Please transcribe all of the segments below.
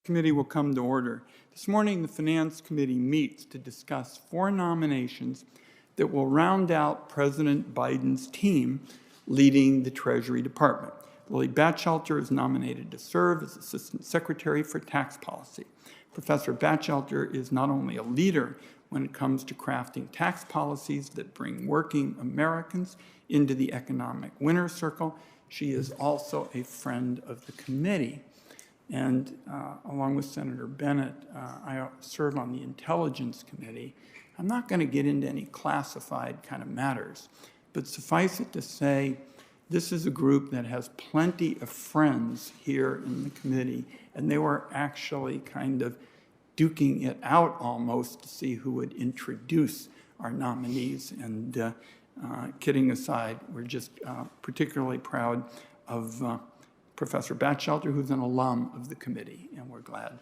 Committee will come to order. This morning, the Finance Committee meets to discuss 4 nominations that will round out President Biden's team leading the Treasury Department. Lily Batchelder is nominated to serve as Assistant Secretary for Tax Policy. Professor Batchelder is not only a leader when it comes to crafting tax policies that bring working Americans into the economic winner's circle, she is also a friend of the committee. And along with Senator Bennett, I serve on the Intelligence Committee. I'm not going to get into any classified kind of matters, but suffice it to say, this is a group that has plenty of friends here in the committee, and they were actually kind of duking it out almost to see who would introduce our nominees. And kidding aside, we're just particularly proud of Professor Batchelder, who's an alum of the committee, and we're glad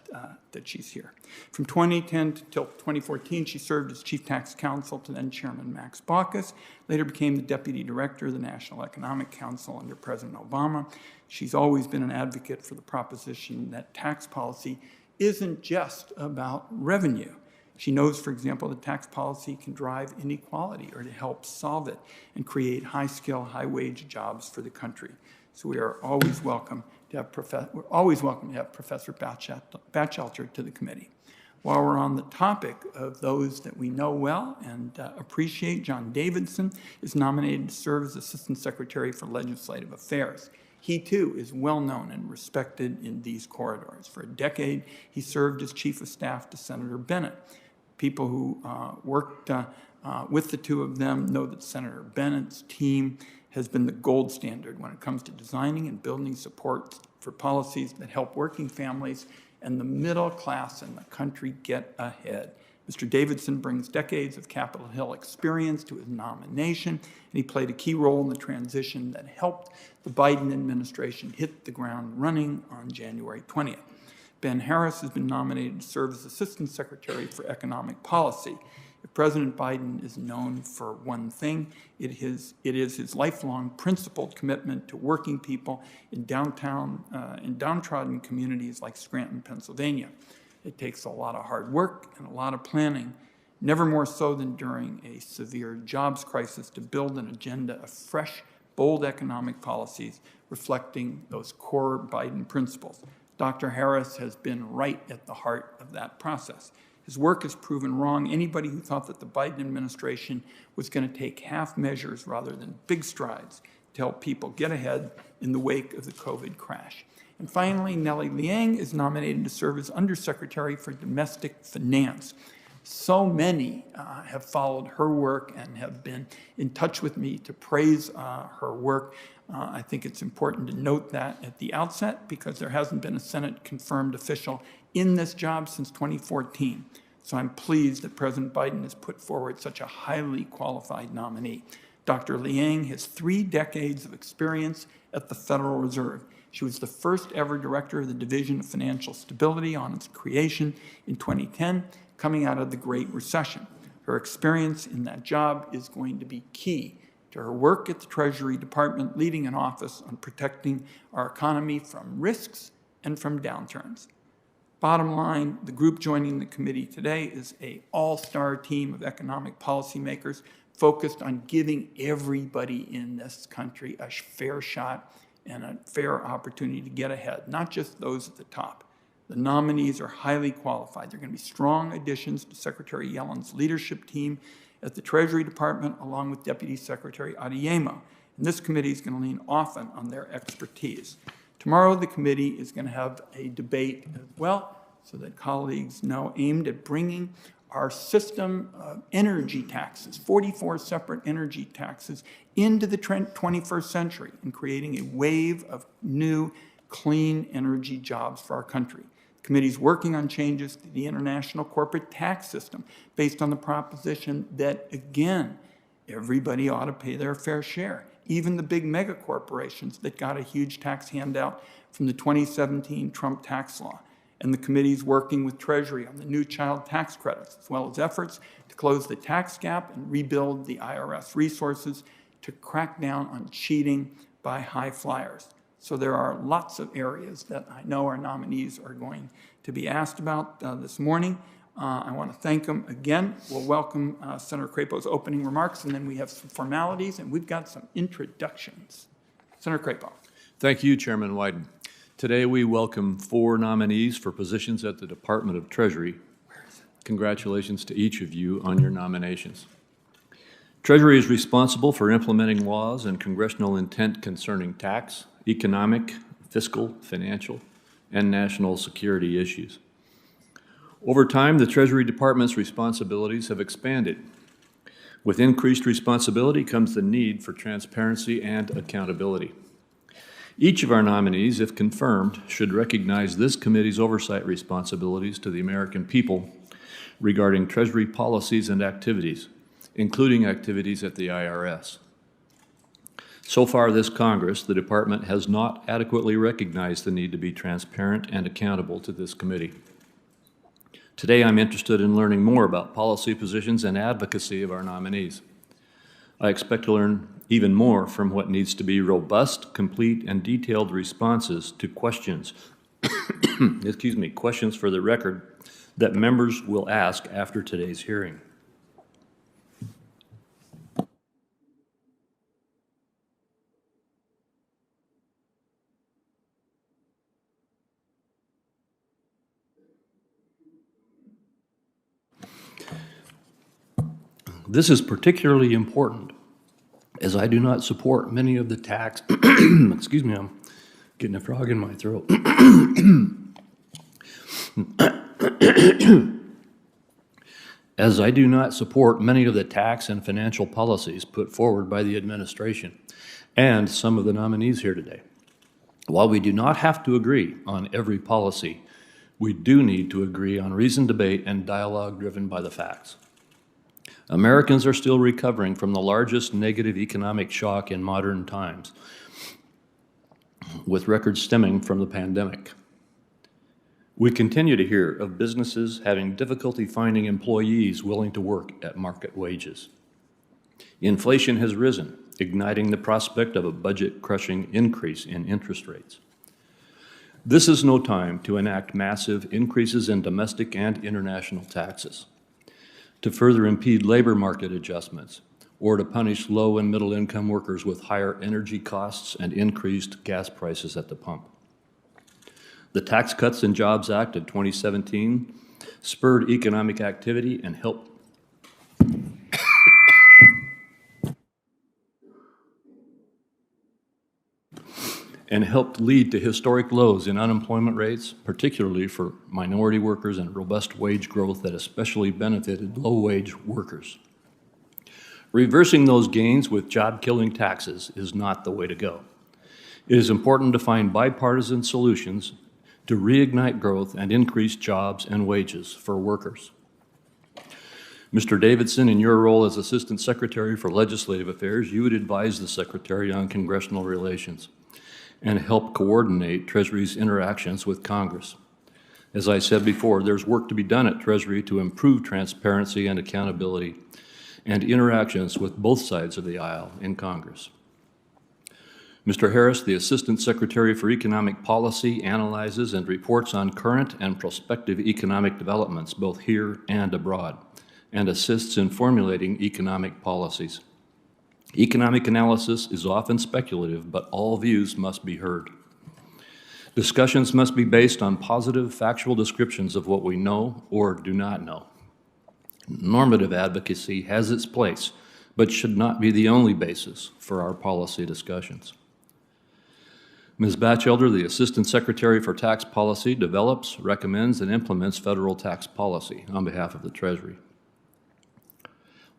that she's here. From 2010 until 2014, she served as Chief Tax Counsel to then Chairman Max Baucus, later became the Deputy Director of the National Economic Council under President Obama. She's always been an advocate for the proposition that tax policy isn't just about revenue. She knows, for example, that tax policy can drive inequality or to help solve it and create high-skill, high-wage jobs for the country. So we are always welcome to have Professor Batchelder to the committee. While we're on the topic of those that we know well and appreciate, John Davidson is nominated to serve as Assistant Secretary for Legislative Affairs. He, too, is well known and respected in these corridors. For a decade, he served as Chief of Staff to Senator Bennett. People who worked with the two of them know that Senator Bennett's team has been the gold standard when it comes to designing and building support for policies that help working families and the middle class in the country get ahead. Mr. Davidson brings decades of Capitol Hill experience to his nomination, and he played a key role in the transition that helped the Biden administration hit the ground running on January 20th. Ben Harris has been nominated to serve as Assistant Secretary for Economic Policy. If President Biden is known for one thing, it is his lifelong principled commitment to working people in downtrodden communities like Scranton, Pennsylvania. It takes a lot of hard work and a lot of planning, never more so than during a severe jobs crisis, to build an agenda of fresh, bold economic policies reflecting those core Biden principles. Dr. Harris has been right at the heart of that process. His work has proven wrong anybody who thought that the Biden administration was going to take half measures rather than big strides to help people get ahead in the wake of the COVID crash. And finally, Nellie Liang is nominated to serve as Undersecretary for Domestic Finance. So many have followed her work and have been in touch with me to praise her work. I think it's important to note that at the outset because there hasn't been a Senate-confirmed official in this job since 2014. So I'm pleased that President Biden has put forward such a highly qualified nominee. Dr. Liang has 3 decades of experience at the Federal Reserve. She was the first ever director of the Division of Financial Stability on its creation in 2010, coming out of the Great Recession. Her experience in that job is going to be key to her work at the Treasury Department, leading an office on protecting our economy from risks and from downturns. Bottom line, the group joining the committee today is an all-star team of economic policymakers focused on giving everybody in this country a fair shot and a fair opportunity to get ahead, not just those at the top. The nominees are highly qualified. They're going to be strong additions to Secretary Yellen's leadership team at the Treasury Department, along with Deputy Secretary Adeyemo. And this committee is going to lean often on their expertise. Tomorrow, the committee is going to have a debate as well, so that colleagues know, aimed at bringing our system of energy taxes, 44 separate energy taxes, into the 21st century and creating a wave of new, clean energy jobs for our country. The committee is working on changes to the international corporate tax system based on the proposition that, again, everybody ought to pay their fair share, even the big mega corporations that got a huge tax handout from the 2017 Trump tax law. And the committee is working with Treasury on the new child tax credits, as well as efforts to close the tax gap and rebuild the IRS resources to crack down on cheating by high flyers. So there are lots of areas that I know our nominees are going to be asked about this morning. I want to thank them again. We'll welcome Senator Crapo's opening remarks, and then we have some formalities, and we've got some introductions. Senator Crapo. Thank you, Chairman Wyden. Today we welcome 4 nominees for positions at the Department of Treasury. Congratulations to each of you on your nominations. Treasury is responsible for implementing laws and congressional intent concerning tax, economic, fiscal, financial, and national security issues. Over time, the Treasury Department's responsibilities have expanded. With increased responsibility comes the need for transparency and accountability. Each of our nominees, if confirmed, should recognize this committee's oversight responsibilities to the American people regarding Treasury policies and activities, including activities at the IRS. So far this Congress, the Department has not adequately recognized the need to be transparent and accountable to this committee. Today, I'm interested in learning more about policy positions and advocacy of our nominees. I expect to learn even more from what needs to be robust, complete, and detailed responses to questions, questions for the record that members will ask after today's hearing. This is particularly important as I do not support many of the tax, excuse me, I'm getting a frog in my throat. As I do not support many of the tax and financial policies put forward by the administration and some of the nominees here today. While we do not have to agree on every policy, we do need to agree on reasoned debate and dialogue driven by the facts. Americans are still recovering from the largest negative economic shock in modern times, with records stemming from the pandemic. We continue to hear of businesses having difficulty finding employees willing to work at market wages. Inflation has risen, igniting the prospect of a budget-crushing increase in interest rates. This is no time to enact massive increases in domestic and international taxes, to further impede labor market adjustments, or to punish low and middle income workers with higher energy costs and increased gas prices at the pump. The Tax Cuts and Jobs Act of 2017 spurred economic activity and helped lead to historic lows in unemployment rates, particularly for minority workers, and robust wage growth that especially benefited low-wage workers. Reversing those gains with job-killing taxes is not the way to go. It is important to find bipartisan solutions to reignite growth and increase jobs and wages for workers. Mr. Davidson, in your role as Assistant Secretary for Legislative Affairs, you would advise the Secretary on congressional relations and help coordinate Treasury's interactions with Congress. As I said before, there's work to be done at Treasury to improve transparency and accountability and interactions with both sides of the aisle in Congress. Mr. Harris, the Assistant Secretary for Economic Policy, analyzes and reports on current and prospective economic developments both here and abroad, and assists in formulating economic policies. Economic analysis is often speculative, but all views must be heard. Discussions must be based on positive, factual descriptions of what we know or do not know. Normative advocacy has its place, but should not be the only basis for our policy discussions. Ms. Batchelder, the Assistant Secretary for Tax Policy, develops, recommends, and implements federal tax policy on behalf of the Treasury.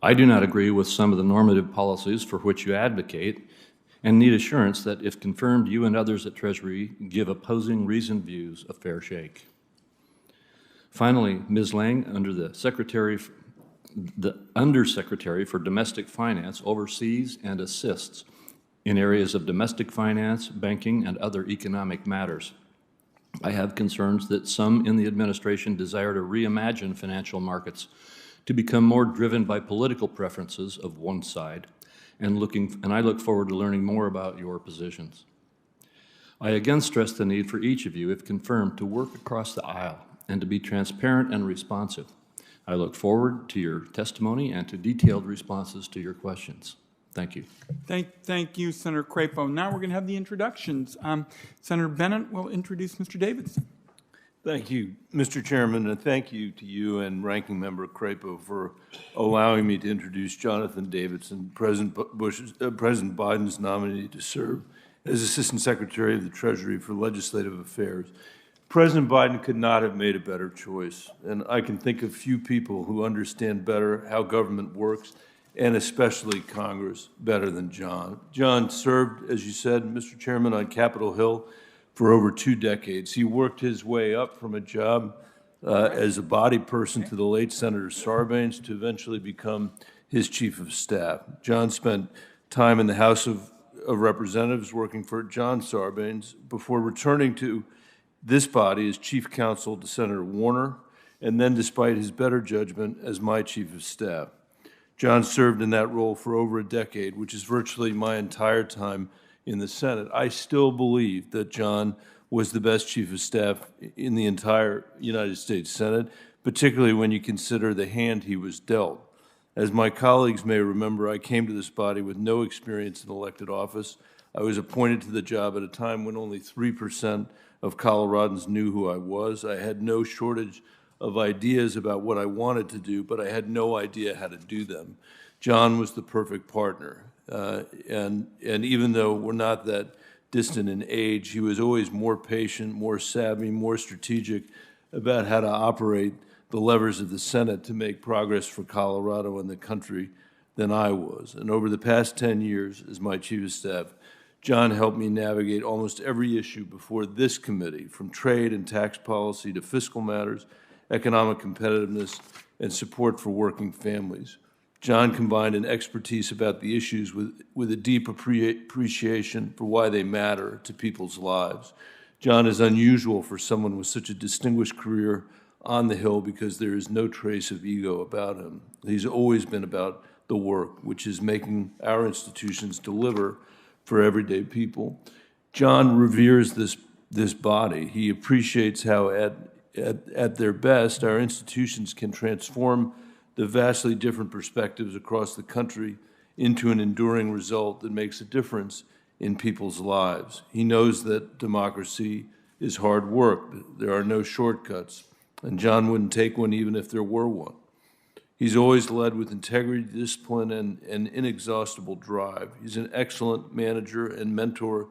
I do not agree with some of the normative policies for which you advocate and need assurance that, if confirmed, you and others at Treasury give opposing reasoned views a fair shake. Finally, Ms. Liang, the Undersecretary for Domestic Finance, oversees and assists in areas of domestic finance, banking, and other economic matters. I have concerns that some in the administration desire to reimagine financial markets to become more driven by political preferences of one side, and I look forward to learning more about your positions. I again stress the need for each of you, if confirmed, to work across the aisle and to be transparent and responsive. I look forward to your testimony and to detailed responses to your questions. Thank you. Thank you, Senator Crapo. Now we're going to have the introductions. Senator Bennett will introduce Mr. Davidson. Thank you, Mr. Chairman, and thank you to you and Ranking Member Crapo for allowing me to introduce Jonathan Davidson, President Biden's nominee to serve as Assistant Secretary of the Treasury for Legislative Affairs. President Biden could not have made a better choice, and I can think of few people who understand better how government works, and especially Congress, better than John. John served, as you said, Mr. Chairman, on Capitol Hill for over 2 decades. He worked his way up from a job as a body person to the late Senator Sarbanes to eventually become his chief of staff. John spent time in the House of Representatives working for John Sarbanes before returning to this body as chief counsel to Senator Warner, and then, despite his better judgment, as my chief of staff. John served in that role for over a decade, which is virtually my entire time in the Senate. I still believe that John was the best chief of staff in the entire United States Senate, particularly when you consider the hand he was dealt. As my colleagues may remember, I came to this body with no experience in elected office. I was appointed to the job at a time when only 3% of Coloradans knew who I was. I had no shortage of ideas about what I wanted to do, but I had no idea how to do them. John was the perfect partner. And even though we're not that distant in age, he was always more patient, more savvy, more strategic about how to operate the levers of the Senate to make progress for Colorado and the country than I was. And over the past 10 years as my chief of staff, John helped me navigate almost every issue before this committee, from trade and tax policy to fiscal matters, economic competitiveness, and support for working families. John combined an expertise about the issues with a deep appreciation for why they matter to people's lives. John is unusual for someone with such a distinguished career on the Hill because there is no trace of ego about him. He's always been about the work, which is making our institutions deliver for everyday people. John reveres this body. He appreciates how at their best, our institutions can transform the vastly different perspectives across the country into an enduring result that makes a difference in people's lives. He knows that democracy is hard work. There are no shortcuts, and John wouldn't take one even if there were one. He's always led with integrity, discipline, and an inexhaustible drive. He's an excellent manager and mentor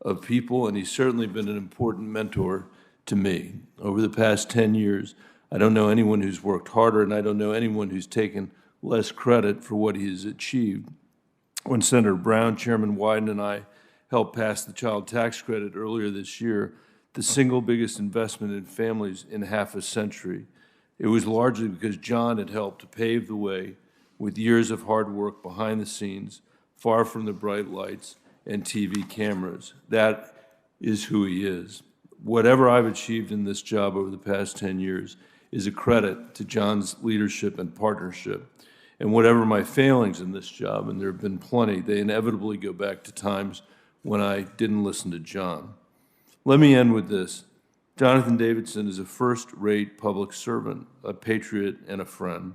of people, and he's certainly been an important mentor to me. Over the past 10 years, I don't know anyone who's worked harder, and I don't know anyone who's taken less credit for what he has achieved. When Senator Brown, Chairman Wyden, and I helped pass the child tax credit earlier this year, the single biggest investment in families in half a century, it was largely because John had helped to pave the way with years of hard work behind the scenes, far from the bright lights and TV cameras. That is who he is. Whatever I've achieved in this job over the past 10 years is a credit to John's leadership and partnership. And whatever my failings in this job, and there have been plenty, they inevitably go back to times when I didn't listen to John. Let me end with this. Jonathan Davidson is a first-rate public servant, a patriot, and a friend.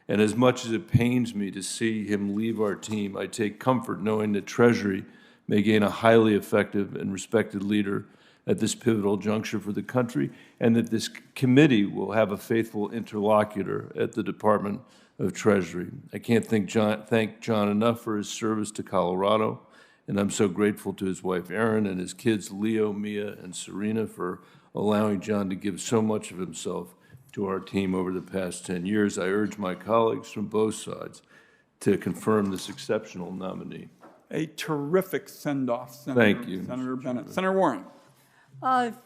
And as much as it pains me to see him leave our team, I take comfort knowing that Treasury may gain a highly effective and respected leader at this pivotal juncture for the country, and that this committee will have a faithful interlocutor at the Department of Treasury. I can't thank John enough for his service to Colorado, and I'm so grateful to his wife, Erin, and his kids, Leo, Mia, and Serena, for allowing John to give so much of himself to our team over the past 10 years. I urge my colleagues from both sides to confirm this exceptional nominee. A terrific send-off, Thank you, Senator Bennett. Senator Warren.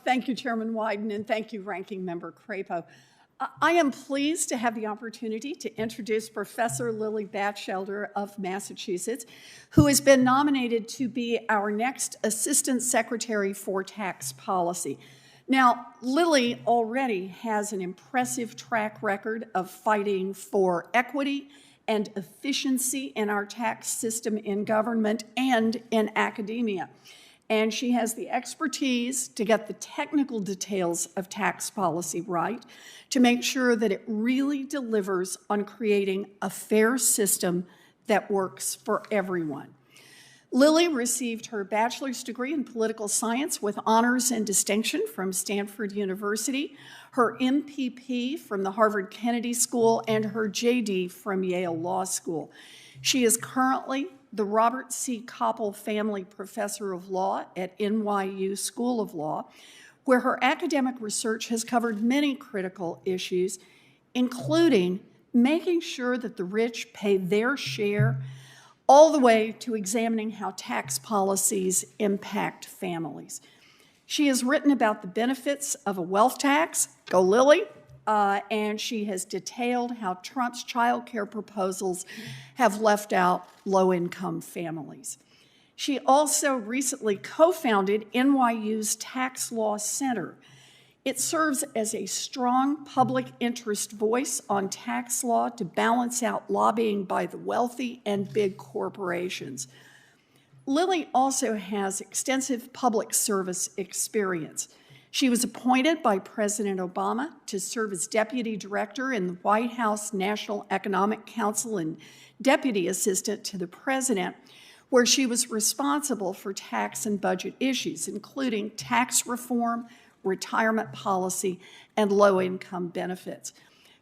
Thank you, Chairman Wyden, and thank you, Ranking Member Crapo. I am pleased to have the opportunity to introduce Professor Lily Batchelder of Massachusetts, who has been nominated to be our next Assistant Secretary for Tax Policy. Now, Lily already has an impressive track record of fighting for equity and efficiency in our tax system in government and in academia. and she has the expertise to get the technical details of tax policy right, to make sure that it really delivers on creating a fair system that works for everyone. Lily received her bachelor's degree in political science with honors and distinction from Stanford University, her MPP from the Harvard Kennedy School, and her JD from Yale Law School. She is currently the Robert C. Koppel Family Professor of Law at NYU School of Law, where her academic research has covered many critical issues, including making sure that the rich pay their share, all the way to examining how tax policies impact families. She has written about the benefits of a wealth tax, go Lily, and she has detailed how Trump's child care proposals have left out low-income families. She also recently co-founded NYU's Tax Law Center. It serves as a strong public interest voice on tax law to balance out lobbying by the wealthy and big corporations. Lily also has extensive public service experience. She was appointed by President Obama to serve as deputy director in the White House National Economic Council and deputy assistant to the president, where she was responsible for tax and budget issues, including tax reform, retirement policy, and low-income benefits.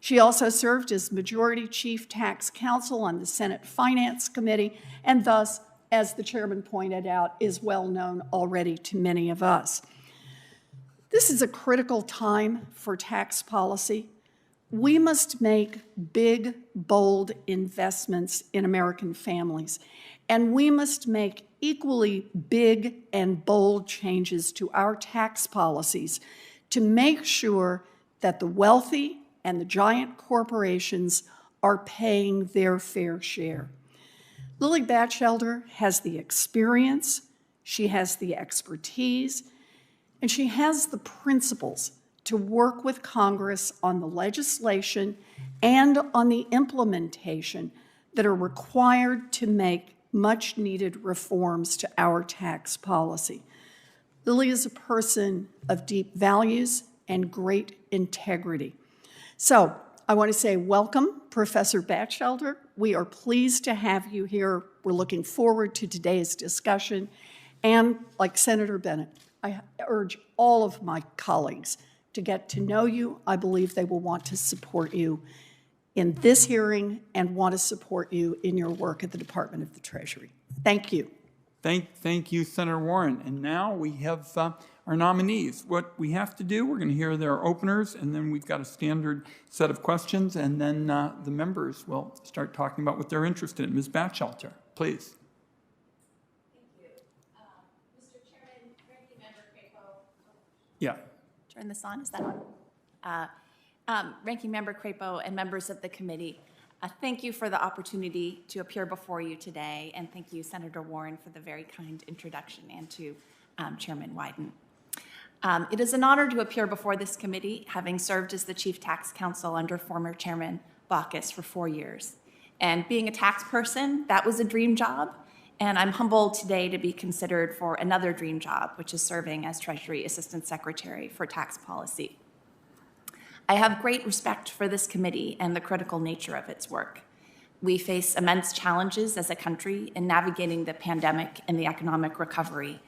She also served as Majority Chief Tax Counsel on the Senate Finance Committee, and thus, as the chairman pointed out, is well known already to many of us. This is a critical time for tax policy. We must make big, bold investments in American families, and we must make equally big and bold changes to our tax policies to make sure that the wealthy and the giant corporations are paying their fair share. Lily Batchelder has the experience, she has the expertise, and she has the principles to work with Congress on the legislation and on the implementation that are required to make much-needed reforms to our tax policy. Lily is a person of deep values and great integrity. So I want to say welcome, Professor Batchelder. We are pleased to have you here. We're looking forward to today's discussion. And like Senator Bennett, I urge all of my colleagues to get to know you. I believe they will want to support you in this hearing and want to support you in your work at the Department of the Treasury. Thank you. Thank you, Senator Warren. And now we have our nominees. What we have to do, we're going to hear their openers, and then we've got a standard set of questions, and then the members will start talking about what they're interested in. Ms. Batchelder, please. Mr. Chairman, Ranking Member Crapo. Yeah. Turn this on, is that on? Ranking Member Crapo and members of the committee, thank you for the opportunity to appear before you today, and thank you, Senator Warren, for the very kind introduction, and to Chairman Wyden. It is an honor to appear before this committee, having served as the Chief Tax Counsel under former Chairman Baucus for 4 years. And being a tax person, that was a dream job, and I'm humbled today to be considered for another dream job, which is serving as Treasury Assistant Secretary for Tax Policy. I have great respect for this committee and the critical nature of its work. We face immense challenges as a country in navigating the pandemic and the economic recovery,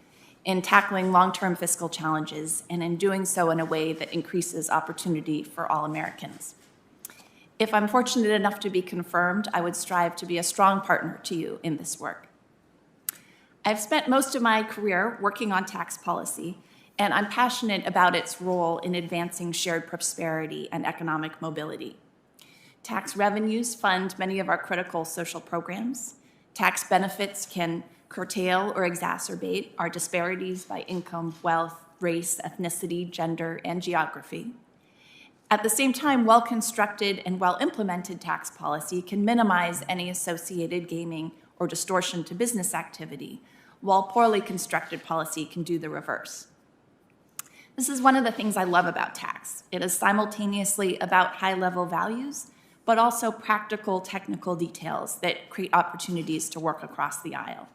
in tackling long-term fiscal challenges, and in doing so in a way that increases opportunity for all Americans. If I'm fortunate enough to be confirmed, I would strive to be a strong partner to you in this work. I've spent most of my career working on tax policy, and I'm passionate about its role in advancing shared prosperity and economic mobility. Tax revenues fund many of our critical social programs. Tax benefits can curtail or exacerbate our disparities by income, wealth, race, ethnicity, gender, and geography. At the same time, well-constructed and well-implemented tax policy can minimize any associated gaming or distortion to business activity, while poorly constructed policy can do the reverse. This is one of the things I love about tax. It is simultaneously about high-level values, but also practical technical details that create opportunities to work across the aisle.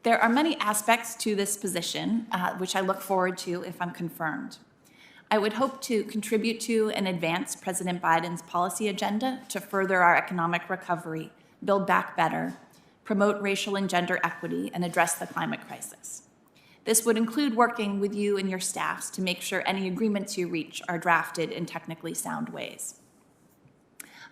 There are many aspects to this position, which I look forward to if I'm confirmed. I would hope to contribute to and advance President Biden's policy agenda to further our economic recovery, build back better, promote racial and gender equity, and address the climate crisis. This would include working with you and your staffs to make sure any agreements you reach are drafted in technically sound ways.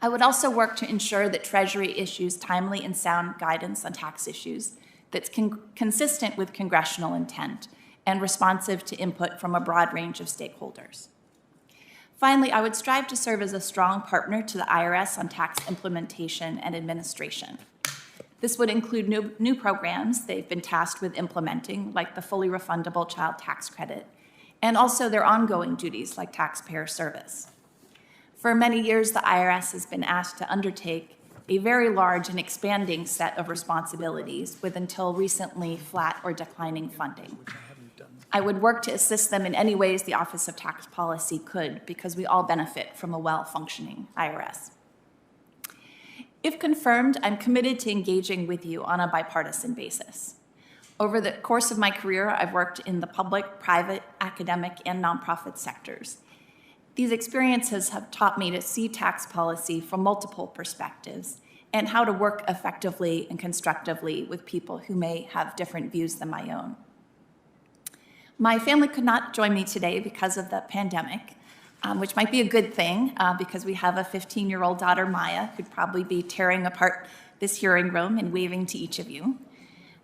I would also work to ensure that Treasury issues timely and sound guidance on tax issues that's consistent with congressional intent and responsive to input from a broad range of stakeholders. Finally, I would strive to serve as a strong partner to the IRS on tax implementation and administration. This would include new programs they've been tasked with implementing, like the fully refundable child tax credit, and also their ongoing duties like taxpayer service. For many years, the IRS has been asked to undertake a very large and expanding set of responsibilities with until recently flat or declining funding. I would work to assist them in any ways the Office of Tax Policy could, because we all benefit from a well-functioning IRS. If confirmed, I'm committed to engaging with you on a bipartisan basis. Over the course of my career, I've worked in the public, private, academic, and nonprofit sectors. These experiences have taught me to see tax policy from multiple perspectives and how to work effectively and constructively with people who may have different views than my own. My family could not join me today because of the pandemic, which might be a good thing because we have a 15-year-old daughter, Maya, who'd probably be tearing apart this hearing room and waving to each of you.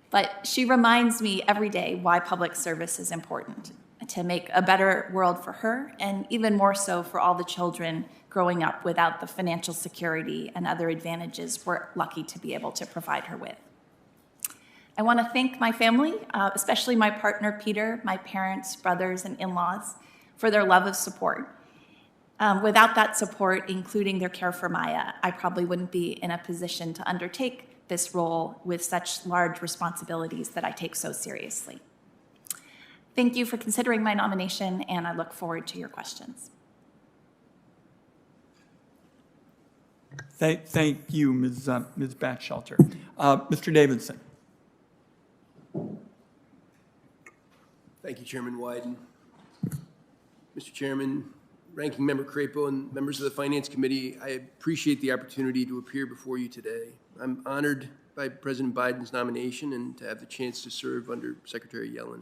But she reminds me every day why public service is important, to make a better world for her, and even more so for all the children growing up without the financial security and other advantages we're lucky to be able to provide her with. I want to thank my family, especially my partner, Peter, my parents, brothers, and in-laws, for their love of support. Without that support, including their care for Maya, I probably wouldn't be in a position to undertake this role with such large responsibilities that I take so seriously. Thank you for considering my nomination, and I look forward to your questions. Thank you, Ms. Batchelder. Mr. Davidson. Thank you, Chairman Wyden. Mr. Chairman, Ranking Member Crapo, and members of the Finance Committee, I appreciate the opportunity to appear before you today. I'm honored by President Biden's nomination and to have the chance to serve under Secretary Yellen.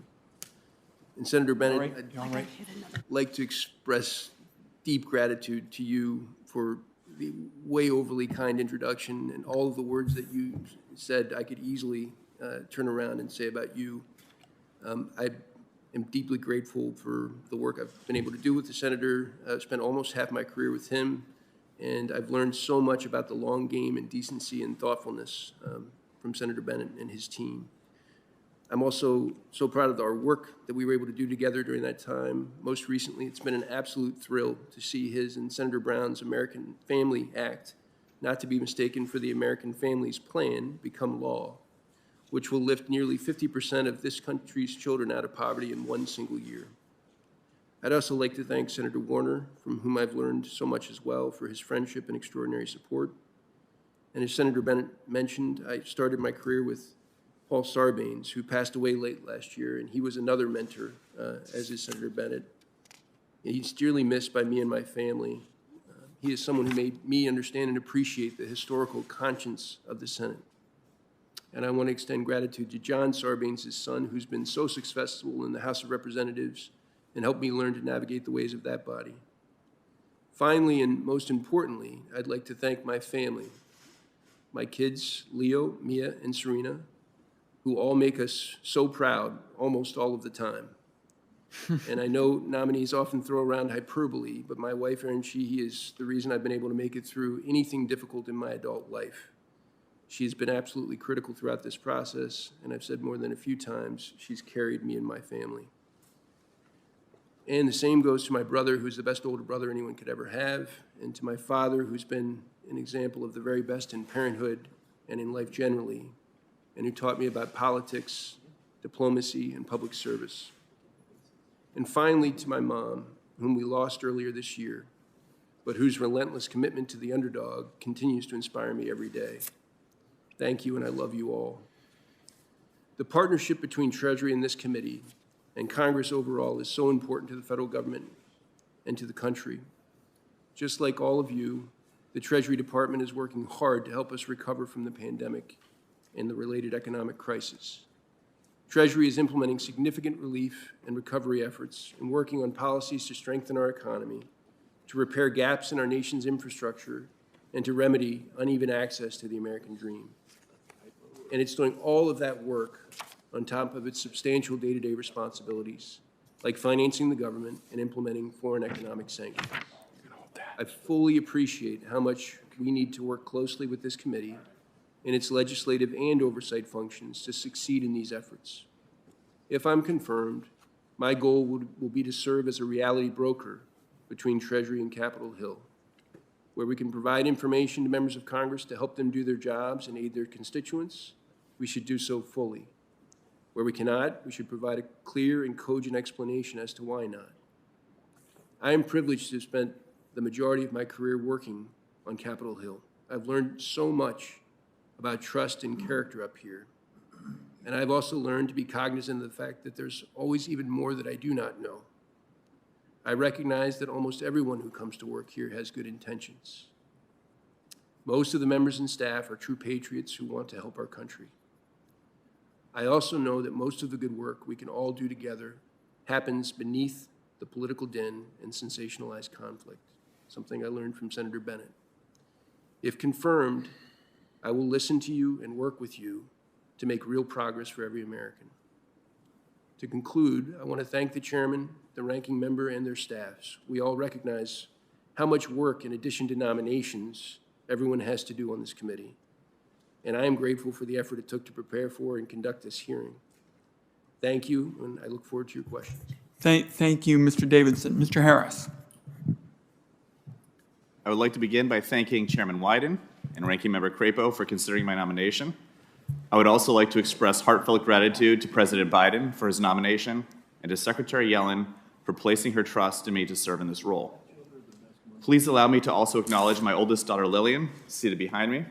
And Senator Bennett, I'd like to express deep gratitude to you for the way overly kind introduction and all of the words that you said I could easily turn around and say about you. I am deeply grateful for the work I've been able to do with the Senator. I've spent almost half my career with him, and I've learned so much about the long game and decency and thoughtfulness from Senator Bennett and his team. I'm also so proud of our work that we were able to do together during that time. Most recently, it's been an absolute thrill to see his and Senator Brown's American Family Act, not to be mistaken for the American Families Plan, become law, which will lift nearly 50% of this country's children out of poverty in one single year. I'd also like to thank Senator Warner, from whom I've learned so much as well, for his friendship and extraordinary support. And as Senator Bennett mentioned, I started my career with Paul Sarbanes, who passed away late last year, and he was another mentor, as is Senator Bennett. And he's dearly missed by me and my family. He is someone who made me understand and appreciate the historical conscience of the Senate. And I want to extend gratitude to John Sarbanes, his son, who's been so successful in the House of Representatives and helped me learn to navigate the ways of that body. Finally, and most importantly, I'd like to thank my family, my kids, Leo, Mia, and Serena, who all make us so proud almost all of the time. And I know nominees often throw around hyperbole, but my wife, Erin Sheehy, is the reason I've been able to make it through anything difficult in my adult life. She's been absolutely critical throughout this process, and I've said more than a few times, she's carried me and my family. And the same goes to my brother, who's the best older brother anyone could ever have, and to my father, who's been an example of the very best in parenthood and in life generally, and who taught me about politics, diplomacy, and public service. And finally, to my mom, whom we lost earlier this year, but whose relentless commitment to the underdog continues to inspire me every day. Thank you, and I love you all. The partnership between Treasury and this committee and Congress overall is so important to the federal government and to the country. Just like all of you, the Treasury Department is working hard to help us recover from the pandemic and the related economic crisis. Treasury is implementing significant relief and recovery efforts and working on policies to strengthen our economy, to repair gaps in our nation's infrastructure, and to remedy uneven access to the American dream. And it's doing all of that work on top of its substantial day-to-day responsibilities, like financing the government and implementing foreign economic sanctions. I fully appreciate how much we need to work closely with this committee and its legislative and oversight functions to succeed in these efforts. If I'm confirmed, my goal will be to serve as a reality broker between Treasury and Capitol Hill, where we can provide information to members of Congress to help them do their jobs and aid their constituents. We should do so fully. Where we cannot, we should provide a clear and cogent explanation as to why not. I am privileged to have spent the majority of my career working on Capitol Hill. I've learned so much about trust and character up here. And I've also learned to be cognizant of the fact that there's always even more that I do not know. I recognize that almost everyone who comes to work here has good intentions. Most of the members and staff are true patriots who want to help our country. I also know that most of the good work we can all do together happens beneath the political din and sensationalized conflict, something I learned from Senator Bennett. If confirmed, I will listen to you and work with you to make real progress for every American. To conclude, I want to thank the chairman, the ranking member, and their staffs. We all recognize how much work, in addition to nominations, everyone has to do on this committee. And I am grateful for the effort it took to prepare for and conduct this hearing. Thank you, and I look forward to your questions. Thank you, Mr. Davidson. Mr. Harris. I would like to begin by thanking Chairman Wyden and Ranking Member Crapo for considering my nomination. I would also like to express heartfelt gratitude to President Biden for his nomination and to Secretary Yellen for placing her trust in me to serve in this role. Please allow me to also acknowledge my oldest daughter, Lillian, seated behind me.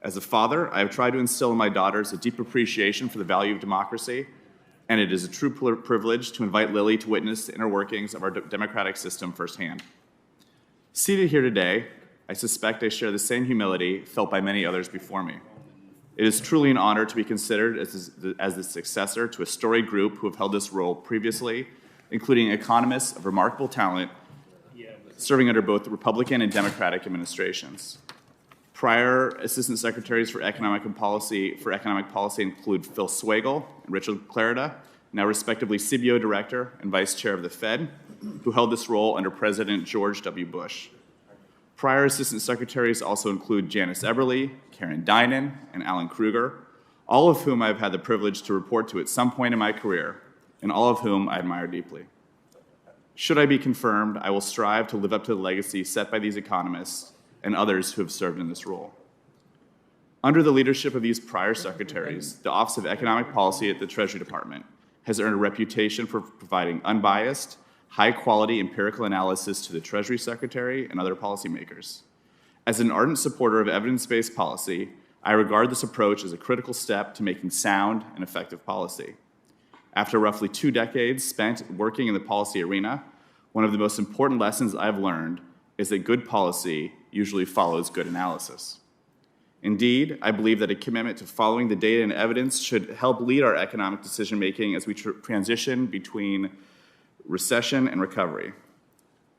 As a father, I have tried to instill in my daughters a deep appreciation for the value of democracy, and it is a true privilege to invite Lily to witness the inner workings of our democratic system firsthand. Seated here today, I suspect I share the same humility felt by many others before me. It is truly an honor to be considered as the successor to a storied group who have held this role previously, including economists of remarkable talent, serving under both the Republican and Democratic administrations. Prior Assistant Secretaries for Economic Policy include Phil Swagel and Richard Clarida, now respectively CBO Director and Vice Chair of the Fed, who held this role under President George W. Bush. Prior Assistant Secretaries also include Janice Eberly, Karen Dinan, and Alan Kruger, all of whom I've had the privilege to report to at some point in my career, and all of whom I admire deeply. Should I be confirmed, I will strive to live up to the legacy set by these economists and others who have served in this role. Under the leadership of these prior secretaries, the Office of Economic Policy at the Treasury Department has earned a reputation for providing unbiased, high-quality empirical analysis to the Treasury Secretary and other policymakers. As an ardent supporter of evidence-based policy, I regard this approach as a critical step to making sound and effective policy. After roughly 2 decades spent working in the policy arena, one of the most important lessons I've learned is that good policy usually follows good analysis. Indeed, I believe that a commitment to following the data and evidence should help lead our economic decision-making as we transition between recession and recovery.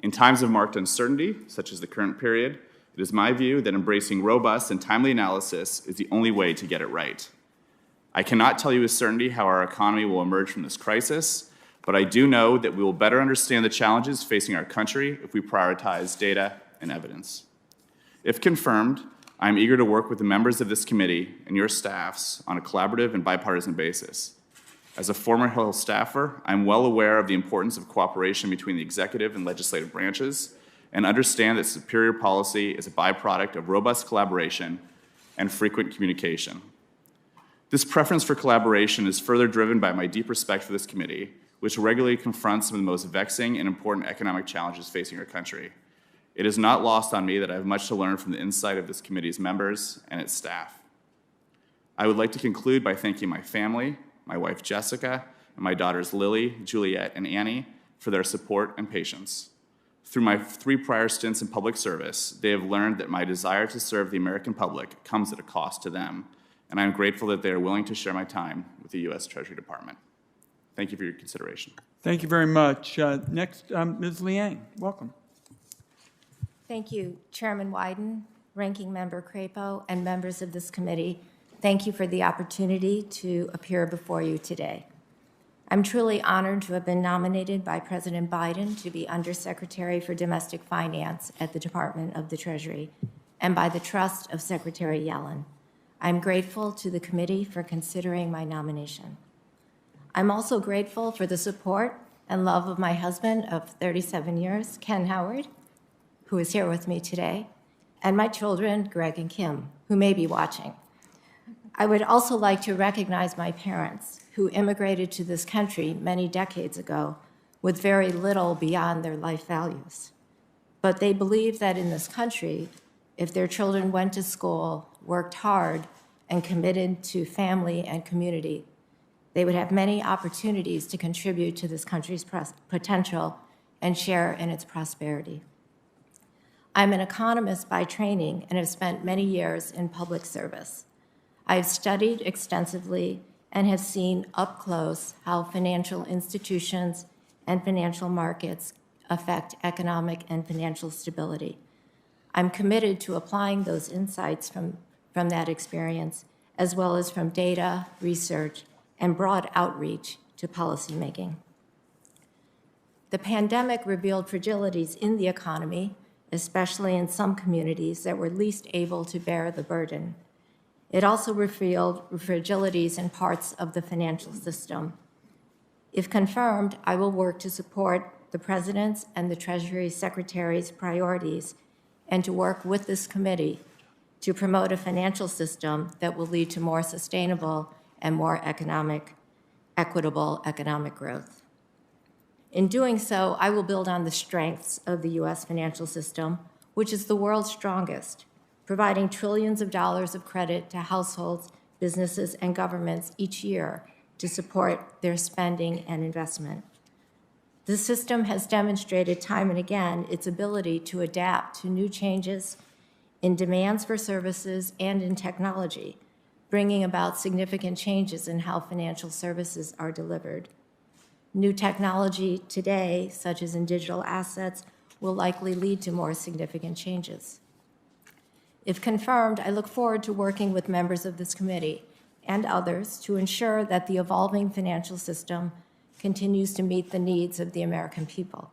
In times of marked uncertainty, such as the current period, it is my view that embracing robust and timely analysis is the only way to get it right. I cannot tell you with certainty how our economy will emerge from this crisis, but I do know that we will better understand the challenges facing our country if we prioritize data and evidence. If confirmed, I am eager to work with the members of this committee and your staffs on a collaborative and bipartisan basis. As a former Hill staffer, I'm well aware of the importance of cooperation between the executive and legislative branches and understand that superior policy is a byproduct of robust collaboration and frequent communication. This preference for collaboration is further driven by my deep respect for this committee, which regularly confronts some of the most vexing and important economic challenges facing our country. It is not lost on me that I have much to learn from the insight of this committee's members and its staff. I would like to conclude by thanking my family, my wife Jessica, and my daughters Lily, Juliet, and Annie for their support and patience. Through my 3 prior stints in public service, they have learned that my desire to serve the American public comes at a cost to them, and I am grateful that they are willing to share my time with the U.S. Treasury Department. Thank you for your consideration. Thank you very much. Next, Ms. Liang, welcome. Thank you, Chairman Wyden, Ranking Member Crapo, and members of this committee. Thank you for the opportunity to appear before you today. I'm truly honored to have been nominated by President Biden to be Undersecretary for Domestic Finance at the Department of the Treasury and by the trust of Secretary Yellen. I'm grateful to the committee for considering my nomination. I'm also grateful for the support and love of my husband of 37 years, Ken Howard, who is here with me today, and my children, Greg and Kim, who may be watching. I would also like to recognize my parents, who immigrated to this country many decades ago with very little beyond their life values. But they believed that in this country, if their children went to school, worked hard, and committed to family and community, they would have many opportunities to contribute to this country's potential and share in its prosperity. I'm an economist by training and have spent many years in public service. I have studied extensively and have seen up close how financial institutions and financial markets affect economic and financial stability. I'm committed to applying those insights from that experience, as well as from data, research, and broad outreach to policymaking. The pandemic revealed fragilities in the economy, especially in some communities that were least able to bear the burden. It also revealed fragilities in parts of the financial system. If confirmed, I will work to support the President's and the Treasury Secretary's priorities and to work with this committee to promote a financial system that will lead to more sustainable and more equitable economic growth. In doing so, I will build on the strengths of the U.S. financial system, which is the world's strongest, providing trillions of dollars of credit to households, businesses, and governments each year to support their spending and investment. The system has demonstrated time and again its ability to adapt to new changes in demands for services and in technology, bringing about significant changes in how financial services are delivered. New technology today, such as in digital assets, will likely lead to more significant changes. If confirmed, I look forward to working with members of this committee and others to ensure that the evolving financial system continues to meet the needs of the American people.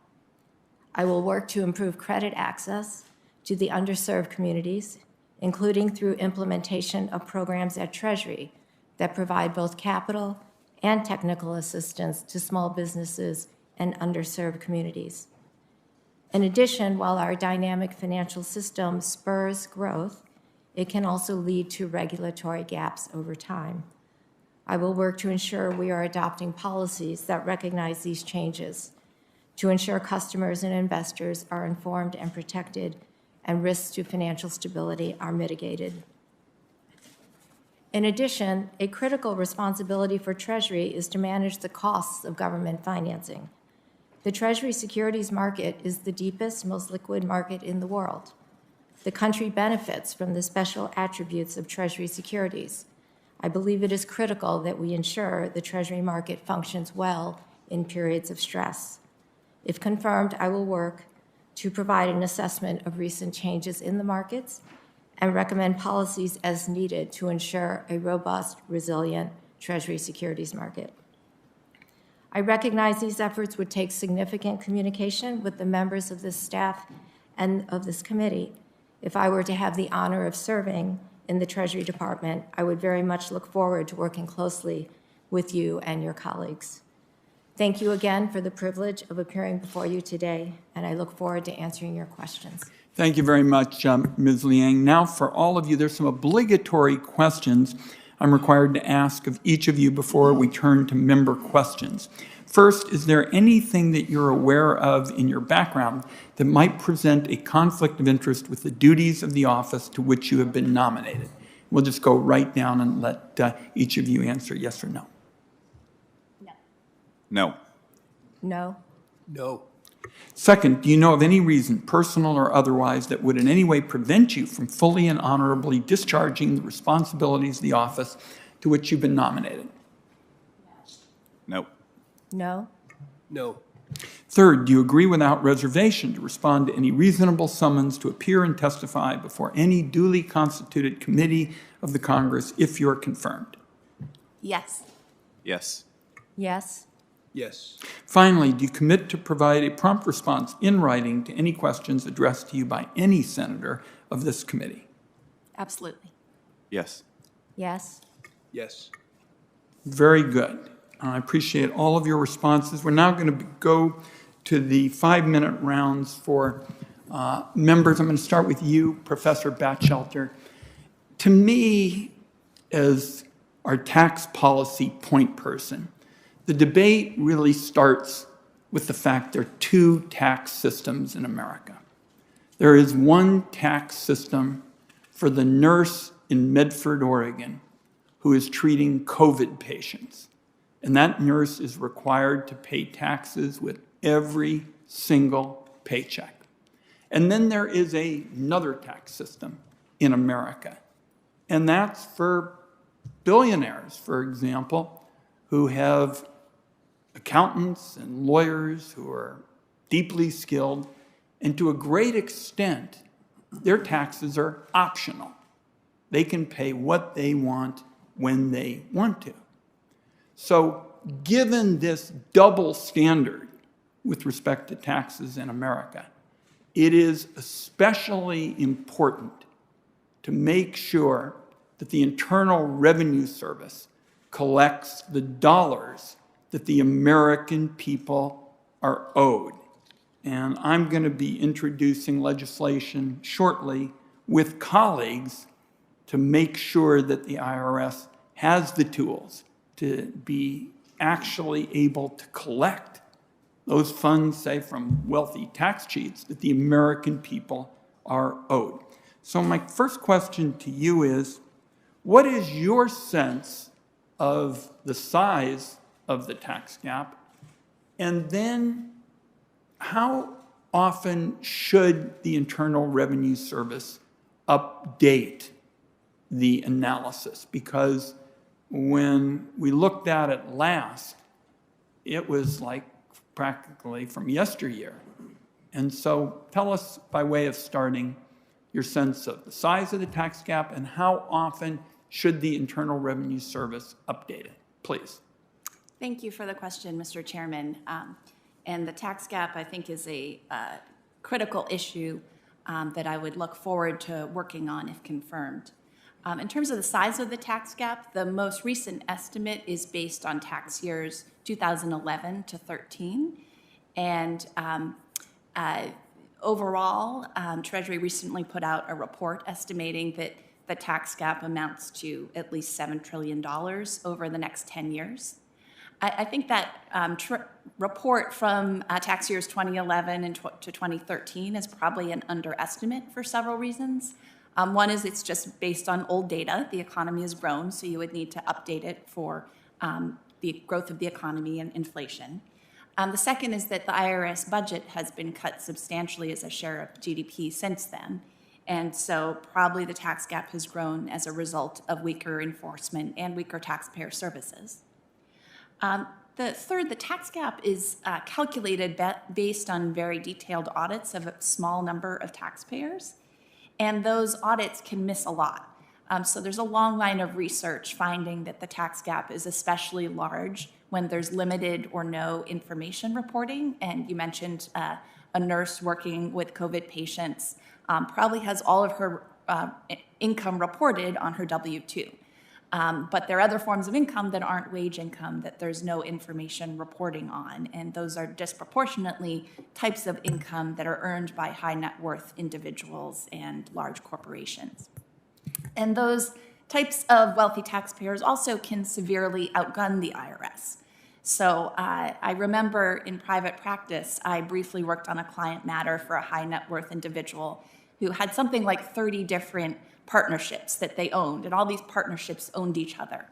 I will work to improve credit access to the underserved communities, including through implementation of programs at Treasury that provide both capital and technical assistance to small businesses and underserved communities. In addition, while our dynamic financial system spurs growth, it can also lead to regulatory gaps over time. I will work to ensure we are adopting policies that recognize these changes, to ensure customers and investors are informed and protected, and risks to financial stability are mitigated. In addition, a critical responsibility for Treasury is to manage the costs of government financing. The Treasury securities market is the deepest, most liquid market in the world. The country benefits from the special attributes of Treasury securities. I believe it is critical that we ensure the Treasury market functions well in periods of stress. If confirmed, I will work to provide an assessment of recent changes in the markets and recommend policies as needed to ensure a robust, resilient Treasury securities market. I recognize these efforts would take significant communication with the members of this staff and of this committee. If I were to have the honor of serving in the Treasury Department, I would very much look forward to working closely with you and your colleagues. Thank you again for the privilege of appearing before you today, and I look forward to answering your questions. Thank you very much, Ms. Liang. Now, for all of you, there's some obligatory questions I'm required to ask of each of you before we turn to member questions. First, is there anything that you're aware of in your background that might present a conflict of interest with the duties of the office to which you have been nominated? We'll just go right down and let each of you answer yes or no. No. No. No. Second, do you know of any reason, personal or otherwise, that would in any way prevent you from fully and honorably discharging the responsibilities of the office to which you've been nominated? No. No. No. Third, do you agree without reservation to respond to any reasonable summons to appear and testify before any duly constituted committee of the Congress if you're confirmed? Yes. Yes. Yes. Yes. Finally, do you commit to provide a prompt response in writing to any questions addressed to you by any senator of this committee? Absolutely. Yes. Yes. Yes. Very good. I appreciate all of your responses. We're now going to go to the 5-minute rounds for members. I'm going to start with you, Professor Batchelder. To me, as our tax policy point person, the debate really starts with the fact there are two tax systems in America. There is one tax system for the nurse in Medford, Oregon, who is treating COVID patients. And that nurse is required to pay taxes with every single paycheck. And then there is another tax system in America. And that's for billionaires, for example, who have accountants and lawyers who are deeply skilled. And to a great extent, their taxes are optional. They can pay what they want when they want to. So given this double standard with respect to taxes in America, it is especially important to make sure that the Internal Revenue Service collects the dollars that the American people are owed. And I'm going to be introducing legislation shortly with colleagues to make sure that the IRS has the tools to be actually able to collect those funds, say, from wealthy tax cheats that the American people are owed. So my first question to you is, what is your sense of the size of the tax gap? And then how often should the Internal Revenue Service update the analysis? Because when we looked at it last, it was like practically from yesteryear. And so tell us, by way of starting, your sense of the size of the tax gap and how often should the Internal Revenue Service update it, please. Thank you for the question, Mr. Chairman. And the tax gap, I think, is a critical issue that I would look forward to working on if confirmed. In terms of the size of the tax gap, the most recent estimate is based on tax years 2011 to 13. And overall, Treasury recently put out a report estimating that the tax gap amounts to at least $7 trillion over the next 10 years. I think that report from tax years 2011 and to 2013 is probably an underestimate for several reasons. One is it's just based on old data. The economy has grown, so you would need to update it for the growth of the economy and inflation. The second is that the IRS budget has been cut substantially as a share of GDP since then. And so probably the tax gap has grown as a result of weaker enforcement and weaker taxpayer services. The third, the tax gap is calculated based on very detailed audits of a small number of taxpayers. And those audits can miss a lot. So there's a long line of research finding that the tax gap is especially large when there's limited or no information reporting. And you mentioned a nurse working with COVID patients probably has all of her income reported on her W-2. But there are other forms of income that aren't wage income that there's no information reporting on, and those are disproportionately types of income that are earned by high net worth individuals and large corporations. And those types of wealthy taxpayers also can severely outgun the IRS. So I remember in private practice, I briefly worked on a client matter for a high net worth individual who had something like 30 different partnerships that they owned, and all these partnerships owned each other.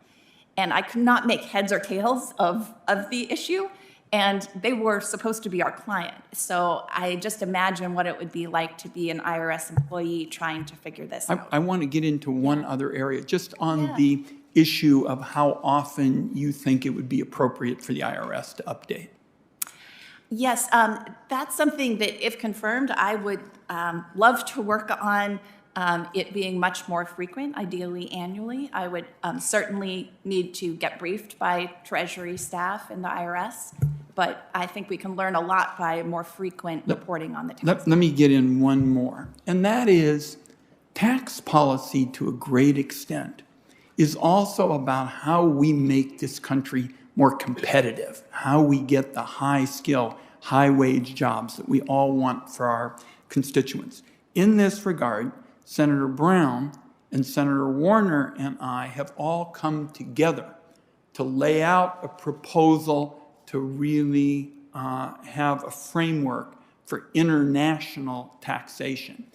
And I could not make heads or tails of the issue, and they were supposed to be our client. So I just imagine what it would be like to be an IRS employee trying to figure this out. I want to get into one other area, just on Yeah. the issue of how often you think it would be appropriate for the IRS to update. Yes, that's something that, if confirmed, I would love to work on it being much more frequent, ideally annually. I would certainly need to get briefed by Treasury staff and the IRS, but I think we can learn a lot by more frequent reporting on the tax. Let me get in one more, and that is tax policy to a great extent is also about how we make this country more competitive, how we get the high skill, high wage jobs that we all want for our constituents. In this regard, Senator Brown and Senator Warner and I have all come together to lay out a proposal to really have a framework for international taxation.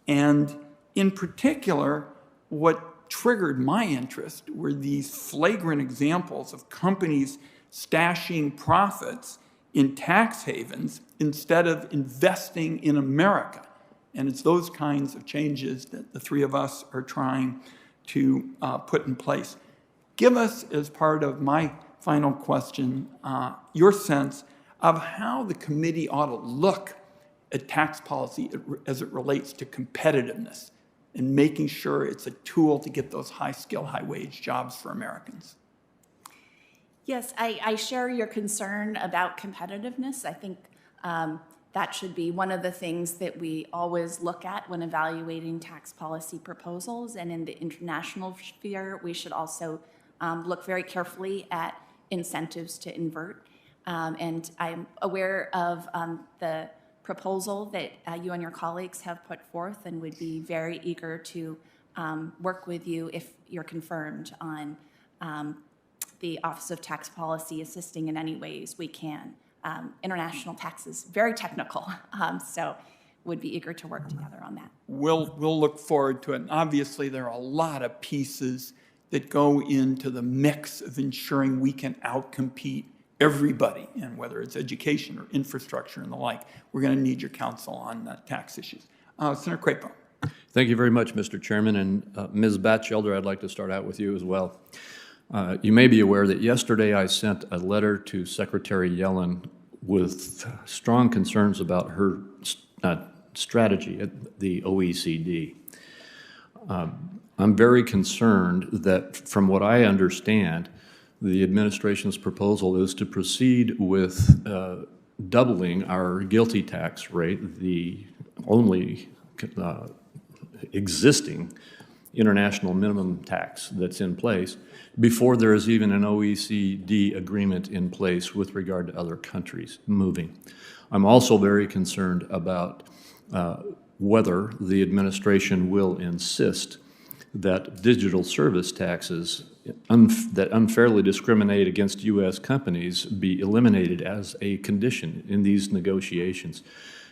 And in particular, what triggered my interest were these flagrant examples of companies stashing profits in tax havens instead of investing in America. And it's those kinds of changes that the three of us are trying to put in place. Give us, as part of my final question, your sense of how the committee ought to look at tax policy as it relates to competitiveness and making sure it's a tool to get those high-skill, high-wage jobs for Americans. Yes, I share your concern about competitiveness. I think that should be one of the things that we always look at when evaluating tax policy proposals. And in the international sphere, we should also look very carefully at incentives to invert. And I'm aware of the proposal that you and your colleagues have put forth, and would be very eager to work with you if you're confirmed on the Office of Tax Policy assisting in any ways we can. International tax is very technical, so would be eager to work together on that. We'll look forward to it. And obviously, there are a lot of pieces that go into the mix of ensuring we can outcompete everybody, and whether it's education or infrastructure and the like. We're going to need your counsel on tax issues. Senator Crapo. Thank you very much, Mr. Chairman. And Ms. Batchelder, I'd like to start out with you as well. You may be aware that yesterday I sent a letter to Secretary Yellen with strong concerns about her strategy at the OECD. I'm very concerned that, from what I understand, the administration's proposal is to proceed with doubling our GILTI tax rate, the only existing international minimum tax that's in place, before there is even an OECD agreement in place with regard to other countries moving. I'm also very concerned about whether the administration will insist that digital service taxes that unfairly discriminate against U.S. companies be eliminated as a condition in these negotiations.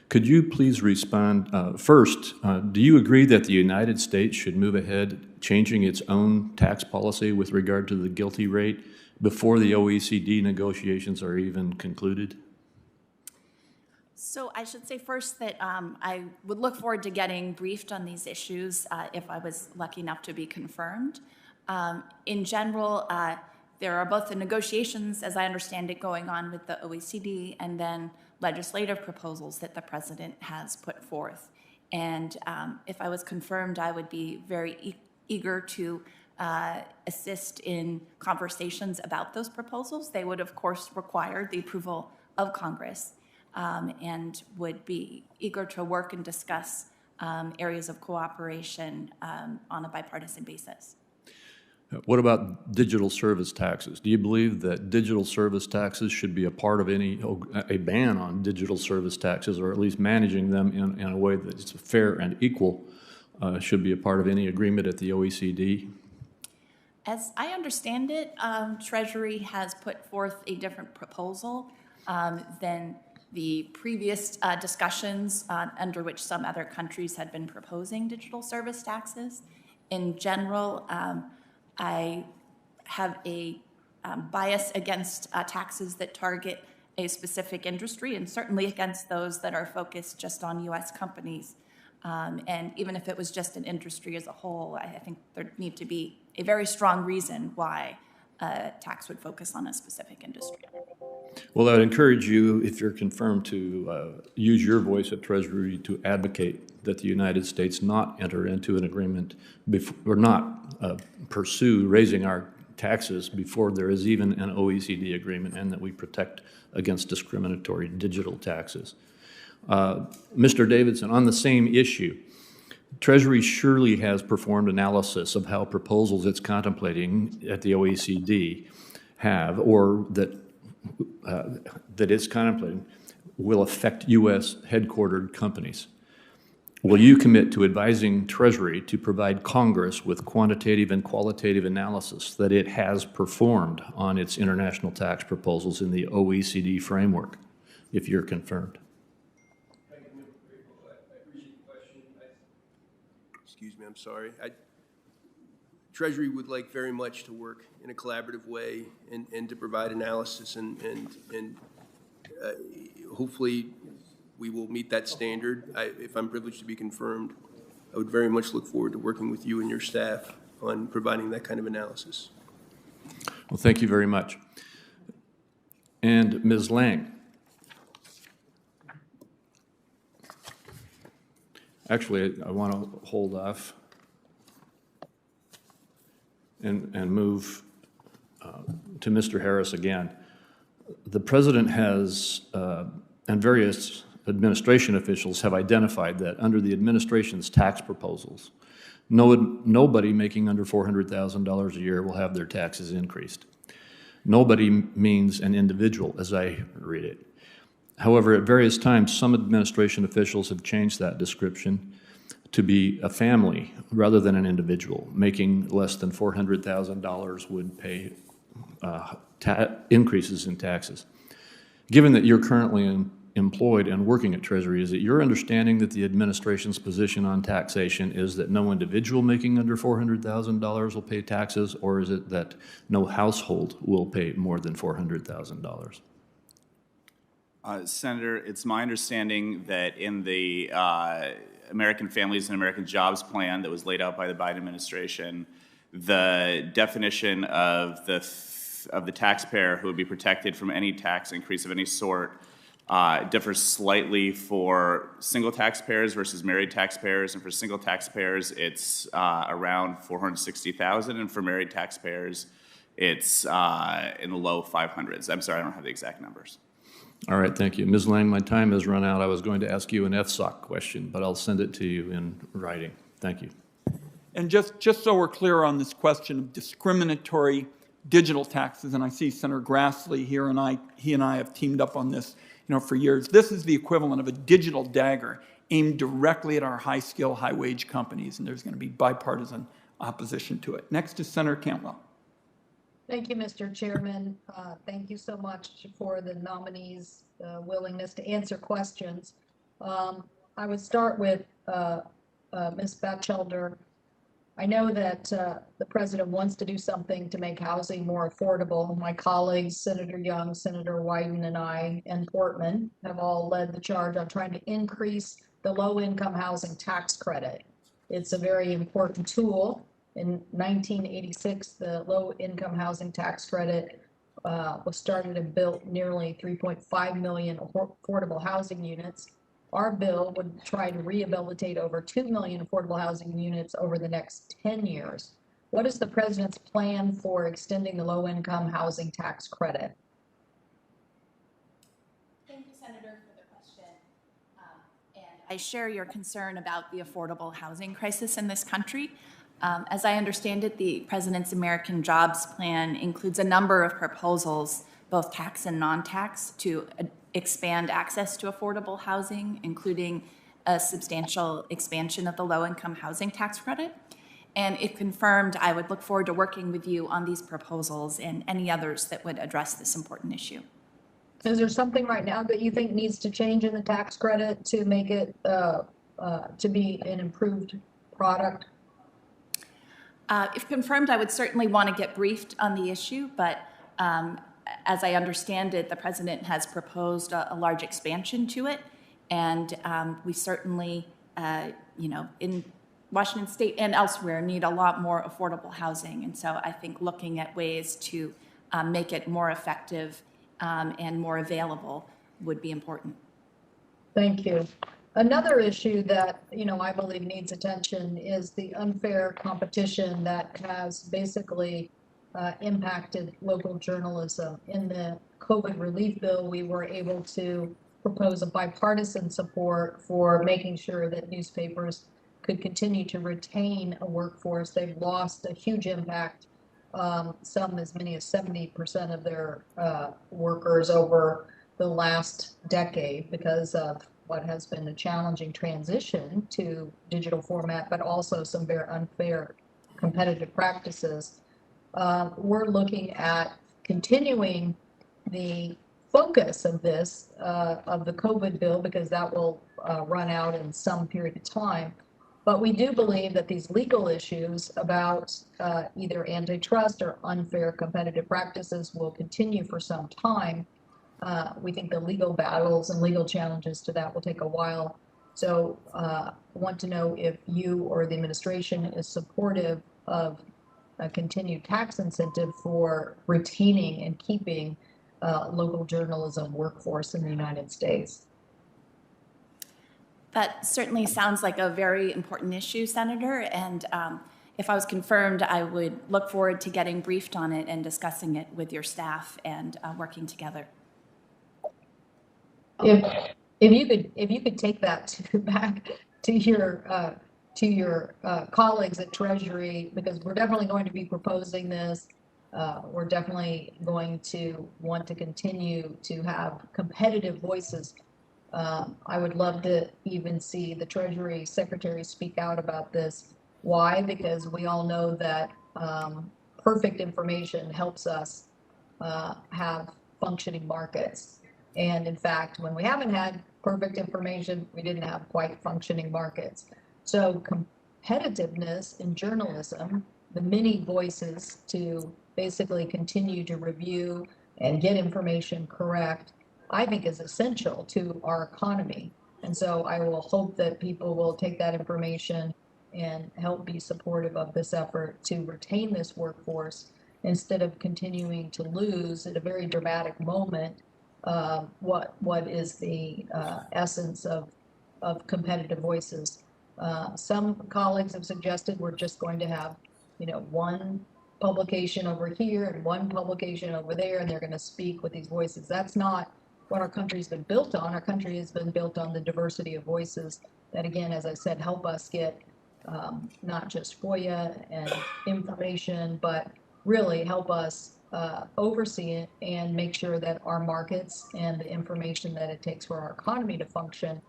Could you please respond? First, do you agree that the United States should move ahead changing its own tax policy with regard to the GILTI rate before the OECD negotiations are even concluded? So I should say first that I would look forward to getting briefed on these issues if I was lucky enough to be confirmed. In general, there are both the negotiations, as I understand it, going on with the OECD, and then legislative proposals that the president has put forth. And if I was confirmed, I would be very eager to assist in conversations about those proposals. They would, of course, require the approval of Congress, and would be eager to work and discuss areas of cooperation on a bipartisan basis. What about digital service taxes? Do you believe that digital service taxes should be a part of a ban on digital service taxes, or at least managing them in a way that's fair and equal, should be a part of any agreement at the OECD? As I understand it, Treasury has put forth a different proposal than the previous discussions under which some other countries had been proposing digital service taxes. In general, I have a bias against taxes that target a specific industry, and certainly against those that are focused just on U.S. companies. And even if it was just an industry as a whole, I think there'd need to be a very strong reason why tax would focus on a specific industry. Well, I'd encourage you, if you're confirmed, to use your voice at Treasury to advocate that the United States not enter into an agreement or not pursue raising our taxes before there is even an OECD agreement, and that we protect against discriminatory digital taxes. Mr. Davidson, on the same issue, Treasury surely has performed analysis of how proposals it's contemplating at the OECD have, or that it's contemplating, will affect U.S. headquartered companies. Will you commit to advising Treasury to provide Congress with quantitative and qualitative analysis that it has performed on its international tax proposals in the OECD framework, if you're confirmed? I appreciate the question. Excuse me, I'm sorry. Treasury would like very much to work in a collaborative way and to provide analysis and hopefully we will meet that standard. If I'm privileged to be confirmed, I would very much look forward to working with you and your staff on providing that kind of analysis. Well, thank you very much. And Ms. Liang. Actually, I want to hold off and move to Mr. Harris again. The President has, and various administration officials have identified that under the administration's tax proposals, nobody making under $400,000 a year will have their taxes increased. Nobody means an individual, as I read it. However, at various times, some administration officials have changed that description to be a family rather than an individual. Making less than $400,000 would pay increases in taxes. Given that you're currently employed and working at Treasury, is it your understanding that the administration's position on taxation is that no individual making under $400,000 will pay taxes, or is it that no household will pay more than $400,000? Senator, it's my understanding that in the American Families and American Jobs Plan that was laid out by the Biden administration, the definition of the taxpayer who would be protected from any tax increase of any sort differs slightly for single taxpayers versus married taxpayers. And for single taxpayers, it's around $460,000, and for married taxpayers, it's in the low 500s. I'm sorry, I don't have the exact numbers. All right, thank you. Ms. Liang, my time has run out. I was going to ask you an FSOC question, but I'll send it to you in writing. Thank you. And just so we're clear on this question of discriminatory digital taxes, and I see Senator Grassley here, and he and I have teamed up on this, for years. This is the equivalent of a digital dagger aimed directly at our high-skill, high-wage companies, and there's going to be bipartisan opposition to it. Next is Senator Cantwell. Thank you, Mr. Chairman. Thank you so much for the nominees' willingness to answer questions. I would start with Ms. Batchelder. I know that the President wants to do something to make housing more affordable. My colleagues, Senator Young, Senator Wyden, and I, and Portman, have all led the charge on trying to increase the low-income housing tax credit. It's a very important tool. In 1986, the low-income housing tax credit was started and built nearly 3.5 million affordable housing units. Our bill would try to rehabilitate over 2 million affordable housing units over the next 10 years. What is the President's plan for extending the low-income housing tax credit? Thank you, Senator, for the question. And I share your concern about the affordable housing crisis in this country. As I understand it, the President's American Jobs Plan includes a number of proposals, both tax and non-tax, to expand access to affordable housing, including a substantial expansion of the low-income housing tax credit. And if confirmed, I would look forward to working with you on these proposals and any others that would address this important issue. Is there something right now that you think needs to change in the tax credit to make it to be an improved product? If confirmed, I would certainly want to get briefed on the issue, but as I understand it, the president has proposed a large expansion to it, and we certainly, in Washington State and elsewhere, need a lot more affordable housing. And so I think looking at ways to make it more effective and more available would be important. Thank you. Another issue that, I believe needs attention is the unfair competition that has basically impacted local journalism. In the COVID relief bill, we were able to propose a bipartisan support for making sure that newspapers could continue to retain a workforce. They've lost a huge impact, some as many as 70% of their workers over the last decade because of what has been a challenging transition to digital format, but also some very unfair competitive practices. We're looking at continuing the focus of this, of the COVID bill, because that will run out in some period of time. But we do believe that these legal issues about either antitrust or unfair competitive practices will continue for some time. We think the legal battles and legal challenges to that will take a while. So I want to know if you or the administration is supportive of a continued tax incentive for retaining and keeping local journalism workforce in the United States. That certainly sounds like a very important issue, Senator, and if I was confirmed, I would look forward to getting briefed on it and discussing it with your staff and working together. If you could take that back to your colleagues at Treasury, because we're definitely going to be proposing this. We're definitely going to want to continue to have competitive voices. I would love to even see the Treasury Secretary speak out about this. Why? Because we all know that perfect information helps us have functioning markets. And in fact, when we haven't had perfect information, we didn't have quite functioning markets. So competitiveness in journalism, the many voices to basically continue to review and get information correct, I think is essential to our economy. And so I will hope that people will take that information and help be supportive of this effort to retain this workforce instead of continuing to lose at a very dramatic moment what is the essence of competitive voices. Some colleagues have suggested we're just going to have, one publication over here and one publication over there, and they're going to speak with these voices. That's not what our country's been built on. Our country has been built on the diversity of voices that, again, as I said, help us get not just FOIA and information, but really help us oversee it and make sure that our markets and the information that it takes for our economy to function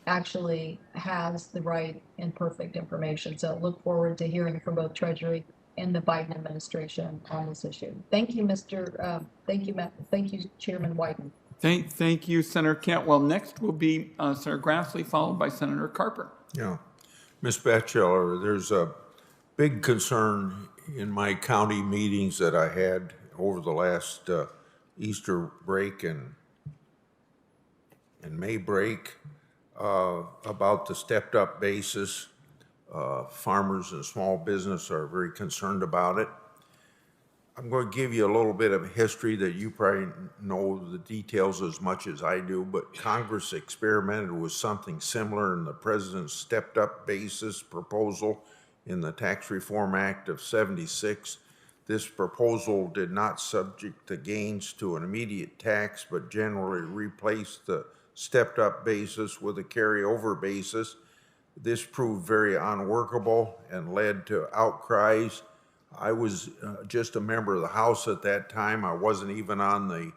actually has the right and perfect information. So look forward to hearing from both Treasury and the Biden administration on this issue. Thank you, thank you, Chairman Wyden. Thank you, Senator Cantwell. Next will be Senator Grassley, followed by Senator Carper. Yeah, Ms. Batchelor, there's a big concern in my county meetings that I had over the last Easter break and May break about the stepped up basis. Farmers and small business are very concerned about it. I'm going to give you a little bit of history that you probably know the details as much as I do, but Congress experimented with something similar in the president's stepped up basis proposal in the Tax Reform Act of '76. This proposal did not subject the gains to an immediate tax, but generally replaced the stepped up basis with a carryover basis. This proved very unworkable and led to outcries. I was just a member of the House at that time. I wasn't even on the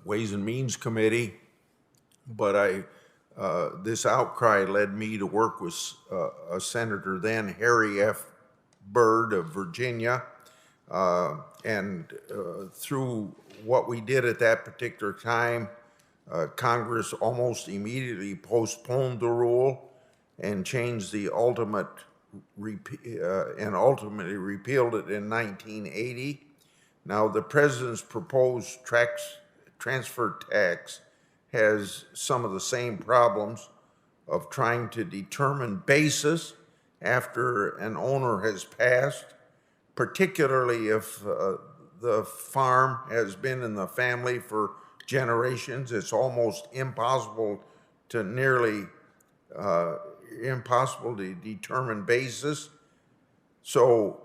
Ways and Means Committee, but this outcry led me to work with a senator then, Harry F. Byrd of Virginia, and through what we did at that particular time, Congress almost immediately postponed the rule and changed the ultimate and ultimately repealed it in 1980. Now, the president's proposed transfer tax has some of the same problems of trying to determine basis after an owner has passed, particularly if the farm has been in the family for generations. It's almost impossible to impossible to determine basis. So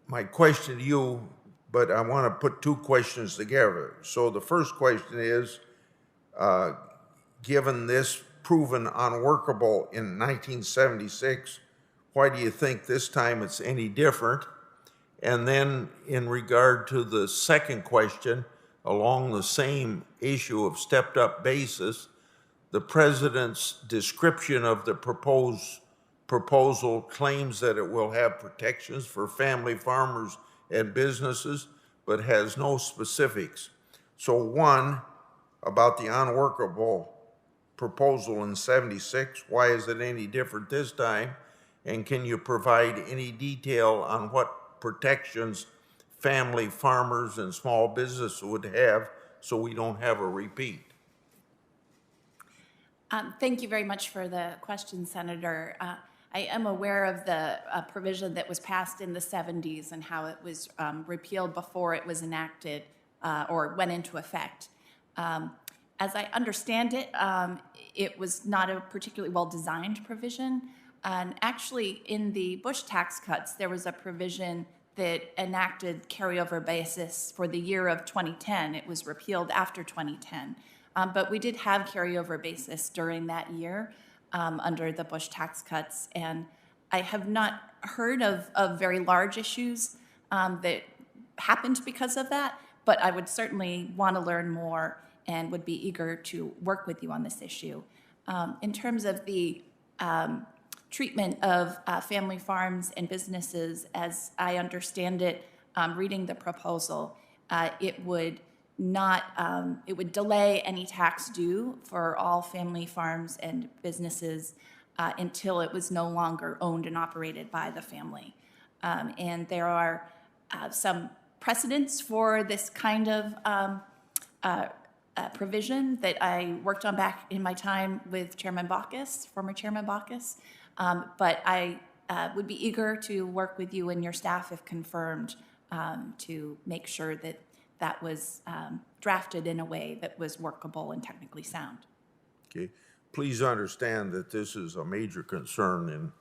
my question to you, but I want to put two questions together. So the first question is, given this proven unworkable in 1976, why do you think this time it's any different? And then in regard to the second question, along the same issue of stepped up basis, the president's description of the proposal claims that it will have protections for family farmers and businesses, but has no specifics. So one, about the unworkable proposal in 76, why is it any different this time? And can you provide any detail on what protections family farmers and small business would have so we don't have a repeat? Thank you very much for the question, Senator. I am aware of the provision that was passed in the 70s and how it was repealed before it was enacted or went into effect. As I understand it, it was not a particularly well-designed provision. And actually, in the Bush tax cuts, there was a provision that enacted carryover basis for the year of 2010. It was repealed after 2010. But we did have carryover basis during that year under the Bush tax cuts. And I have not heard of very large issues that happened because of that, but I would certainly want to learn more and would be eager to work with you on this issue. In terms of the treatment of family farms and businesses, as I understand it, reading the proposal, it would it would delay any tax due for all family farms and businesses until it was no longer owned and operated by the family. And there are some precedents for this kind of provision that I worked on back in my time with Chairman Baucus, former Chairman Baucus. But I would be eager to work with you and your staff, if confirmed, to make sure that that was drafted in a way that was workable and technically sound. Okay. Please understand that this is a major concern,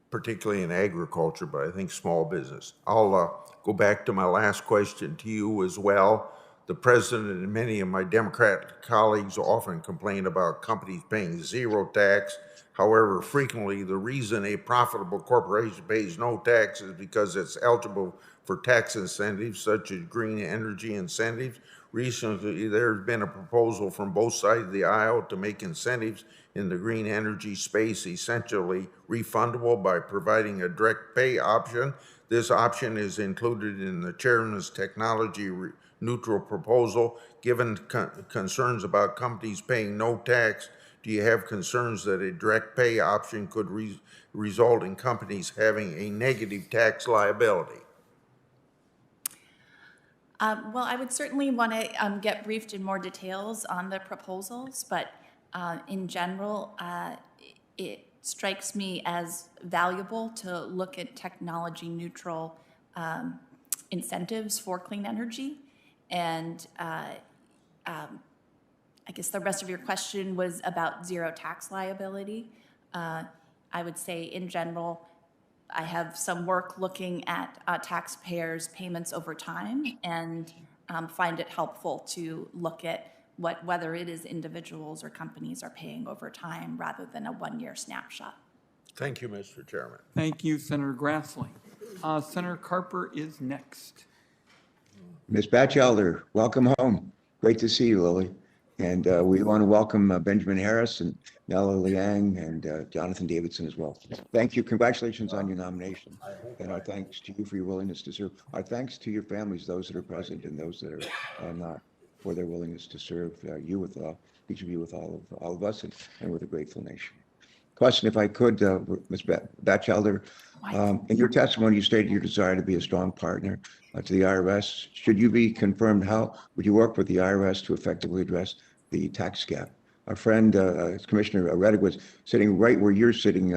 particularly in agriculture, but I think small business. I'll go back to my last question to you as well. The president and many of my Democrat colleagues often complain about companies paying zero tax. However, frequently the reason a profitable corporation pays no tax is because it's eligible for tax incentives such as green energy incentives. Recently, there's been a proposal from both sides of the aisle to make incentives in the green energy space essentially refundable by providing a direct pay option. This option is included in the chairman's technology neutral proposal. Given concerns about companies paying no tax, do you have concerns that a direct pay option could result in companies having a negative tax liability? Well, I would certainly want to get briefed in more details on the proposals, but in general, it strikes me as valuable to look at technology neutral incentives for clean energy. And I guess the rest of your question was about zero tax liability. I would say in general, I have some work looking at taxpayers' payments over time and find it helpful to look at whether it is individuals or companies are paying over time rather than a one-year snapshot. Thank you, Mr. Chairman. Thank you, Senator Grassley. Senator Carper is next. Ms. Batchelder, welcome home. Great to see you, Lily. And we want to welcome Benjamin Harris and Nellie, Liang, and Jonathan Davidson as well. Thank you. Congratulations on your nomination. And our thanks to you for your willingness to serve. Our thanks to your families, those that are present and those that are not, for their willingness to serve each of you with all of us and with a grateful nation. question, if I could, Ms. Batchelder. In your testimony, you stated your desire to be a strong partner to the IRS. Should you be confirmed, how would you work with the IRS to effectively address the tax gap? Our friend, Commissioner Reddick, was sitting right where you're sitting,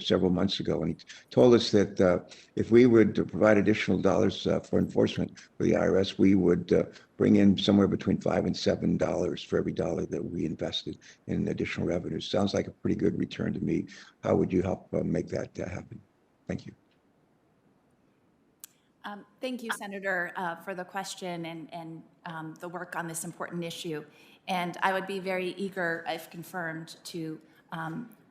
several months ago, and he told us that if we would provide additional dollars for enforcement for the IRS, we would bring in somewhere between $5 and $7 for every dollar that we invested in additional revenue. Sounds like a pretty good return to me. How would you help make that happen? Thank you. Thank you, Senator, for the question and the work on this important issue. And I would be very eager, if confirmed, to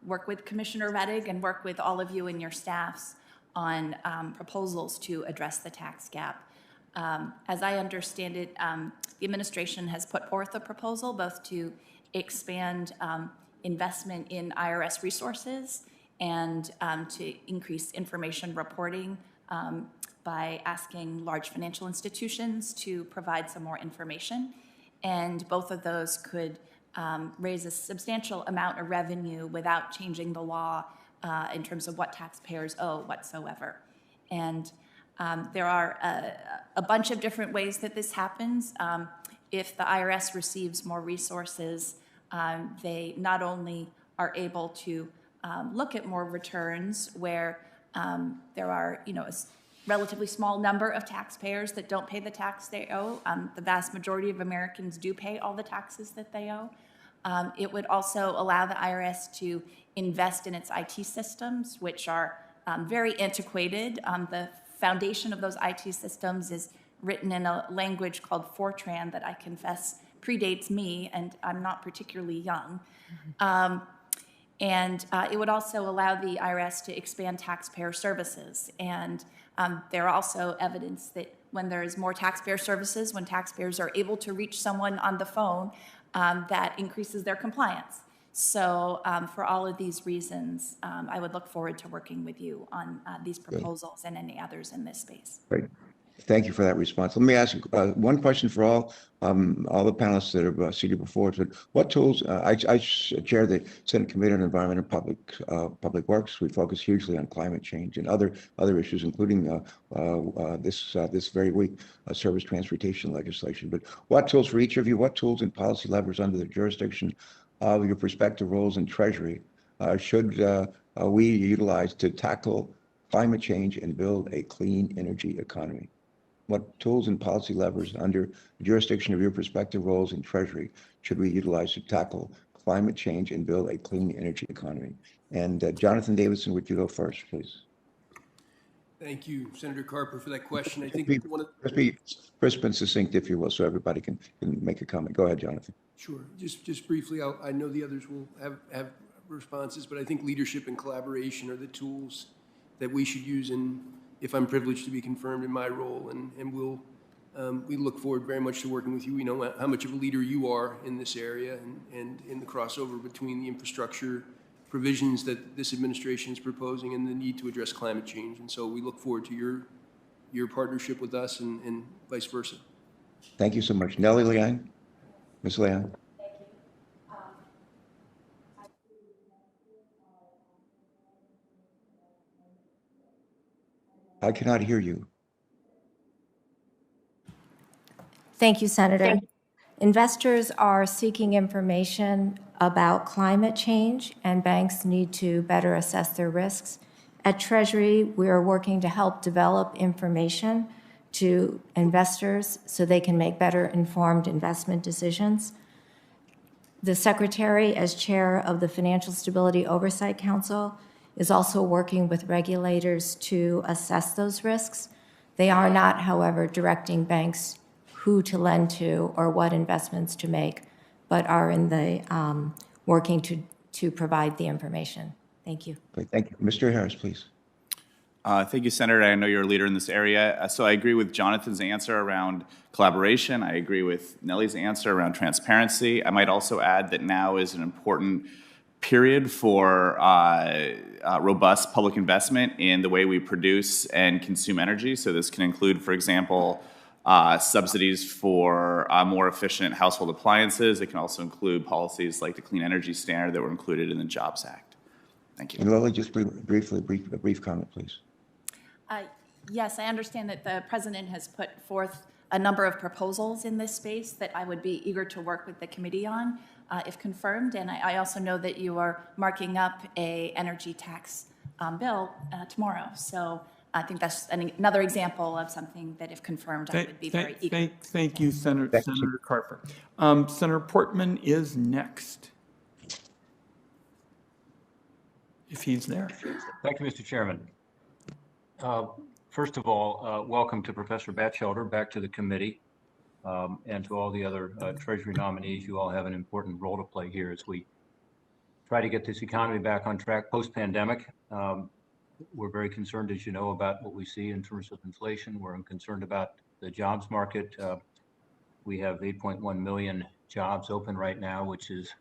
work with Commissioner Reddick and work with all of you and your staffs on proposals to address the tax gap. As I understand it, the administration has put forth a proposal both to expand investment in IRS resources and to increase information reporting by asking large financial institutions to provide some more information. And both of those could raise a substantial amount of revenue without changing the law in terms of what taxpayers owe whatsoever. And there are a bunch of different ways that this happens. If the IRS receives more resources, they not only are able to look at more returns where there are, a relatively small number of taxpayers that don't pay the tax they owe. The vast majority of Americans do pay all the taxes that they owe. It would also allow the IRS to invest in its IT systems, which are very antiquated. The foundation of those IT systems is written in a language called Fortran that I confess predates me, and I'm not particularly young. And it would also allow the IRS to expand taxpayer services. And there are also evidence that when there is more taxpayer services, when taxpayers are able to reach someone on the phone, that increases their compliance. So for all of these reasons, I would look forward to working with you on these proposals and any others in this space. Great. Thank you for that response. Let me ask one question for all the panelists that are seated before us. What tools, I chair the Senate Committee on Environment and Public Works. We focus hugely on climate change and other issues, including this very week, service transportation legislation. But what tools for each of you, what tools and policy levers under the jurisdiction of your respective roles in Treasury should we utilize to tackle climate change and build a clean energy economy? What tools and policy levers under the jurisdiction of your respective roles in Treasury should we utilize to tackle climate change and build a clean energy economy? And Jonathan Davidson, would you go first, please? Thank you, Senator Carper, for that question. I think Just be crisp and succinct, if you will, so everybody can make a comment. Go ahead, Jonathan. Sure. Just briefly, I know the others will have responses, but I think leadership and collaboration are the tools that we should use if I'm privileged to be confirmed in my role, and we look forward very much to working with you. We know how much of a leader you are in this area and in the crossover between the infrastructure provisions that this administration is proposing and the need to address climate change. And so we look forward to your partnership with us and vice versa. Thank you so much. Nellie Liang, Ms. Liang. I cannot hear you. Thank you, Senator. Investors are seeking information about climate change, and banks need to better assess their risks. At Treasury, we are working to help develop information to investors so they can make better informed investment decisions. The Secretary, as chair of the Financial Stability Oversight Council, is also working with regulators to assess those risks. They are not, however, directing banks who to lend to or what investments to make, but are in the working to provide the information. Thank you. Great, thank you. Mr. Harris, please. Thank you, Senator. I know you're a leader in this area. So I agree with Jonathan's answer around collaboration. I agree with Nellie's answer around transparency. I might also add that now is an important period for robust public investment in the way we produce and consume energy. So this can include, for example, subsidies for more efficient household appliances. It can also include policies like the Clean Energy Standard that were included in the Jobs Act. Thank you. And Lily, just briefly, a brief comment, please. Yes, I understand that the president has put forth a number of proposals in this space that I would be eager to work with the committee on, if confirmed. And I also know that you are marking up a energy tax bill tomorrow. So I think that's another example of something that, if confirmed, I would be very eager. Thank you, Senator Carper. Senator Portman is next, if he's there. Thank you, Mr. Chairman. First of all, welcome to Professor Batchelder, back to the committee, and to all the other Treasury nominees. You all have an important role to play here as we try to get this economy back on track post-pandemic. We're very concerned, as you know, about what we see in terms of inflation. We're concerned about the jobs market. We have 8.1 million jobs open right now, which is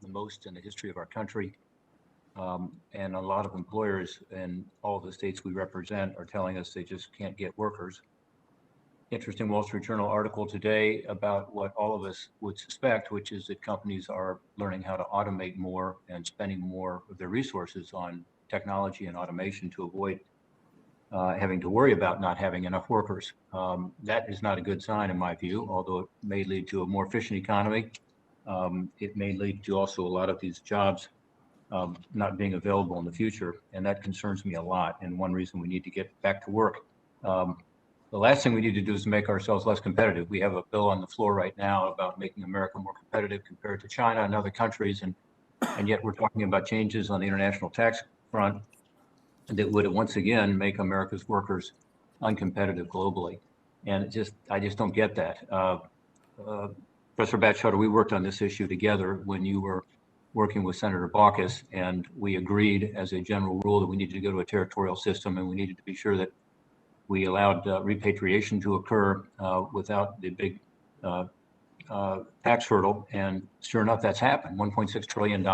the most in the history of our country. And a lot of employers in all the states we represent are telling us they just can't get workers. Interesting Wall Street Journal article today about what all of us would suspect, which is that companies are learning how to automate more and spending more of their resources on technology and automation to avoid having to worry about not having enough workers. That is not a good sign in my view, although it may lead to a more efficient economy. It may lead to also a lot of these jobs not being available in the future, and that concerns me a lot, and one reason we need to get back to work. The last thing we need to do is make ourselves less competitive. We have a bill on the floor right now about making America more competitive compared to China and other countries, and yet we're talking about changes on the international tax front that would once again make America's workers uncompetitive globally. And I just don't get that. Professor Batchelder, we worked on this issue together when you were working with Senator Baucus, and we agreed as a general rule that we needed to go to a territorial system, and we needed to be sure that we allowed repatriation to occur without the big tax hurdle. And sure enough, that's happened. $1.6 trillion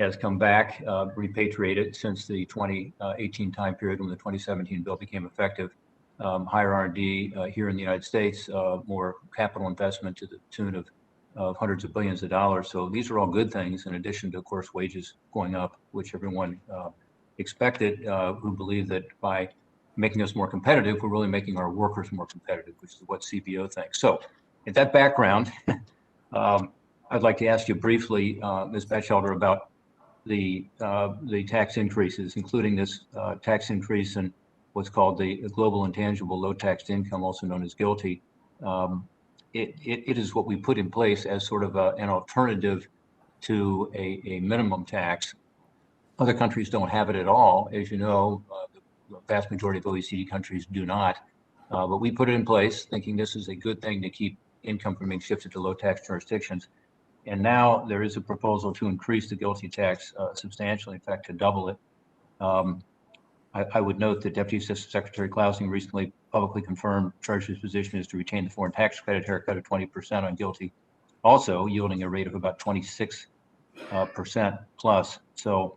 has come back, repatriated since the 2018 time period when the 2017 bill became effective. Higher R&D here in the United States, more capital investment to the tune of hundreds of billions of dollars. So these are all good things, in addition to, of course, wages going up, which everyone expected, who believe that by making us more competitive, we're really making our workers more competitive, which is what CBO thinks. So at that background, I'd like to ask you briefly, Ms. Batchelder, about the tax increases, including this tax increase in what's called the Global Intangible Low Taxed Income, also known as GILTI. It is what we put in place as sort of an alternative to a minimum tax. Other countries don't have it at all. As you know, the vast majority of OECD countries do not. But we put it in place thinking this is a good thing to keep income from being shifted to low tax jurisdictions. And now there is a proposal to increase the GILTI tax substantially, in fact, to double it. I would note that Deputy Assistant Secretary Klausing recently publicly confirmed Treasury's position is to retain the foreign tax credit haircut of 20% on GILTI, also yielding a rate of about 26% plus. So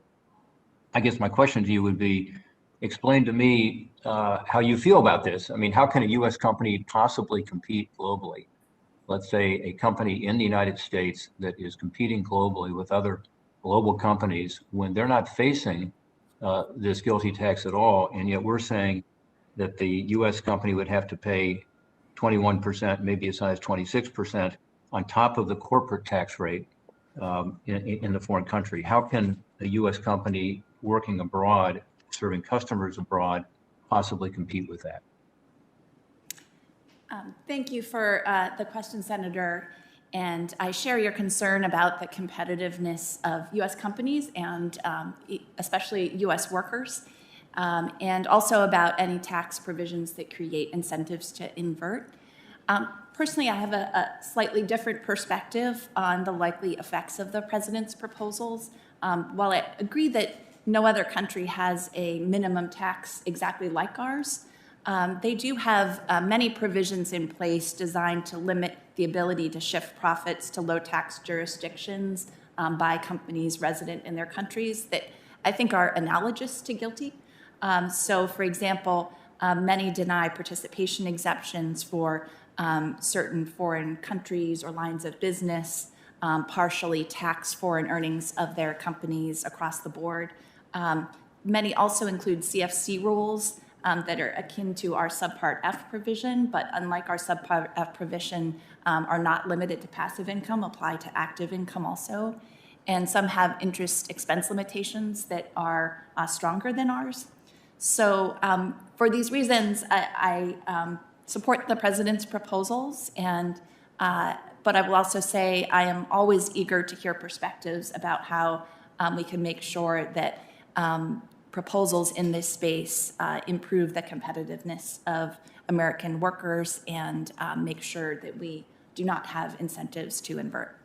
I guess my question to you would be, explain to me how you feel about this. I mean, how can a U.S. company possibly compete globally? Let's say a company in the United States that is competing globally with other global companies when they're not facing this GILTI tax at all, and yet we're saying that the U.S. company would have to pay 21%, maybe as high as 26% on top of the corporate tax rate in the foreign country. How can a U.S. company working abroad, serving customers abroad, possibly compete with that? Thank you for the question, Senator. And I share your concern about the competitiveness of U.S. companies and especially U.S. workers, and also about any tax provisions that create incentives to invert. Personally, I have a slightly different perspective on the likely effects of the president's proposals. While I agree that no other country has a minimum tax exactly like ours, they do have many provisions in place designed to limit the ability to shift profits to low tax jurisdictions by companies resident in their countries that I think are analogous to GILTI. So, for example, many deny participation exemptions for certain foreign countries or lines of business. partially tax foreign earnings of their companies across the board. Many also include CFC rules that are akin to our Subpart F provision, but unlike our Subpart F provision, are not limited to passive income, apply to active income also. And some have interest expense limitations that are stronger than ours. So for these reasons, I support the president's proposals, and but I will also say I am always eager to hear perspectives about how we can make sure that proposals in this space improve the competitiveness of American workers and make sure that we do not have incentives to invert.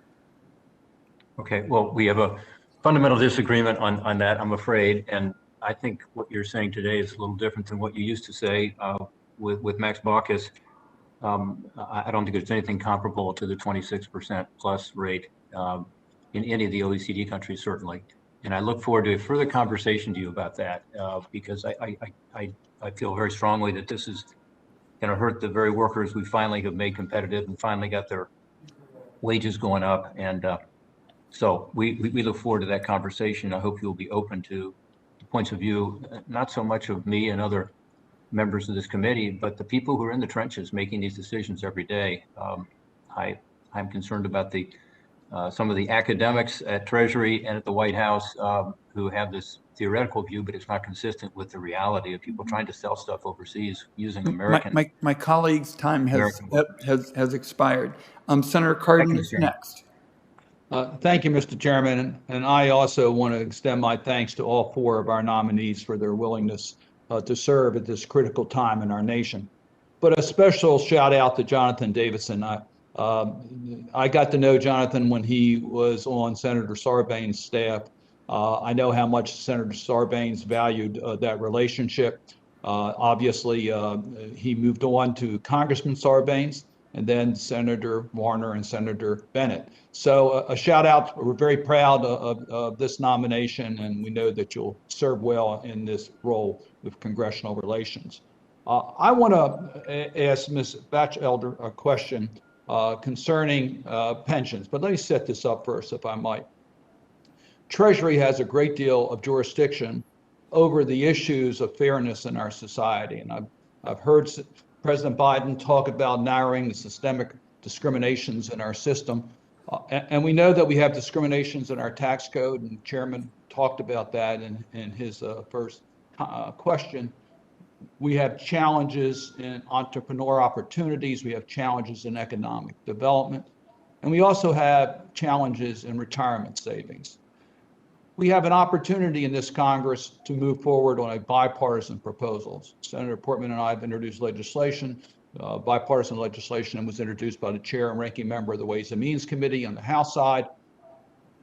Okay, well, we have a fundamental disagreement on that, I'm afraid. And I think what you're saying today is a little different than what you used to say with Max Baucus. I don't think there's anything comparable to the 26% plus rate in any of the OECD countries, certainly. And I look forward to a further conversation to you about that because I feel very strongly that this is going to hurt the very workers we finally have made competitive and finally got their wages going up. And so we look forward to that conversation. I hope you'll be open to the points of view, not so much of me and other members of this committee, but the people who are in the trenches making these decisions every day. I'm concerned about some of the academics at Treasury and at the White House who have this theoretical view, but it's not consistent with the reality of people trying to sell stuff overseas using American. My colleague's time has expired. Senator Cardin is next. Thank you, Mr. Chairman. And I also want to extend my thanks to all four of our nominees for their willingness to serve at this critical time in our nation. But a special shout out to Jonathan Davidson. I got to know Jonathan when he was on Senator Sarbanes' staff. I know how much Senator Sarbanes valued that relationship. Obviously, he moved on to Congressman Sarbanes, and then Senator Warner and Senator Bennett. So a shout out, we're very proud of this nomination, and we know that you'll serve well in this role with congressional relations. I want to ask Ms. Batchelder a question concerning pensions, but let me set this up first, if I might. Treasury has a great deal of jurisdiction over the issues of fairness in our society, and I've heard President Biden talk about narrowing the systemic discriminations in our system. And we know that we have discriminations in our tax code, and the Chairman talked about that in his first question. We have challenges in entrepreneur opportunities. We have challenges in economic development. And we also have challenges in retirement savings. We have an opportunity in this Congress to move forward on a bipartisan proposal. Senator Portman and I have introduced legislation, bipartisan legislation, and was introduced by the chair and ranking member of the Ways and Means Committee on the House side.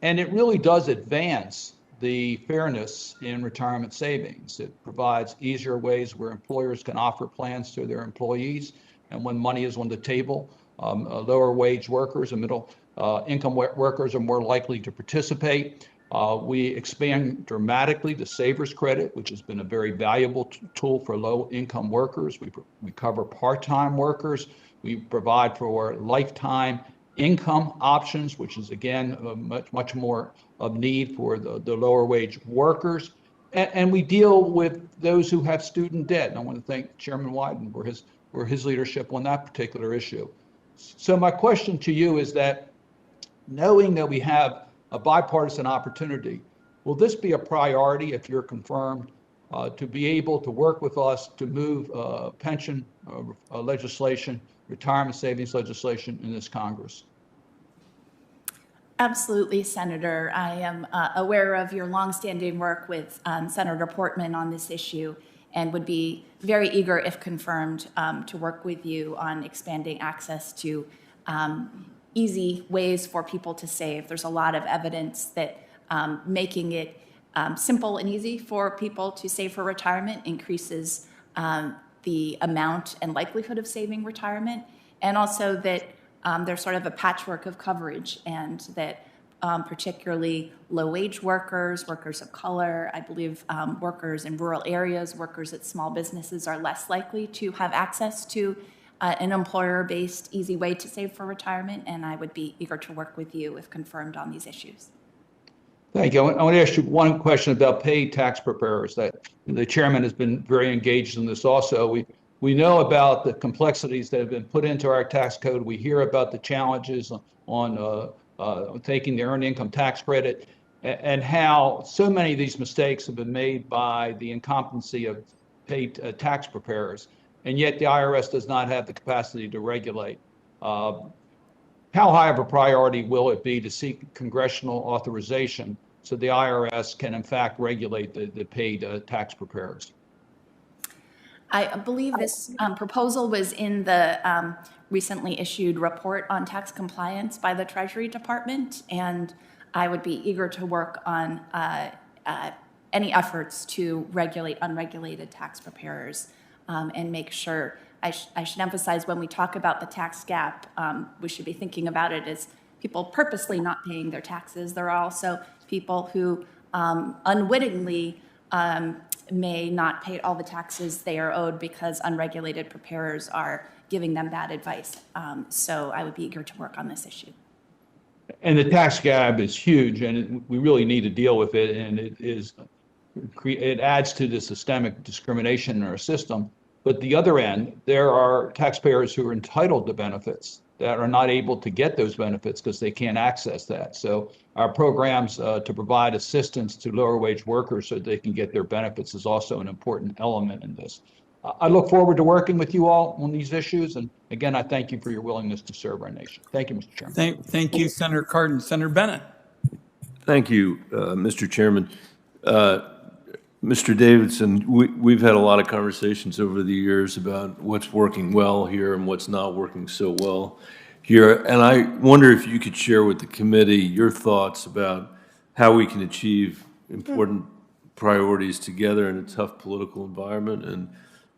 And it really does advance the fairness in retirement savings. It provides easier ways where employers can offer plans to their employees. And when money is on the table, lower wage workers and middle income workers are more likely to participate. We expand dramatically the Savers Credit, which has been a very valuable tool for low-income workers. We cover part-time workers. We provide for lifetime income options, which is, again, much more of need for the lower wage workers. And we deal with those who have student debt. And I want to thank Chairman Wyden for his leadership on that particular issue. So my question to you is that, knowing that we have a bipartisan opportunity, will this be a priority if you're confirmed to be able to work with us to move pension legislation, retirement savings legislation in this Congress? Absolutely, Senator. I am aware of your longstanding work with Senator Portman on this issue and would be very eager, if confirmed, to work with you on expanding access to easy ways for people to save. There's a lot of evidence that making it simple and easy for people to save for retirement increases the amount and likelihood of saving retirement, and also that there's sort of a patchwork of coverage, and that particularly low-wage workers, workers of color, I believe workers in rural areas, workers at small businesses are less likely to have access to an employer-based, easy way to save for retirement, and I would be eager to work with you if confirmed on these issues. Thank you. I want to ask you one question about paid tax preparers. That the chairman has been very engaged in this also. We know about the complexities that have been put into our tax code. We hear about the challenges on taking the earned income tax credit and how so many of these mistakes have been made by the incompetency of paid tax preparers, and yet the IRS does not have the capacity to regulate. How high of a priority will it be to seek congressional authorization so the IRS can in fact regulate the paid tax preparers? I believe this proposal was in the recently issued report on tax compliance by the Treasury Department, and I would be eager to work on any efforts to regulate unregulated tax preparers and make sure. I should emphasize, when we talk about the tax gap, we should be thinking about it as people purposely not paying their taxes. There are also people who unwittingly may not pay all the taxes they are owed because unregulated preparers are giving them bad advice. So I would be eager to work on this issue. And the tax gap is huge, and we really need to deal with it. And it adds to the systemic discrimination in our system. But the other end, there are taxpayers who are entitled to benefits that are not able to get those benefits because they can't access that. So our programs to provide assistance to lower wage workers so they can get their benefits is also an important element in this. I look forward to working with you all on these issues. And again, I thank you for your willingness to serve our nation. Thank you, Mr. Chairman. Thank you, Senator Cardin. Senator Bennett. Thank you, Mr. Chairman. Mr. Davidson, we've had a lot of conversations over the years about what's working well here and what's not working so well here. And I wonder if you could share with the committee your thoughts about how we can achieve important priorities together in a tough political environment, and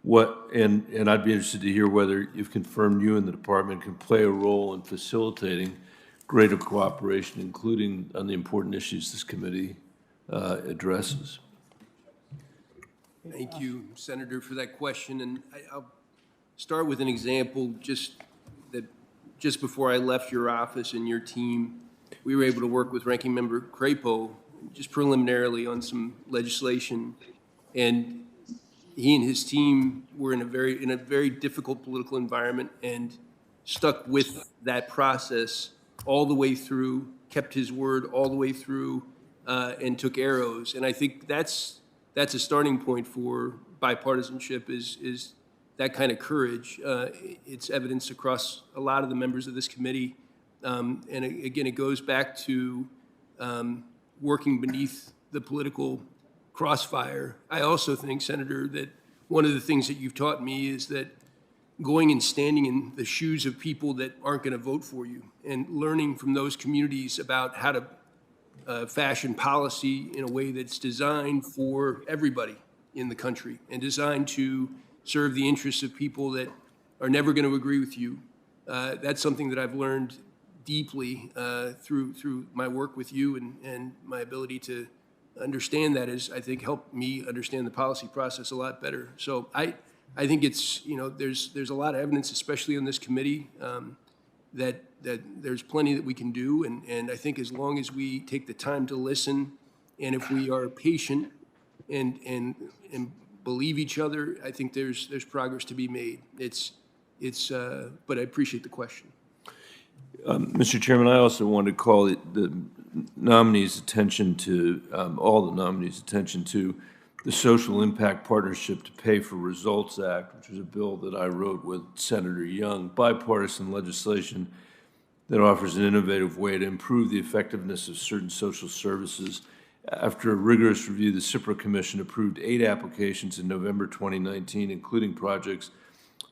and I'd be interested to hear whether you've confirmed you and the department can play a role in facilitating greater cooperation, including on the important issues this committee addresses. Thank you, Senator, for that question. And I'll start with an example. Just before I left your office and your team, we were able to work with Ranking Member Crapo just preliminarily on some legislation, and he and his team were in a very difficult political environment and stuck with that process all the way through, kept his word all the way through, and took arrows. And I think that's a starting point for bipartisanship, is that kind of courage. It's evidenced across a lot of the members of this committee. And again, it goes back to working beneath the political crossfire. I also think, Senator, that one of the things that you've taught me is that going and standing in the shoes of people that aren't going to vote for you and learning from those communities about how to fashion policy in a way that's designed for everybody in the country and designed to serve the interests of people that are never going to agree with you. That's something that I've learned deeply through my work with you, and my ability to understand that has, I think, helped me understand the policy process a lot better. So I think it's, there's a lot of evidence, especially on this committee, that there's plenty that we can do. And I think as long as we take the time to listen, and if we are patient and believe each other, I think there's progress to be made. But I appreciate the question. Mr. Chairman, I also want to call the nominees' attention to, all the nominees' attention to the Social Impact Partnership to Pay for Results Act, which was a bill that I wrote with Senator Young, bipartisan legislation that offers an innovative way to improve the effectiveness of certain social services. After a rigorous review, the CIPRA Commission approved 8 applications in November 2019, including projects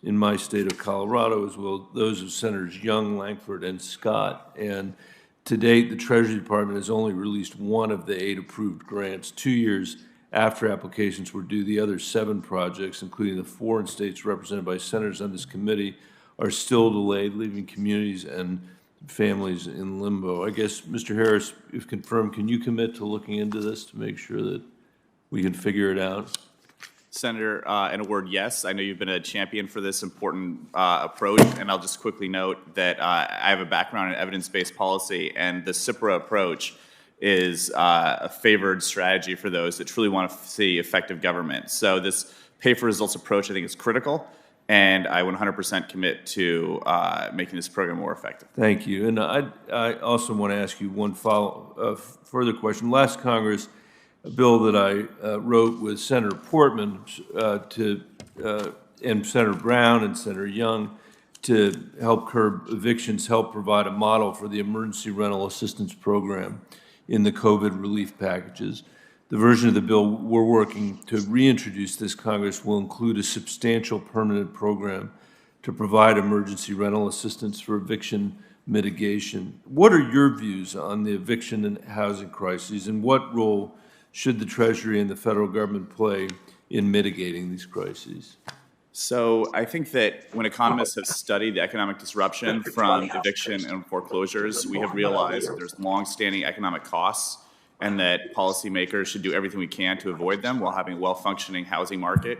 in my state of Colorado, as well as those of Senators Young, Langford, and Scott. And to date, the Treasury Department has only released 1 of the 8 approved grants. 2 years after applications were due, the other 7 projects, including the 4 in states represented by senators on this committee, are still delayed, leaving communities and families in limbo. I guess, Mr. Harris, if confirmed, can you commit to looking into this to make sure that we can figure it out? Senator, in a word, yes. I know you've been a champion for this important approach, and I'll just quickly note that I have a background in evidence-based policy, and the CIPRA approach is a favored strategy for those that truly want to see effective government. So this pay-for-results approach, I think, is critical, and I 100% commit to making this program more effective. Thank you. And I also want to ask you one further question. Last Congress, a bill that I wrote with Senator Portman and Senator Brown and Senator Young to help curb evictions, help provide a model for the emergency rental assistance program in the COVID relief packages. The version of the bill we're working to reintroduce this Congress will include a substantial permanent program to provide emergency rental assistance for eviction mitigation. What are your views on the eviction and housing crises, and what role should the Treasury and the federal government play in mitigating these crises? So I think that when economists have studied the economic disruption from eviction and foreclosures, we have realized that there's longstanding economic costs and that policymakers should do everything we can to avoid them while having a well-functioning housing market.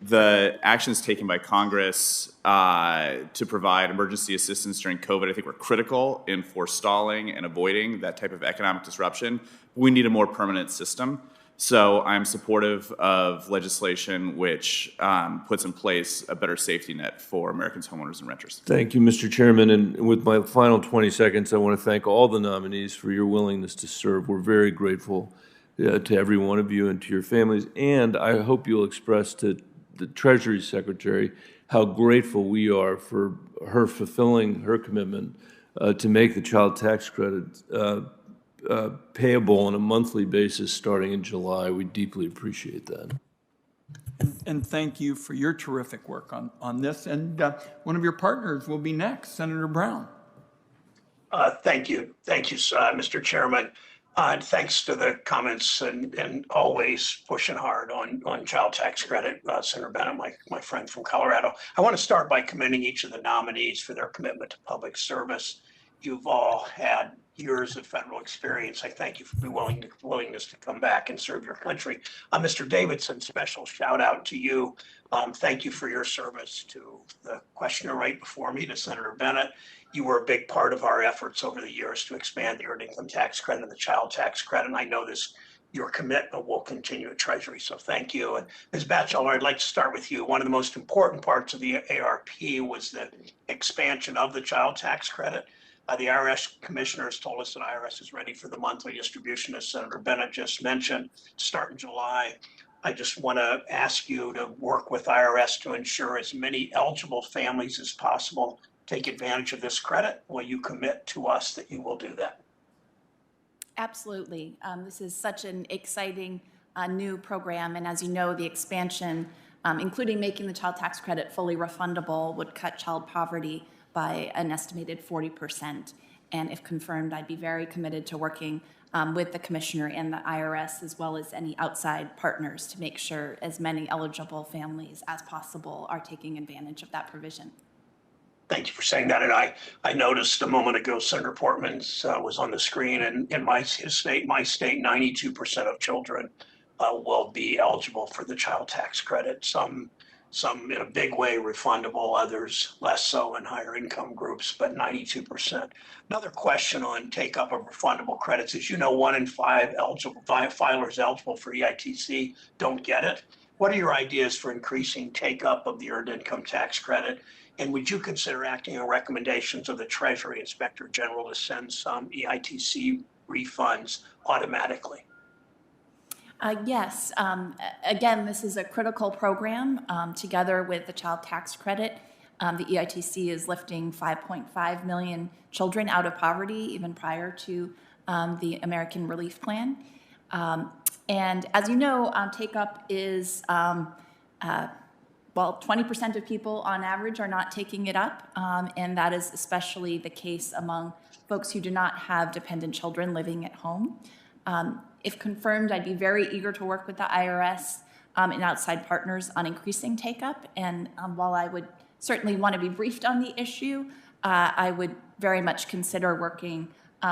The actions taken by Congress to provide emergency assistance during COVID, I think, were critical in forestalling and avoiding that type of economic disruption. We need a more permanent system. So I'm supportive of legislation which puts in place a better safety net for Americans, homeowners, and renters. Thank you, Mr. Chairman. And with my final 20 seconds, I want to thank all the nominees for your willingness to serve. We're very grateful to every one of you and to your families. And I hope you'll express to the Treasury Secretary how grateful we are for her fulfilling her commitment to make the child tax credit payable on a monthly basis starting in July. We deeply appreciate that. And thank you for your terrific work on this. And one of your partners will be next, Senator Brown. Thank you. Thank you, Mr. Chairman. And thanks to the comments and always pushing hard on child tax credit, Senator Bennett, my friend from Colorado. I want to start by commending each of the nominees for their commitment to public service. You've all had years of federal experience. I thank you for the willingness to come back and serve your country. Mr. Davidson, special shout out to you. Thank you for your service to the questioner right before me, to Senator Bennett. You were a big part of our efforts over the years to expand the earned income tax credit and the child tax credit. And I know your commitment will continue at Treasury, so thank you. And Ms. Batchelder, I'd like to start with you. One of the most important parts of the ARP was the expansion of the child tax credit. The IRS commissioners told us that IRS is ready for the monthly distribution, as Senator Bennett just mentioned, to start in July. I just want to ask you to work with IRS to ensure as many eligible families as possible take advantage of this credit. Will you commit to us that you will do that? Absolutely. This is such an exciting new program, and as you know, the expansion, including making the child tax credit fully refundable, would cut child poverty by an estimated 40%. And if confirmed, I'd be very committed to working with the commissioner and the IRS, as well as any outside partners, to make sure as many eligible families as possible are taking advantage of that provision. Thank you for saying that. And I noticed a moment ago, Senator Portman's was on the screen, and in my state, 92% of children will be eligible for the child tax credit. Some in a big way refundable, others less so in higher income groups, but 92%. Another question on take up of refundable credits is, 1 in 5 filers eligible for EITC don't get it. What are your ideas for increasing take up of the earned income tax credit? And would you consider acting on recommendations of the Treasury Inspector General to send some EITC refunds automatically? Yes. Again, this is a critical program. Together with the child tax credit, the EITC is lifting 5.5 million children out of poverty even prior to the American Relief Plan. And as you know, take-up is, 20% of people on average are not taking it up, and that is especially the case among folks who do not have dependent children living at home. If confirmed, I'd be very eager to work with the IRS and outside partners on increasing take-up. And while I would certainly want to be briefed on the issue, I would very much consider working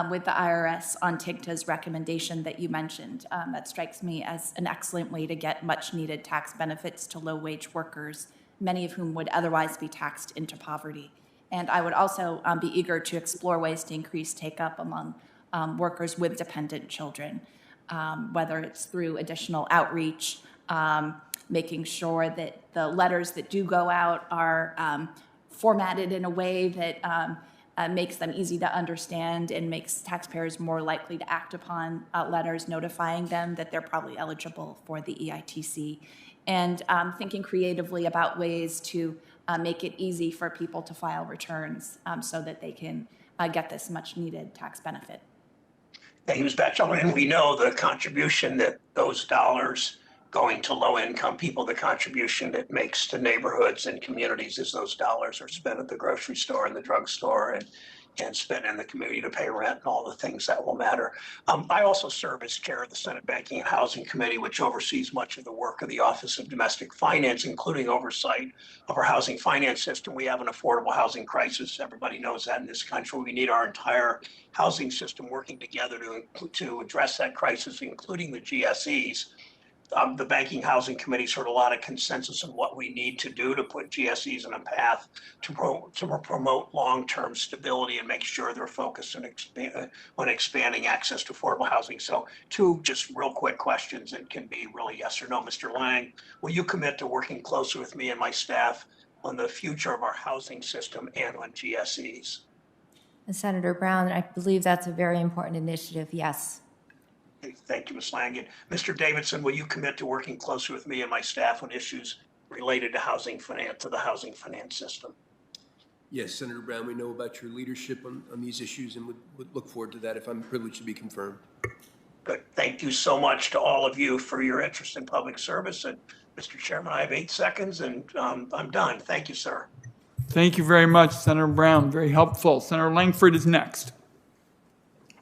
with the IRS on TIGTA's recommendation that you mentioned. That strikes me as an excellent way to get much-needed tax benefits to low-wage workers, many of whom would otherwise be taxed into poverty. And I would also be eager to explore ways to increase take-up among workers with dependent children, whether it's through additional outreach, making sure that the letters that do go out are formatted in a way that makes them easy to understand and makes taxpayers more likely to act upon letters notifying them that they're probably eligible for the EITC. And thinking creatively about ways to make it easy for people to file returns so that they can get this much needed tax benefit. Thank you, Ms. Batchelder. And we know the contribution that those dollars going to low-income people, the contribution it makes to neighborhoods and communities as those dollars are spent at the grocery store and the drugstore and spent in the community to pay rent and all the things that will matter. I also serve as chair of the Senate Banking and Housing Committee, which oversees much of the work of the Office of Domestic Finance, including oversight of our housing finance system. We have an affordable housing crisis. Everybody knows that in this country. We need our entire housing system working together to address that crisis, including the GSEs. The Banking Housing Committee heard a lot of consensus on what we need to do to put GSEs on a path to promote long-term stability and make sure they're focused on expanding access to affordable housing. So 2 just real quick questions that can be really yes or no. Mr. Liang, will you commit to working closely with me and my staff on the future of our housing system and on GSEs? And Senator Brown, I believe that's a very important initiative, yes. Thank you, Ms. Langen. Mr. Davidson, will you commit to working closely with me and my staff on issues related to housing finance, to the housing finance system? Yes, Senator Brown, we know about your leadership on these issues and would look forward to that if I'm privileged to be confirmed. Good. Thank you so much to all of you for your interest in public service. And Mr. Chairman, I have 8 seconds and I'm done. Thank you, sir. Thank you very much, Senator Brown. Very helpful. Senator Langford is next.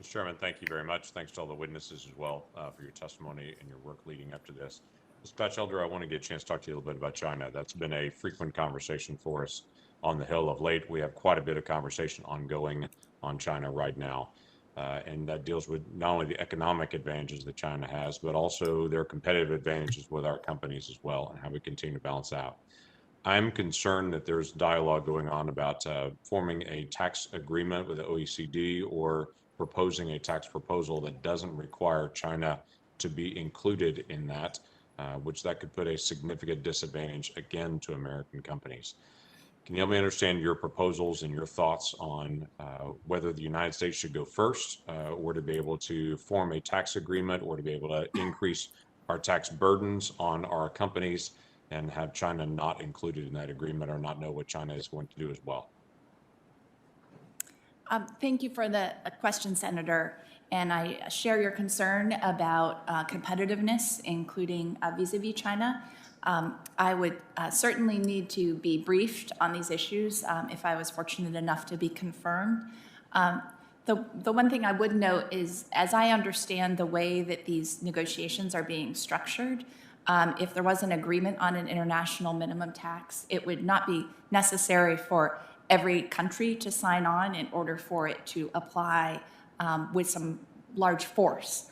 Mr. Chairman, thank you very much. Thanks to all the witnesses as well for your testimony and your work leading up to this. Ms. Batchelder, I want to get a chance to talk to you a little bit about China. That's been a frequent conversation for us on the Hill of late. We have quite a bit of conversation ongoing on China right now. And that deals with not only the economic advantages that China has, but also their competitive advantages with our companies as well and how we continue to balance out. I'm concerned that there's dialogue going on about forming a tax agreement with the OECD or proposing a tax proposal that doesn't require China to be included in that, which that could put a significant disadvantage again to American companies. Can you help me understand your proposals and your thoughts on whether the United States should go first or to be able to form a tax agreement or to be able to increase our tax burdens on our companies and have China not included in that agreement or not know what China is going to do as well? Thank you for the question, Senator. And I share your concern about competitiveness, including vis-a-vis China. I would certainly need to be briefed on these issues if I was fortunate enough to be confirmed. The one thing I would note is, as I understand the way that these negotiations are being structured, if there was an agreement on an international minimum tax, it would not be necessary for every country to sign on in order for it to apply with some large force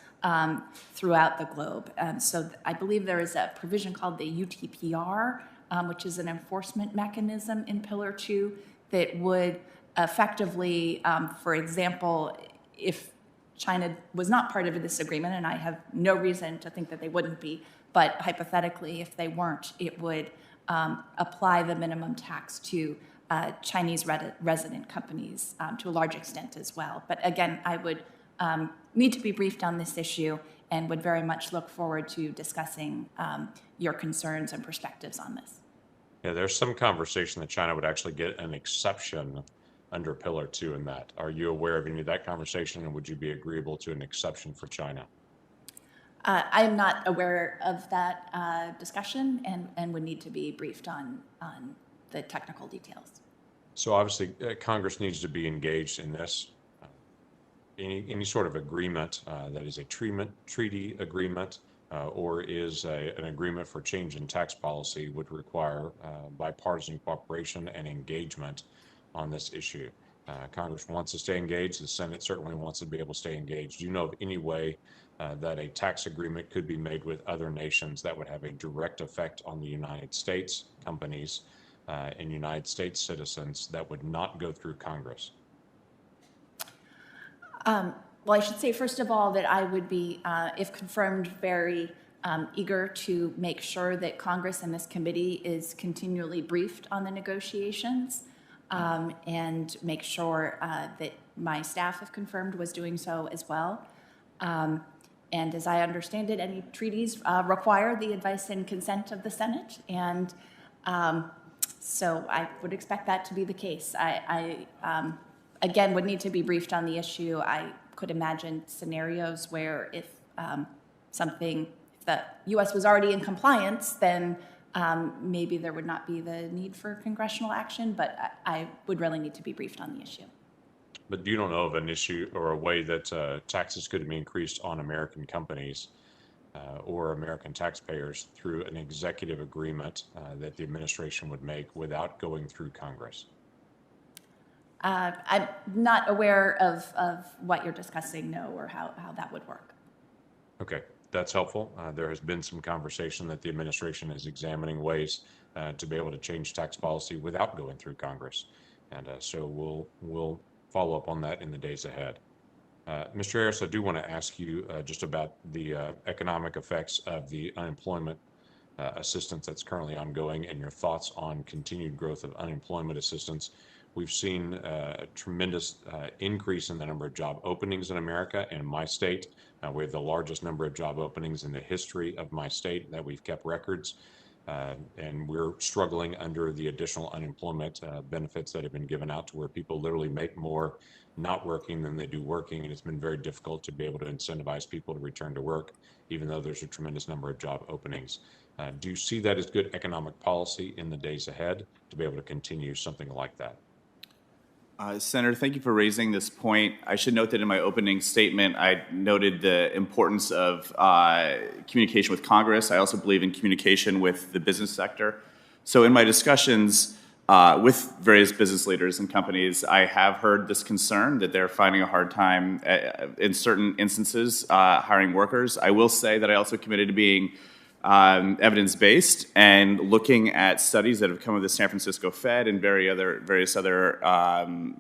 throughout the globe. So I believe there is a provision called the UTPR, which is an enforcement mechanism in Pillar 2 that would effectively, for example, if China was not part of this agreement, and I have no reason to think that they wouldn't be, but hypothetically, if they weren't, it would apply the minimum tax to Chinese resident companies to a large extent as well. But again, I would need to be briefed on this issue and would very much look forward to discussing your concerns and perspectives on this. Yeah, there's some conversation that China would actually get an exception under Pillar 2 in that. Are you aware of any of that conversation, and would you be agreeable to an exception for China? I am not aware of that discussion and would need to be briefed on the technical details. So obviously, Congress needs to be engaged in this. Any sort of agreement that is a treaty agreement or is an agreement for change in tax policy would require bipartisan cooperation and engagement on this issue. Congress wants to stay engaged. The Senate certainly wants to be able to stay engaged. Do you know of any way that a tax agreement could be made with other nations that would have a direct effect on the United States companies and United States citizens that would not go through Congress? Well, I should say, first of all, that I would be, if confirmed, very eager to make sure that Congress and this committee is continually briefed on the negotiations and make sure that my staff, if confirmed, was doing so as well. And as I understand it, any treaties require the advice and consent of the Senate. And so I would expect that to be the case. I again, would need to be briefed on the issue. I could imagine scenarios where if if the U.S. was already in compliance, then maybe there would not be the need for congressional action, but I would really need to be briefed on the issue. But you don't know of an issue or a way that taxes could be increased on American companies or American taxpayers through an executive agreement that the administration would make without going through Congress? I'm not aware of what you're discussing, no, or how that would work. Okay, that's helpful. There has been some conversation that the administration is examining ways to be able to change tax policy without going through Congress. And so we'll follow up on that in the days ahead. Mr. Harris, I do want to ask you just about the economic effects of the unemployment assistance that's currently ongoing and your thoughts on continued growth of unemployment assistance. We've seen a tremendous increase in the number of job openings in America. In my state, we have the largest number of job openings in the history of my state that we've kept records. And we're struggling under the additional unemployment benefits that have been given out to where people literally make more not working than they do working. And it's been very difficult to be able to incentivize people to return to work, even though there's a tremendous number of job openings. Do you see that as good economic policy in the days ahead to be able to continue something like that? Senator, thank you for raising this point. I should note that in my opening statement, I noted the importance of communication with Congress. I also believe in communication with the business sector. So in my discussions with various business leaders and companies, I have heard this concern that they're finding a hard time in certain instances hiring workers. I will say that I also committed to being evidence-based and looking at studies that have come of the San Francisco Fed and various other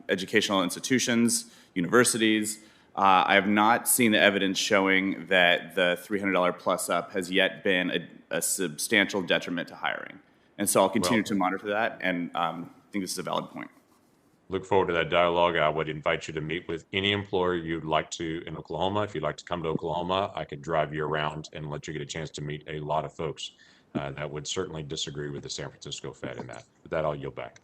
educational institutions, universities. I have not seen the evidence showing that the $300 plus up has yet been a substantial detriment to hiring. And so I'll continue to monitor that, and I think this is a valid point. Look forward to that dialogue. I would invite you to meet with any employer you'd like to in Oklahoma. If you'd like to come to Oklahoma, I could drive you around and let you get a chance to meet a lot of folks that would certainly disagree with the San Francisco Fed in that. With that, I'll yield back.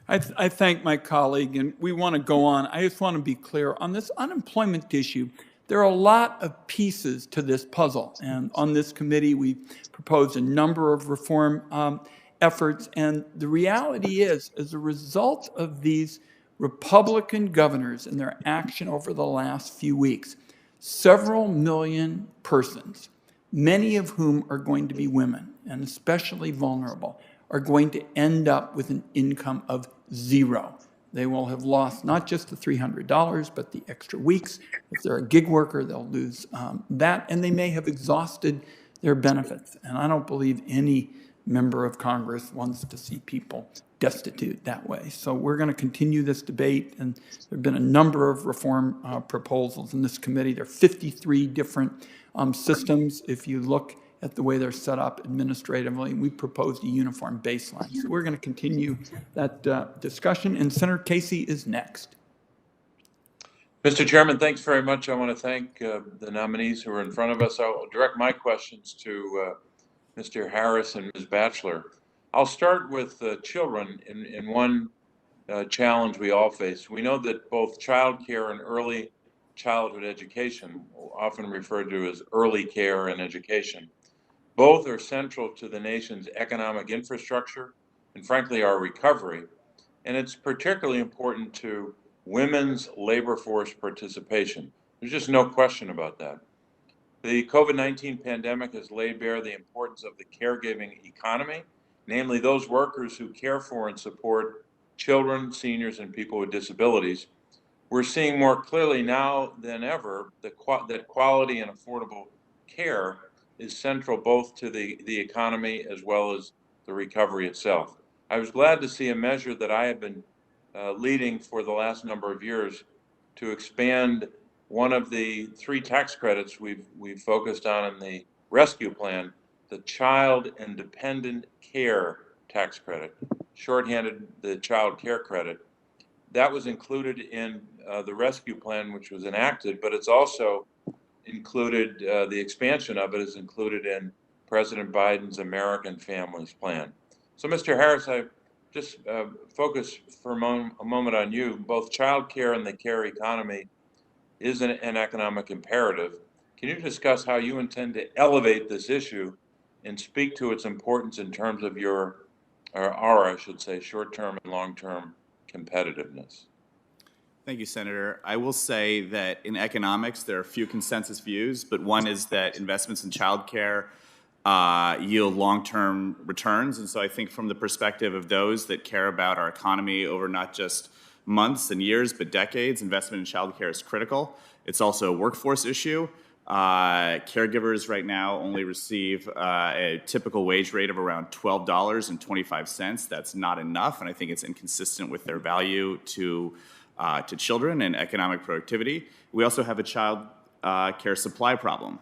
I thank my colleague, and we want to go on. I just want to be clear on this unemployment issue. There are a lot of pieces to this puzzle, and on this committee, we proposed a number of reform efforts, and the reality is, as a result of these Republican governors and their action over the last few weeks, several million persons, many of whom are going to be women and especially vulnerable, are going to end up with an income of zero. They will have lost not just the $300, but the extra weeks. If they're a gig worker, they'll lose that, and they may have exhausted their benefits. And I don't believe any member of Congress wants to see people destitute that way. So we're going to continue this debate, and there have been a number of reform proposals in this committee. There are 53 different systems. If you look at the way they're set up administratively, we proposed a uniform baseline. So we're going to continue that discussion, and Senator Casey is next. Mr. Chairman, thanks very much. I want to thank the nominees who are in front of us. I'll direct my questions to Mr. Harris and Ms. Batchelor. I'll start with children in one challenge we all face. We know that both child care and early childhood education, often referred to as early care and education, both are central to the nation's economic infrastructure and, frankly, our recovery. And it's particularly important to women's labor force participation. There's just no question about that. The COVID-19 pandemic has laid bare the importance of the caregiving economy, namely those workers who care for and support children, seniors, and people with disabilities. We're seeing more clearly now than ever that quality and affordable care is central both to the economy as well as the recovery itself. I was glad to see a measure that I have been leading for the last number of years to expand one of the 3 tax credits we've focused on in the rescue plan, the Child and Dependent Care Tax Credit, shorthanded the Child Care Credit. That was included in the rescue plan, which was enacted, but it's also included, the expansion of it is included in President Biden's American Families Plan. So, Mr. Harris, I just focus for a moment on you. Both child care and the care economy is an economic imperative. Can you discuss how you intend to elevate this issue and speak to its importance in terms of your, or our, I should say, short-term and long-term competitiveness? Thank you, Senator. I will say that in economics, there are a few consensus views, but one is that investments in childcare yield long-term returns. And so I think from the perspective of those that care about our economy over not just months and years, but decades, investment in childcare is critical. It's also a workforce issue. Caregivers right now only receive a typical wage rate of around $12.25. That's not enough, and I think it's inconsistent with their value to children and economic productivity. We also have a child care supply problem.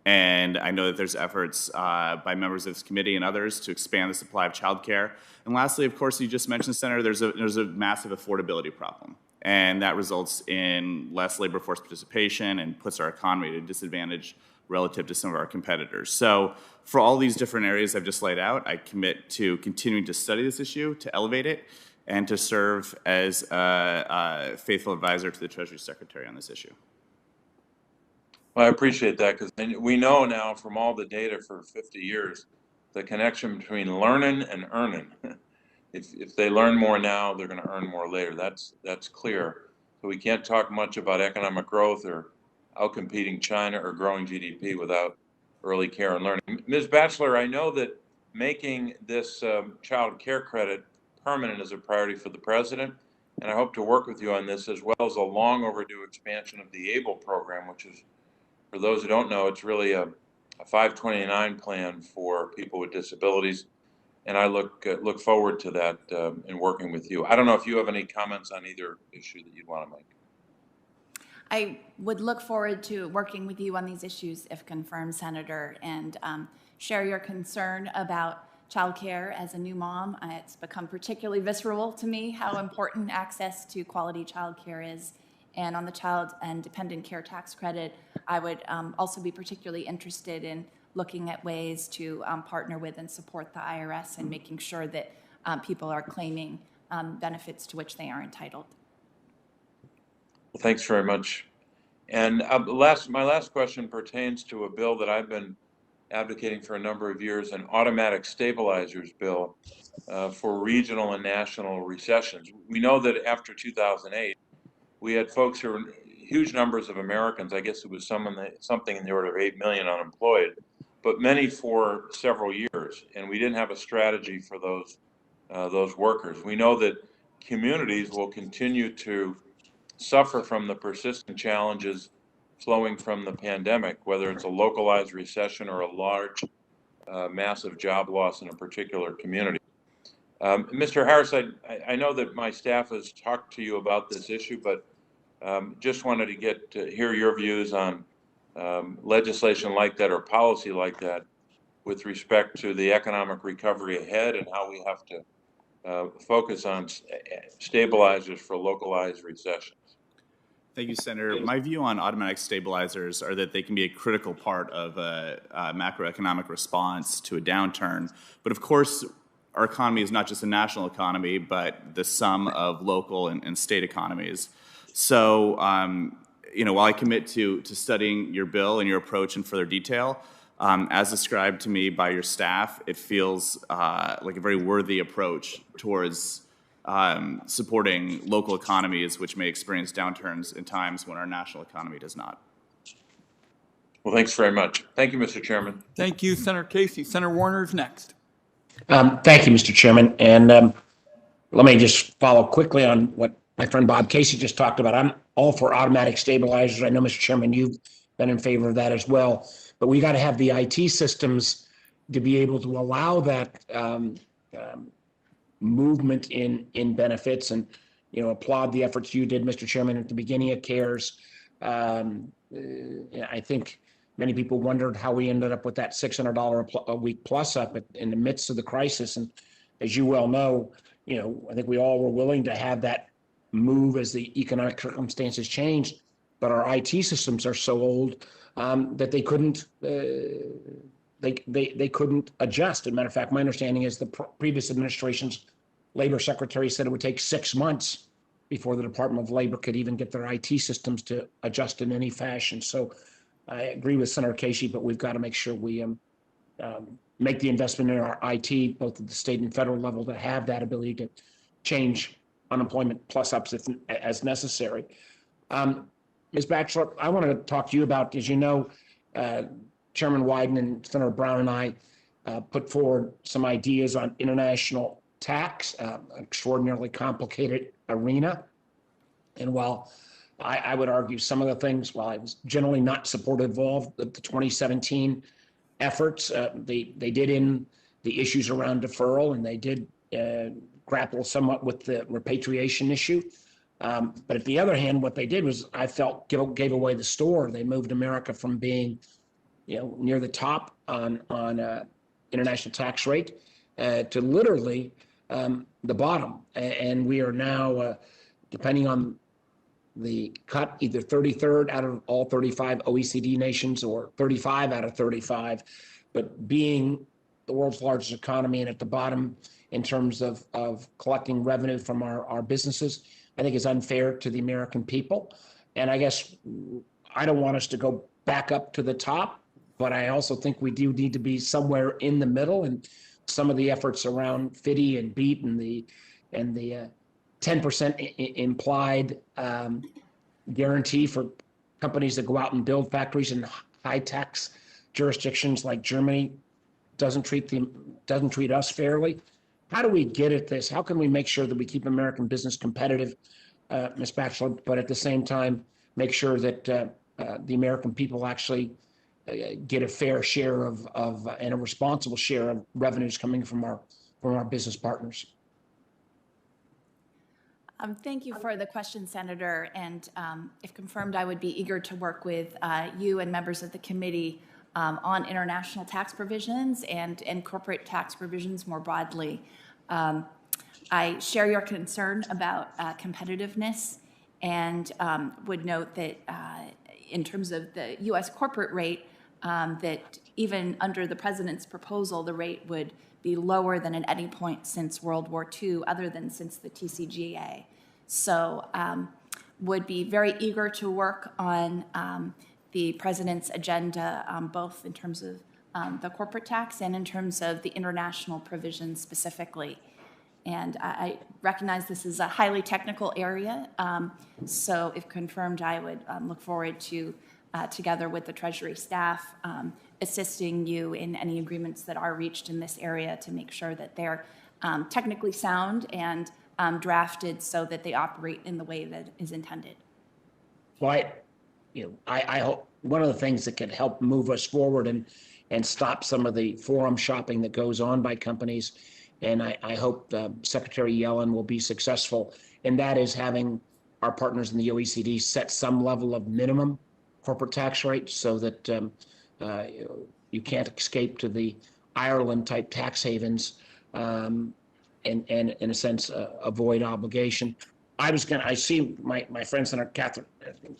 And I know that there's efforts by members of this committee and others to expand the supply of child care. And lastly, of course, you just mentioned, Senator, there's a massive affordability problem. And that results in less labor force participation and puts our economy at a disadvantage relative to some of our competitors. So for all these different areas I've just laid out, I commit to continuing to study this issue, to elevate it, and to serve as a faithful advisor to the Treasury Secretary on this issue. Well, I appreciate that, because we know now from all the data for 50 years, the connection between learning and earning. If they learn more now, they're going to earn more later. That's clear. So we can't talk much about economic growth or outcompeting China or growing GDP without early care and learning. Ms. Batchelor, I know that making this child care credit permanent is a priority for the president, and I hope to work with you on this, as well as a long overdue expansion of the ABLE program, which is, for those who don't know, it's really a 529 plan for people with disabilities. And I look forward to that in working with you. I don't know if you have any comments on either issue that you'd want to make. I would look forward to working with you on these issues if confirmed, Senator, and share your concern about childcare. As a new mom, it's become particularly visceral to me how important access to quality childcare is. And on the Child and Dependent Care Tax Credit, I would also be particularly interested in looking at ways to partner with and support the IRS and making sure that people are claiming benefits to which they are entitled. Well, thanks very much. And my last question pertains to a bill that I've been advocating for a number of years, an automatic stabilizers bill for regional and national recessions. We know that after 2008, we had folks who were huge numbers of Americans. I guess it was something in the order of 8 million unemployed, but many for several years, and we didn't have a strategy for those workers. We know that communities will continue to suffer from the persistent challenges flowing from the pandemic, whether it's a localized recession or a large, massive job loss in a particular community. Mr. Harris, I know that my staff has talked to you about this issue, but just wanted to hear your views on legislation like that or policy like that with respect to the economic recovery ahead and how we have to focus on stabilizers for localized recessions. Thank you, Senator. My view on automatic stabilizers are that they can be a critical part of a macroeconomic response to a downturn. But of course, our economy is not just a national economy, but the sum of local and state economies. So, while I commit to studying your bill and your approach in further detail, as described to me by your staff, it feels like a very worthy approach towards supporting local economies, which may experience downturns in times when our national economy does not. Well, thanks very much. Thank you, Mr. Chairman. Thank you, Senator Casey. Senator Warner is next. Thank you, Mr. Chairman. And Let me just follow quickly on what my friend Bob Casey just talked about. I'm all for automatic stabilizers. I know, Mr. Chairman, you've been in favor of that as well. But we got to have the IT systems to be able to allow that movement in benefits, and applaud the efforts you did, Mr. Chairman, at the beginning of CARES. I think many people wondered how we ended up with that $600 a week plus up in the midst of the crisis. And as you well know, I think we all were willing to have that move as the economic circumstances changed, but our IT systems are so old that they couldn't they couldn't adjust. As a matter of fact, my understanding is the previous administration's labor secretary said it would take 6 months before the Department of Labor could even get their IT systems to adjust in any fashion. So I agree with Senator Casey, but we've got to make sure we make the investment in our IT, both at the state and federal level, to have that ability to change unemployment plus ups as necessary. Ms. Batchelor, I want to talk to you about, as you know, Chairman Wyden and Senator Brown and I put forward some ideas on international tax, an extraordinarily complicated arena. And while I would argue some of the things, while I was generally not supportive of the 2017 efforts, they did in the issues around deferral, and they did grapple somewhat with the repatriation issue. But at the other hand, what they did was, I felt, gave away the store. They moved America from being near the top on international tax rate to literally the bottom. And we are now, depending on the cut, either 33rd out of all 35 OECD nations or 35 out of 35, but being the world's largest economy and at the bottom in terms of collecting revenue from our businesses, I think is unfair to the American people. And I guess I don't want us to go back up to the top, but I also think we do need to be somewhere in the middle. And some of the efforts around FDII and BEAT and the 10% implied guarantee for companies that go out and build factories in high tax jurisdictions like Germany doesn't treat us fairly. How do we get at this? How can we make sure that we keep American business competitive, Ms. Batchelor, but at the same time make sure that the American people actually get a fair share of and a responsible share of revenues coming from our business partners? Thank you for the question, Senator. And if confirmed, I would be eager to work with you and members of the committee on international tax provisions and corporate tax provisions more broadly. I share your concern about competitiveness, and would note that in terms of the U.S. corporate rate, that even under the president's proposal, the rate would be lower than at any point since World War II, other than since the TCJA. So would be very eager to work on the president's agenda, both in terms of the corporate tax and in terms of the international provisions specifically. And I recognize this is a highly technical area, so if confirmed, I would look forward to, together with the Treasury staff, assisting you in any agreements that are reached in this area to make sure that they're technically sound and drafted so that they operate in the way that is intended. Well, I hope one of the things that could help move us forward and stop some of the forum shopping that goes on by companies, and I hope Secretary Yellen will be successful, and that is having our partners in the OECD set some level of minimum corporate tax rate so that you can't escape to the Ireland-type tax havens and in a sense, avoid obligation. I see my friend Senator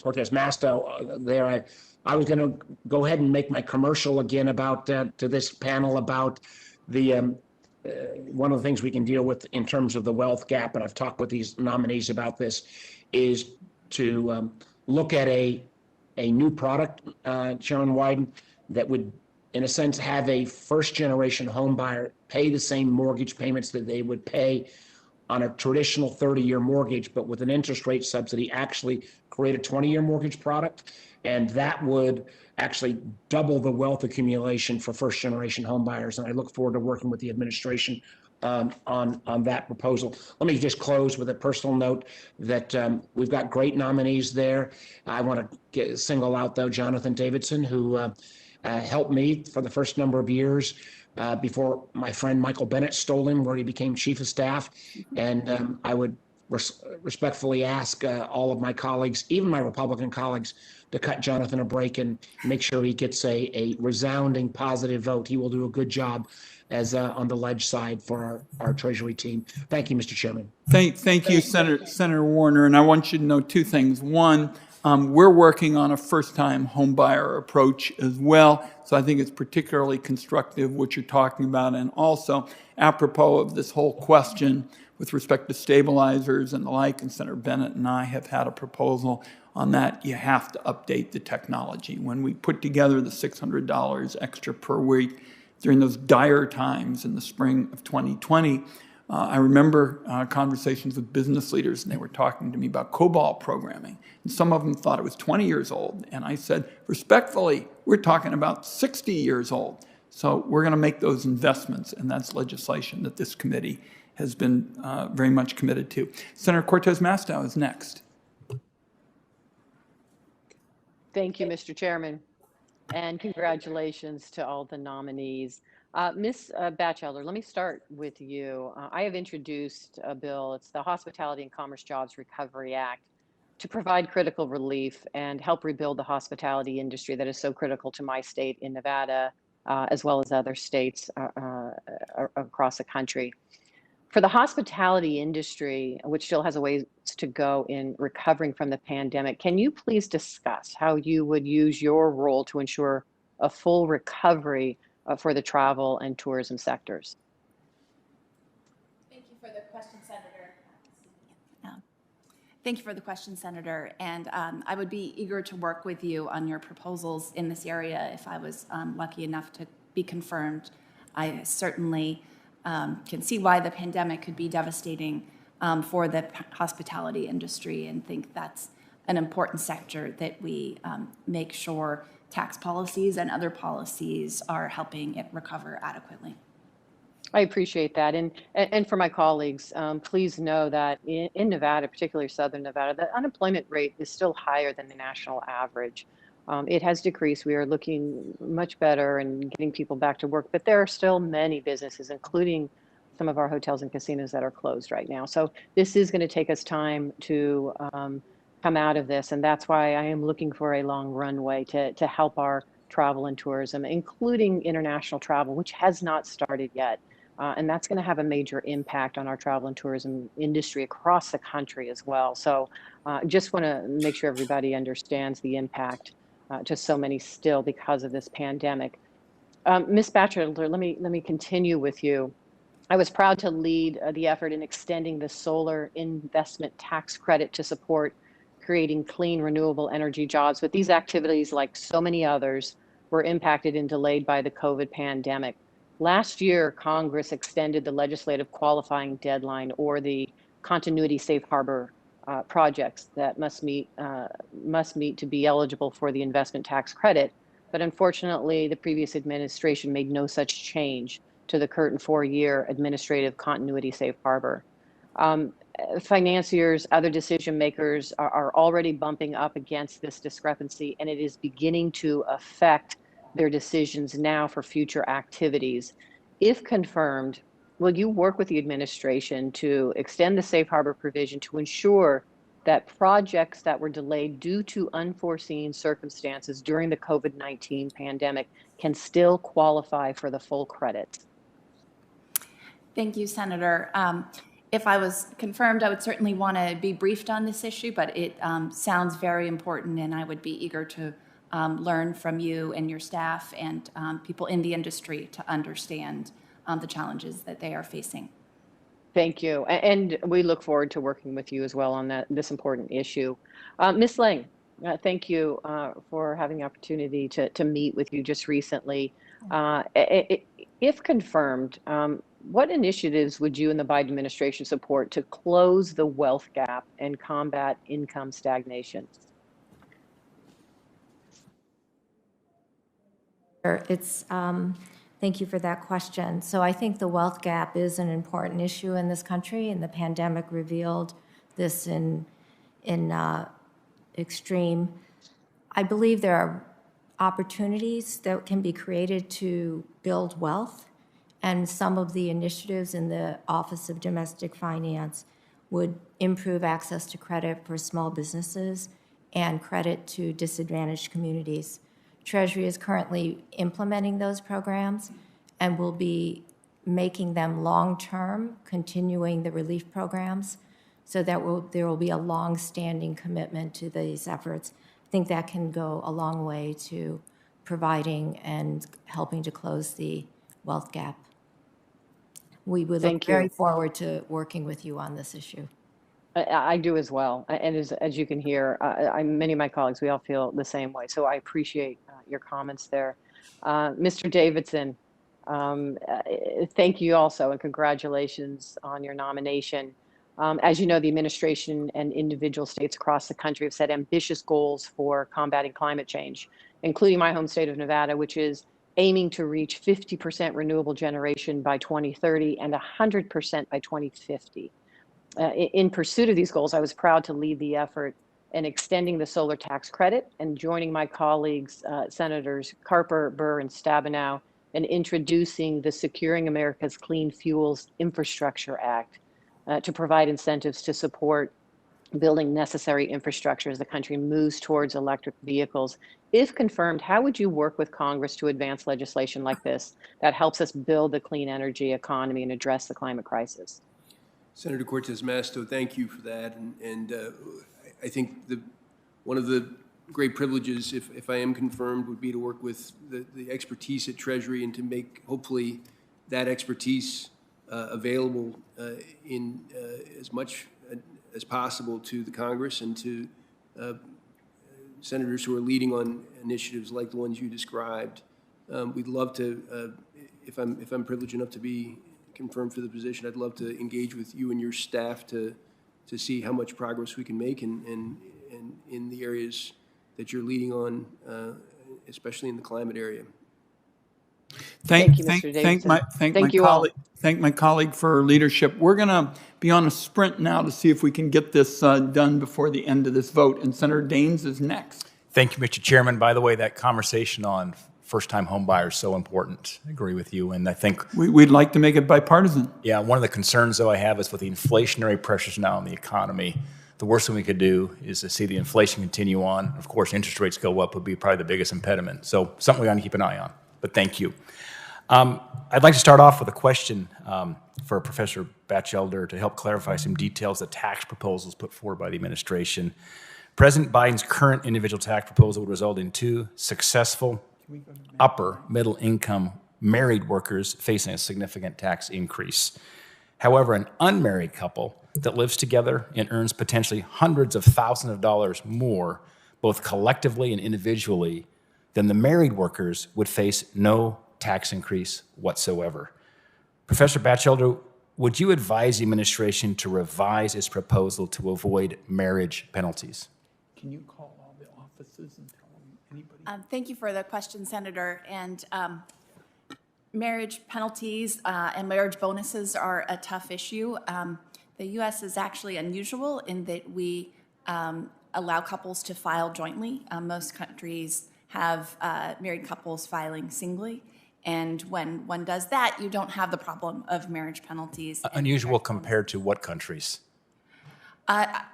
Cortez Mastow there. I was going to go ahead and make my commercial again about to this panel about the one of the things we can deal with in terms of the wealth gap, and I've talked with these nominees about this, is to look at a new product, Chairman Wyden, that would, in a sense, have a first-generation home buyer pay the same mortgage payments that they would pay on a traditional 30-year mortgage, but with an interest rate subsidy, actually create a 20-year mortgage product. And that would actually double the wealth accumulation for first-generation home buyers. And I look forward to working with the administration on that proposal. Let me just close with a personal note that we've got great nominees there. I want to single out, though, Jonathan Davidson, who helped me for the first number of years before my friend Michael Bennett stole him, where he became chief of staff. And I would respectfully ask all of my colleagues, even my Republican colleagues, to cut Jonathan a break and make sure he gets a resounding positive vote. He will do a good job as on the ledge side for our Treasury team. Thank you, Mr. Chairman. Thank you, Senator Warner. And I want you to know two things. One, we're working on a first-time homebuyer approach as well. So I think it's particularly constructive what you're talking about. And also, apropos of this whole question with respect to stabilizers and the like, and Senator Bennett and I have had a proposal on that. You have to update the technology. When we put together the $600 extra per week during those dire times in the spring of 2020, I remember conversations with business leaders, and they were talking to me about COBOL programming. And some of them thought it was 20 years old. And I said, respectfully, we're talking about 60 years old. So we're going to make those investments, and that's legislation that this committee has been very much committed to. Senator Cortez Mastow is next. Thank you, Mr. Chairman, and congratulations to all the nominees. Ms. Batchelder, let me start with you. I have introduced a bill, it's the Hospitality and Commerce Jobs Recovery Act, to provide critical relief and help rebuild the hospitality industry that is so critical to my state in Nevada, as well as other states across the country. For the hospitality industry, which still has a ways to go in recovering from the pandemic, can you please discuss how you would use your role to ensure a full recovery for the travel and tourism sectors? Thank you for the question, Senator. Thank you for the question, Senator. And I would be eager to work with you on your proposals in this area if I was lucky enough to be confirmed. I certainly can see why the pandemic could be devastating for the hospitality industry, and think that's an important sector that we make sure tax policies and other policies are helping it recover adequately. I appreciate that. And for my colleagues, please know that in Nevada, particularly Southern Nevada, the unemployment rate is still higher than the national average. It has decreased. We are looking much better and getting people back to work, but there are still many businesses, including some of our hotels and casinos, that are closed right now. So this is going to take us time to come out of this, and that's why I am looking for a long runway to help our travel and tourism, including international travel, which has not started yet. And that's going to have a major impact on our travel and tourism industry across the country as well. So just want to make sure everybody understands the impact to so many still because of this pandemic. Ms. Batchelder, let me continue with you. I was proud to lead the effort in extending the solar investment tax credit to support creating clean, renewable energy jobs. But these activities, like so many others, were impacted and delayed by the COVID pandemic. Last year, Congress extended the legislative qualifying deadline, or the continuity safe harbor projects that must meet to be eligible for the investment tax credit. But unfortunately, the previous administration made no such change to the current 4-year administrative continuity safe harbor. Financiers, other decision makers are already bumping up against this discrepancy, and it is beginning to affect their decisions now for future activities. If confirmed, will you work with the administration to extend the safe harbor provision to ensure that projects that were delayed due to unforeseen circumstances during the COVID-19 pandemic can still qualify for the full credit? Thank you, Senator. If I was confirmed, I would certainly want to be briefed on this issue, but it sounds very important, and I would be eager to learn from you and your staff and people in the industry to understand the challenges that they are facing. Thank you. And we look forward to working with you as well on this important issue. Ms. Liang, thank you for having the opportunity to meet with you just recently. If confirmed, what initiatives would you and the Biden administration support to close the wealth gap and combat income stagnation? It's Thank you for that question. So I think the wealth gap is an important issue in this country, and the pandemic revealed this in extreme. I believe there are opportunities that can be created to build wealth, and some of the initiatives in the Office of Domestic Finance would improve access to credit for small businesses and credit to disadvantaged communities. Treasury is currently implementing those programs and will be making them long-term, continuing the relief programs, so that there will be a long-standing commitment to these efforts. I think that can go a long way to providing and helping to close the wealth gap. We would look very forward to working with you on this issue. I do as well. And as you can hear, many of my colleagues, we all feel the same way. So I appreciate your comments there. Mr. Davidson, thank you also, and congratulations on your nomination. As you know, the administration and individual states across the country have set ambitious goals for combating climate change, including my home state of Nevada, which is aiming to reach 50% renewable generation by 2030 and 100% by 2050. In pursuit of these goals, I was proud to lead the effort in extending the solar tax credit and joining my colleagues, Senators Carper, Burr, and Stabenow, in introducing the Securing America's Clean Fuels Infrastructure Act to provide incentives to support building necessary infrastructure as the country moves towards electric vehicles. If confirmed, how would you work with Congress to advance legislation like this that helps us build the clean energy economy and address the climate crisis? Senator Cortez Mastow, thank you for that. And I think one of the great privileges, if I am confirmed, would be to work with the expertise at Treasury and to make, hopefully, that expertise available in as much as possible to the Congress and to senators who are leading on initiatives like the ones you described. We'd love to, if I'm privileged enough to be confirmed for the position, I'd love to engage with you and your staff to see how much progress we can make in the areas that you're leading on, especially in the climate area. Thank you, Mr. Davidson. Thank my colleague for her leadership. We're going to be on a sprint now to see if we can get this done before the end of this vote. And Senator Daines is next. Thank you, Mr. Chairman. By the way, that conversation on first-time home buyers is so important. I agree with you. And I think we'd like to make it bipartisan. Yeah, one of the concerns, though, I have is with the inflationary pressures now in the economy, the worst thing we could do is to see the inflation continue on. Of course, interest rates go up would be probably the biggest impediment. So something we want to keep an eye on. But thank you. I'd like to start off with a question for Professor Batchelder to help clarify some details of the tax proposals put forward by the administration. President Biden's current individual tax proposal would result in 2 successful upper middle income married workers facing a significant tax increase. However, an unmarried couple that lives together and earns potentially hundreds of thousands of dollars more, both collectively and individually, than the married workers would face no tax increase whatsoever. Professor Batchelder, would you advise the administration to revise its proposal to avoid marriage penalties? Can you call all the offices and tell them anybody? Thank you for the question, Senator. And marriage penalties and marriage bonuses are a tough issue. The U.S. is actually unusual in that we allow couples to file jointly. Most countries have married couples filing singly. And when one does that, you don't have the problem of marriage penalties. Unusual compared to what countries? I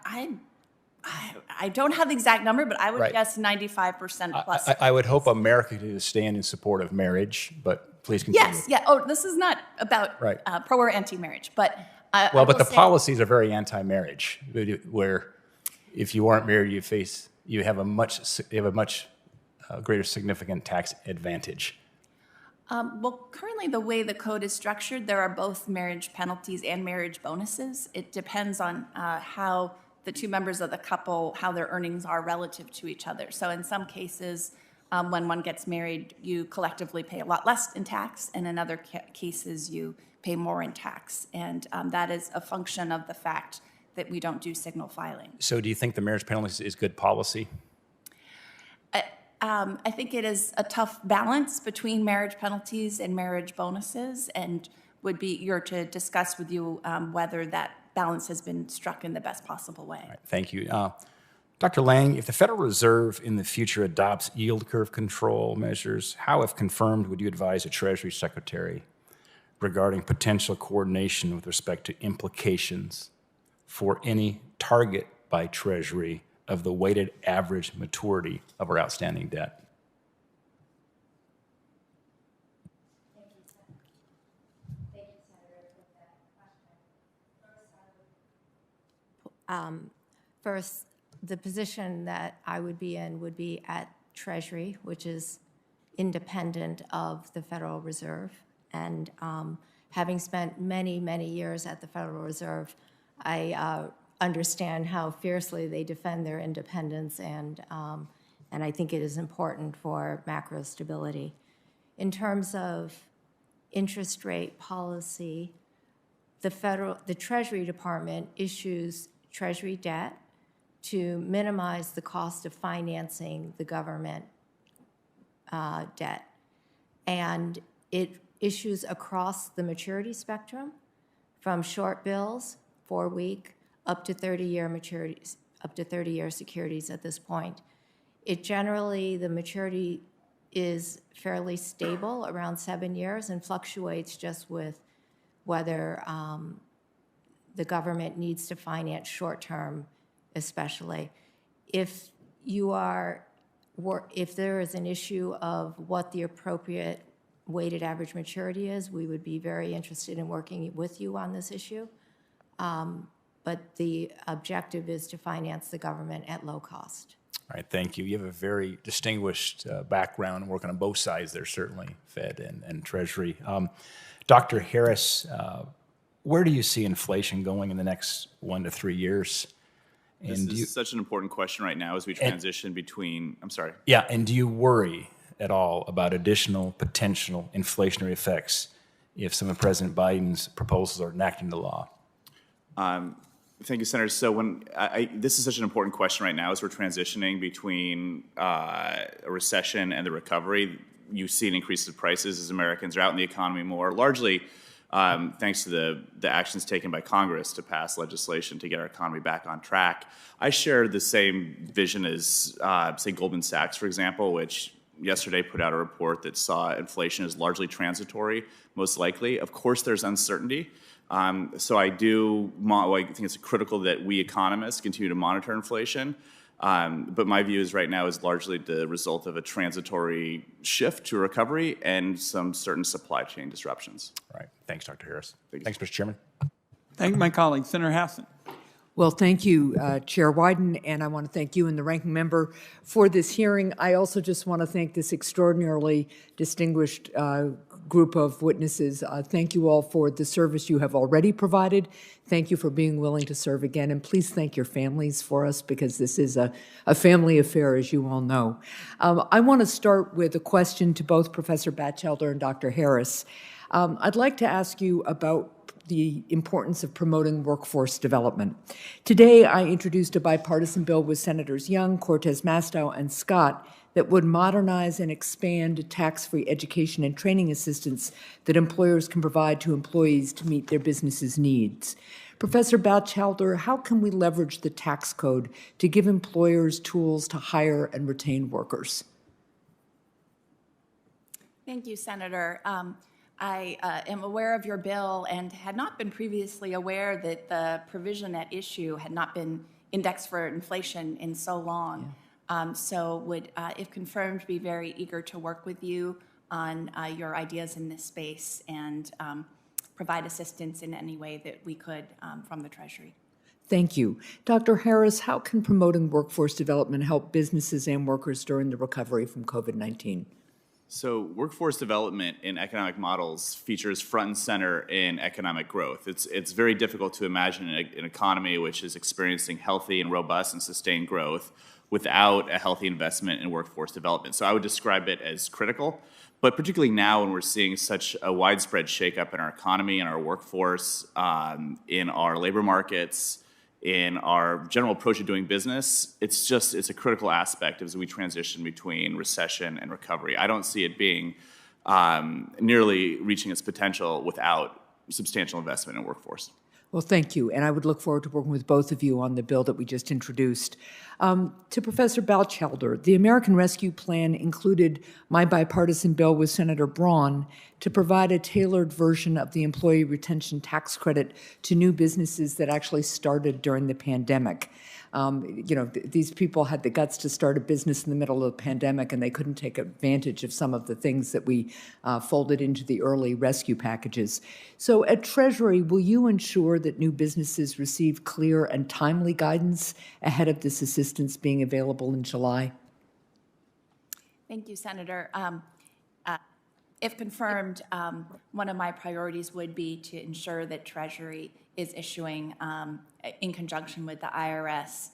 don't have the exact number, but I would guess 95% plus. I would hope America could stand in support of marriage, but please continue. Yes, yeah. Oh, this is not about pro or anti-marriage, but but the policies are very anti-marriage, where if you aren't married, you have a much greater significant tax advantage. Well, currently the way the code is structured, there are both marriage penalties and marriage bonuses. It depends on how the 2 members of the couple, how their earnings are relative to each other. So in some cases, when one gets married, you collectively pay a lot less in tax, and in other cases, you pay more in tax. And that is a function of the fact that we don't do signal filing. So do you think the marriage penalty is good policy? I think it is a tough balance between marriage penalties and marriage bonuses, and would be eager to discuss with you whether that balance has been struck in the best possible way. Thank you. Dr. Liang, if the Federal Reserve in the future adopts yield curve control measures, how, if confirmed, would you advise the Treasury Secretary regarding potential coordination with respect to implications for any target by Treasury of the weighted average maturity of our outstanding debt? First, the position that I would be in would be at Treasury, which is independent of the Federal Reserve. And having spent many, many years at the Federal Reserve, I understand how fiercely they defend their independence, and I think it is important for macro stability. In terms of interest rate policy, the Treasury Department issues Treasury debt to minimize the cost of financing the government debt. And it issues across the maturity spectrum, from short bills, 4-week, up to 30-year maturities, up to 30-year securities at this point. It generally, the maturity is fairly stable, around 7 years, and fluctuates just with whether the government needs to finance short-term, especially. If there is an issue of what the appropriate weighted average maturity is, we would be very interested in working with you on this issue. But the objective is to finance the government at low cost. All right, thank you. You have a very distinguished background working on both sides there, certainly, Fed and Treasury. Dr. Harris, where do you see inflation going in the next 1 to 3 years? This is such an important question right now as we transition between, I'm sorry. Yeah, and do you worry at all about additional potential inflationary effects if some of President Biden's proposals are enacted into law? Thank you, Senator. So this is such an important question right now as we're transitioning between a recession and the recovery. You see an increase in prices as Americans are out in the economy more, largely thanks to the actions taken by Congress to pass legislation to get our economy back on track. I share the same vision as, say, Goldman Sachs, for example, which yesterday put out a report that saw inflation as largely transitory, most likely. Of course, there's uncertainty. So I think it's critical that we economists continue to monitor inflation. But my view is right now is largely the result of a transitory shift to recovery and some certain supply chain disruptions. All right. Thanks, Dr. Harris. Thanks, Mr. Chairman. Thank my colleague, Senator Hassan. Well, thank you, Chair Wyden, and I want to thank you and the ranking member for this hearing. I also just want to thank this extraordinarily distinguished group of witnesses. Thank you all for the service you have already provided. Thank you for being willing to serve again, and please thank your families for us, because this is a family affair, as you all know. I want to start with a question to both Professor Batchelder and Dr. Harris. I'd like to ask you about the importance of promoting workforce development. Today, I introduced a bipartisan bill with Senators Young, Cortez, Mastow, and Scott that would modernize and expand tax-free education and training assistance that employers can provide to employees to meet their business's needs. Professor Batchelder, how can we leverage the tax code to give employers tools to hire and retain workers? Thank you, Senator. I am aware of your bill and had not been previously aware that the provision at issue had not been indexed for inflation in so long. So would, if confirmed, be very eager to work with you on your ideas in this space and provide assistance in any way that we could from the Treasury. Thank you. Dr. Harris, how can promoting workforce development help businesses and workers during the recovery from COVID-19? So workforce development in economic models features front and center in economic growth. It's very difficult to imagine an economy which is experiencing healthy and robust and sustained growth without a healthy investment in workforce development. So I would describe it as critical, but particularly now when we're seeing such a widespread shakeup in our economy, in our workforce, in our labor markets, in our general approach to doing business, it's a critical aspect as we transition between recession and recovery. I don't see it being nearly reaching its potential without substantial investment in workforce. Well, thank you, and I would look forward to working with both of you on the bill that we just introduced. To Professor Batchelder, the American Rescue Plan included my bipartisan bill with Senator Braun to provide a tailored version of the employee retention tax credit to new businesses that actually started during the pandemic. These people had the guts to start a business in the middle of the pandemic, and they couldn't take advantage of some of the things that we folded into the early rescue packages. So at Treasury, will you ensure that new businesses receive clear and timely guidance ahead of this assistance being available in July? Thank you, Senator. If confirmed, one of my priorities would be to ensure that Treasury is issuing, in conjunction with the IRS,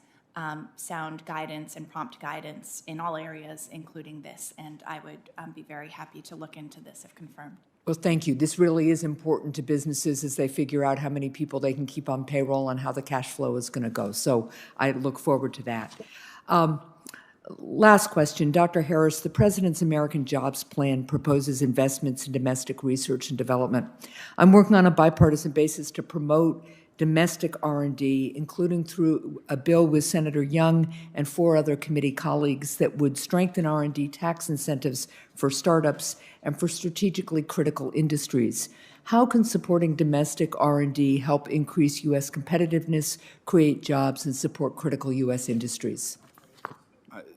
sound guidance and prompt guidance in all areas, including this. And I would be very happy to look into this if confirmed. Well, thank you. This really is important to businesses as they figure out how many people they can keep on payroll and how the cash flow is going to go. So I look forward to that. Last question, Dr. Harris, the President's American Jobs Plan proposes investments in domestic research and development. I'm working on a bipartisan basis to promote domestic R&D, including through a bill with Senator Young and 4 other committee colleagues that would strengthen R&D tax incentives for startups and for strategically critical industries. How can supporting domestic R&D help increase U.S. competitiveness, create jobs, and support critical U.S. industries?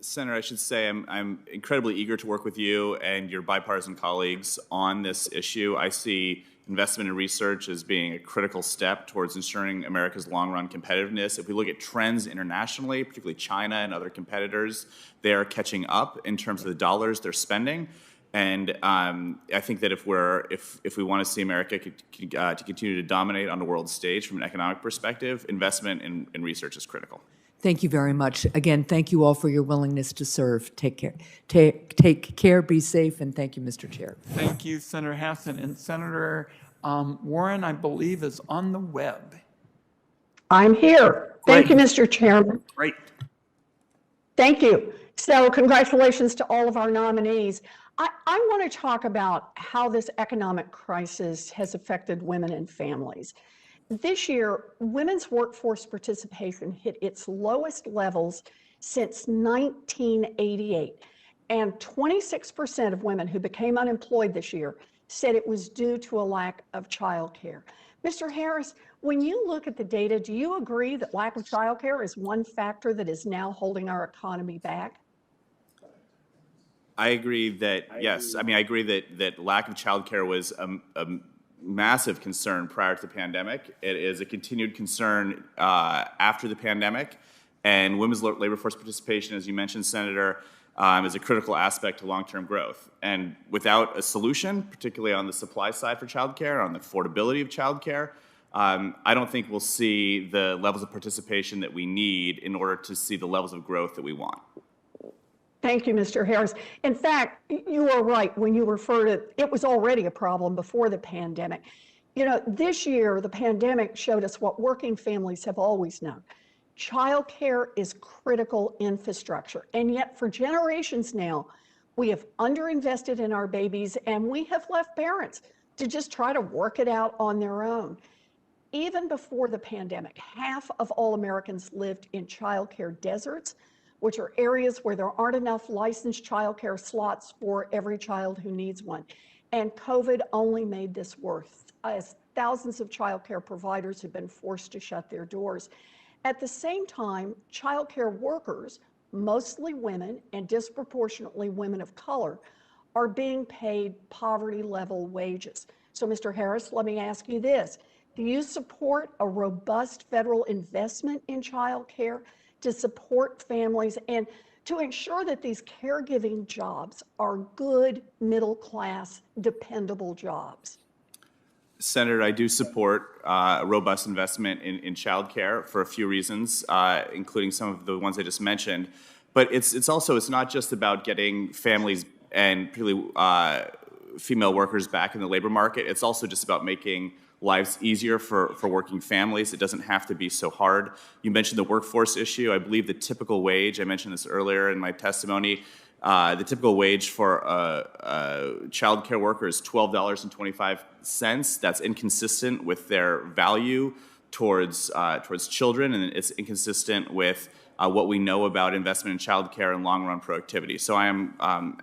Senator, I should say I'm incredibly eager to work with you and your bipartisan colleagues on this issue. I see investment in research as being a critical step towards ensuring America's long-run competitiveness. If we look at trends internationally, particularly China and other competitors, they are catching up in terms of the dollars they're spending. And I think that if we want to see America to continue to dominate on the world stage from an economic perspective, investment in research is critical. Thank you very much. Again, thank you all for your willingness to serve. Take care. Take care, be safe, and thank you, Mr. Chair. Thank you, Senator Hassan. And Senator Warren, I believe, is on the web. I'm here. Thank you, Mr. Chairman. Great. Thank you. So congratulations to all of our nominees. I want to talk about how this economic crisis has affected women and families. This year, women's workforce participation hit its lowest levels since 1988, and 26% of women who became unemployed this year said it was due to a lack of childcare. Mr. Harris, when you look at the data, do you agree that lack of childcare is one factor that is now holding our economy back? I agree that, yes. I mean, I agree that lack of childcare was a massive concern prior to the pandemic. It is a continued concern after the pandemic. And women's labor force participation, as you mentioned, Senator, is a critical aspect to long-term growth. And without a solution, particularly on the supply side for childcare, on the affordability of childcare, I don't think we'll see the levels of participation that we need in order to see the levels of growth that we want. Thank you, Mr. Harris. In fact, you are right when you refer to it was already a problem before the pandemic. You know, this year, the pandemic showed us what working families have always known. Childcare is critical infrastructure. And yet for generations now, we have underinvested in our babies and we have left parents to just try to work it out on their own. Even before the pandemic, half of all Americans lived in childcare deserts, which are areas where there aren't enough licensed childcare slots for every child who needs one. And COVID only made this worse, as thousands of childcare providers have been forced to shut their doors. At the same time, childcare workers, mostly women and disproportionately women of color, are being paid poverty-level wages. So, Mr. Harris, let me ask you this. Do you support a robust federal investment in childcare to support families and to ensure that these caregiving jobs are good, middle-class, dependable jobs? Senator, I do support a robust investment in childcare for a few reasons, including some of the ones I just mentioned. But it's not just about getting families and particularly female workers back in the labor market. It's also just about making lives easier for working families. It doesn't have to be so hard. You mentioned the workforce issue. I believe the typical wage, I mentioned this earlier in my testimony, the typical wage for a child care worker is $12.25. That's inconsistent with their value towards children, and it's inconsistent with what we know about investment in child care and long-run productivity. So I am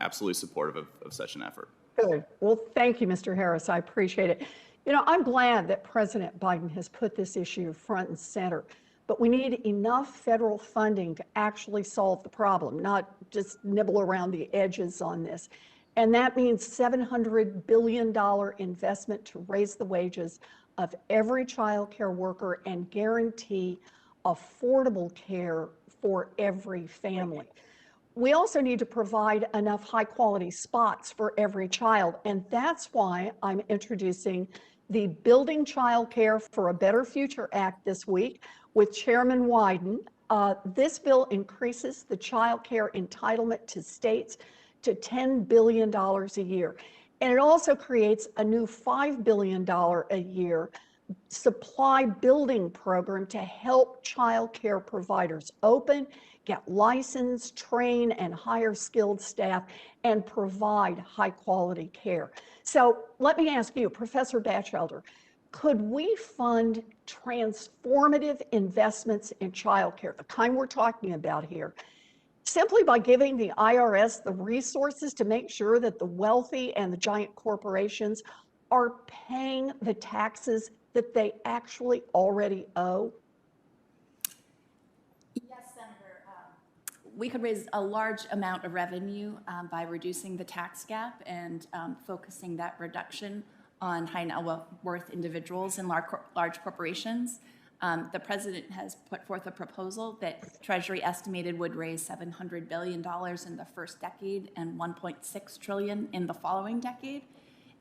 absolutely supportive of such an effort. Good. Well, thank you, Mr. Harris. I appreciate it. You know, I'm glad that President Biden has put this issue front and center, but we need enough federal funding to actually solve the problem, not just nibble around the edges on this. And that means $700 billion investment to raise the wages of every child care worker and guarantee affordable care for every family. We also need to provide enough high-quality spots for every child, and that's why I'm introducing the Building Child Care for a Better Future Act this week with Chairman Wyden. This bill increases the child care entitlement to states to $10 billion a year, and it also creates a new $5 billion a year supply building program to help child care providers open, get licensed, train, and hire skilled staff, and provide high quality care. So let me ask you, Professor Batchelder, could we fund transformative investments in child care, the kind we're talking about here, simply by giving the IRS the resources to make sure that the wealthy and the giant corporations are paying the taxes that they actually already owe? Yes, Senator. We could raise a large amount of revenue by reducing the tax gap and focusing that reduction on high net worth individuals and large corporations. The president has put forth a proposal that Treasury estimated would raise $700 billion in the first decade and $1.6 trillion in the following decade.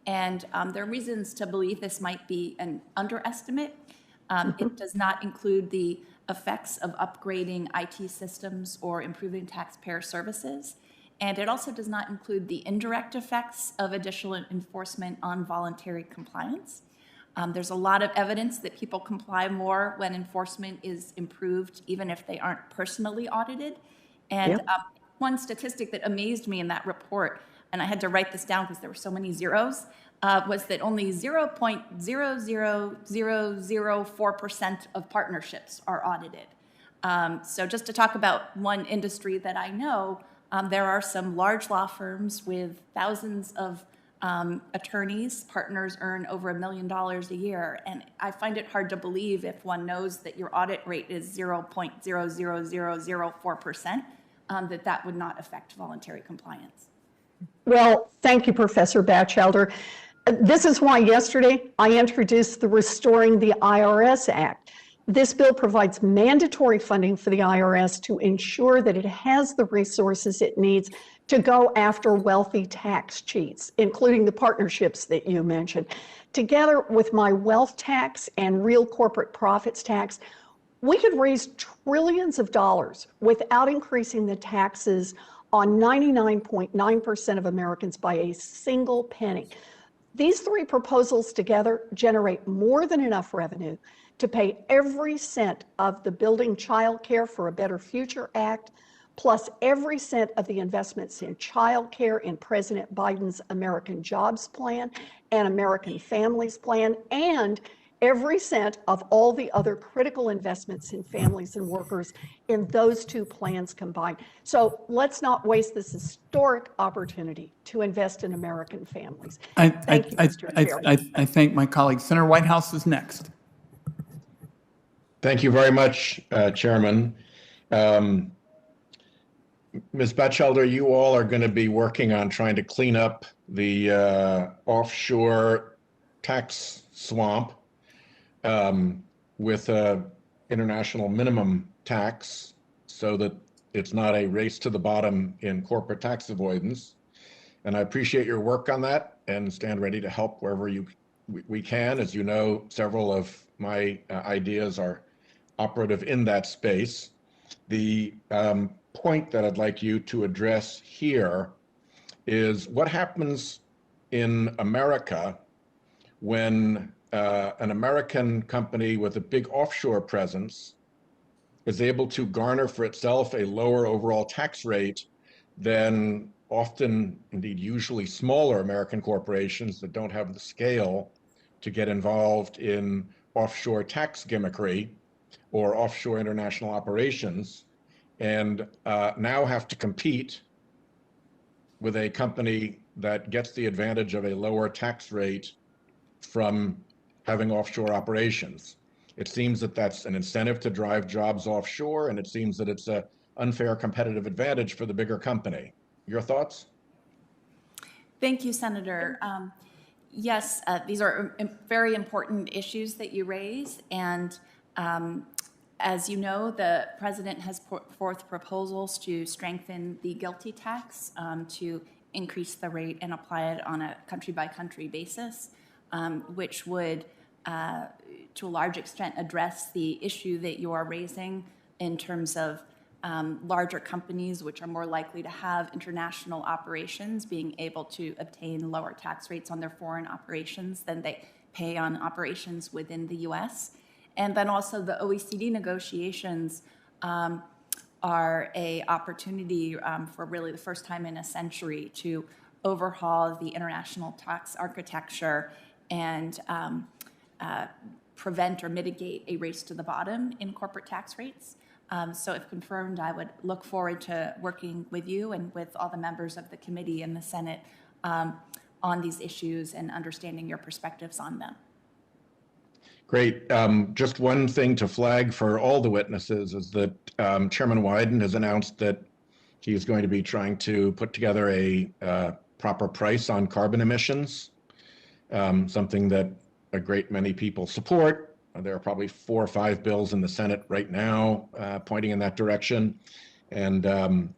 And there are reasons to believe this might be an underestimate. It does not include the effects of upgrading IT systems or improving taxpayer services. And it also does not include the indirect effects of additional enforcement on voluntary compliance. There's a lot of evidence that people comply more when enforcement is improved, even if they aren't personally audited. And one statistic that amazed me in that report, and I had to write this down because there were so many zeros, was that only 0.00004% of partnerships are audited. So just to talk about one industry that I know, there are some large law firms with thousands of attorneys. Partners earn over $1 million a year. And I find it hard to believe, if one knows that your audit rate is 0.00004%, that would not affect voluntary compliance. Well, thank you, Professor Batchelder. This is why yesterday I introduced the Restoring the IRS Act. This bill provides mandatory funding for the IRS to ensure that it has the resources it needs to go after wealthy tax cheats, including the partnerships that you mentioned. Together with my wealth tax and real corporate profits tax, we could raise trillions of dollars without increasing the taxes on 99.9% of Americans by a single penny. These three proposals together generate more than enough revenue to pay every cent of the Building Child Care for a Better Future Act, plus every cent of the investments in child care in President Biden's American Jobs Plan and American Families Plan, and every cent of all the other critical investments in families and workers in those two plans combined. So let's not waste this historic opportunity to invest in American families. Thank you, Mr. Chair. I thank my colleague. Senator Whitehouse is next. Thank you very much, Chairman. Ms. Batchelder, you all are going to be working on trying to clean up the offshore tax swamp with an international minimum tax so that it's not a race to the bottom in corporate tax avoidance. And I appreciate your work on that and stand ready to help wherever we can. As you know, several of my ideas are operative in that space. The point that I'd like you to address here is what happens in America when an American company with a big offshore presence is able to garner for itself a lower overall tax rate than often, indeed usually smaller American corporations that don't have the scale to get involved in offshore tax gimmickry or offshore international operations, and now have to compete with a company that gets the advantage of a lower tax rate from having offshore operations. It seems that that's an incentive to drive jobs offshore, and it seems that it's an unfair competitive advantage for the bigger company. Your thoughts? Thank you, Senator. Yes, these are very important issues that you raise, and as you know, the President has put forth proposals to strengthen the GILTI tax, to increase the rate and apply it on a country-by-country basis, which would, to a large extent, address the issue that you are raising in terms of larger companies, which are more likely to have international operations, being able to obtain lower tax rates on their foreign operations than they pay on operations within the U.S. And then also the OECD negotiations are an opportunity for really the first time in a century to overhaul the international tax architecture and prevent or mitigate a race to the bottom in corporate tax rates. So if confirmed, I would look forward to working with you and with all the members of the committee and the Senate on these issues and understanding your perspectives on them. Great. Just one thing to flag for all the witnesses is that Chairman Wyden has announced that he is going to be trying to put together a proper price on carbon emissions, something that a great many people support. There are probably 4 or 5 bills in the Senate right now pointing in that direction. And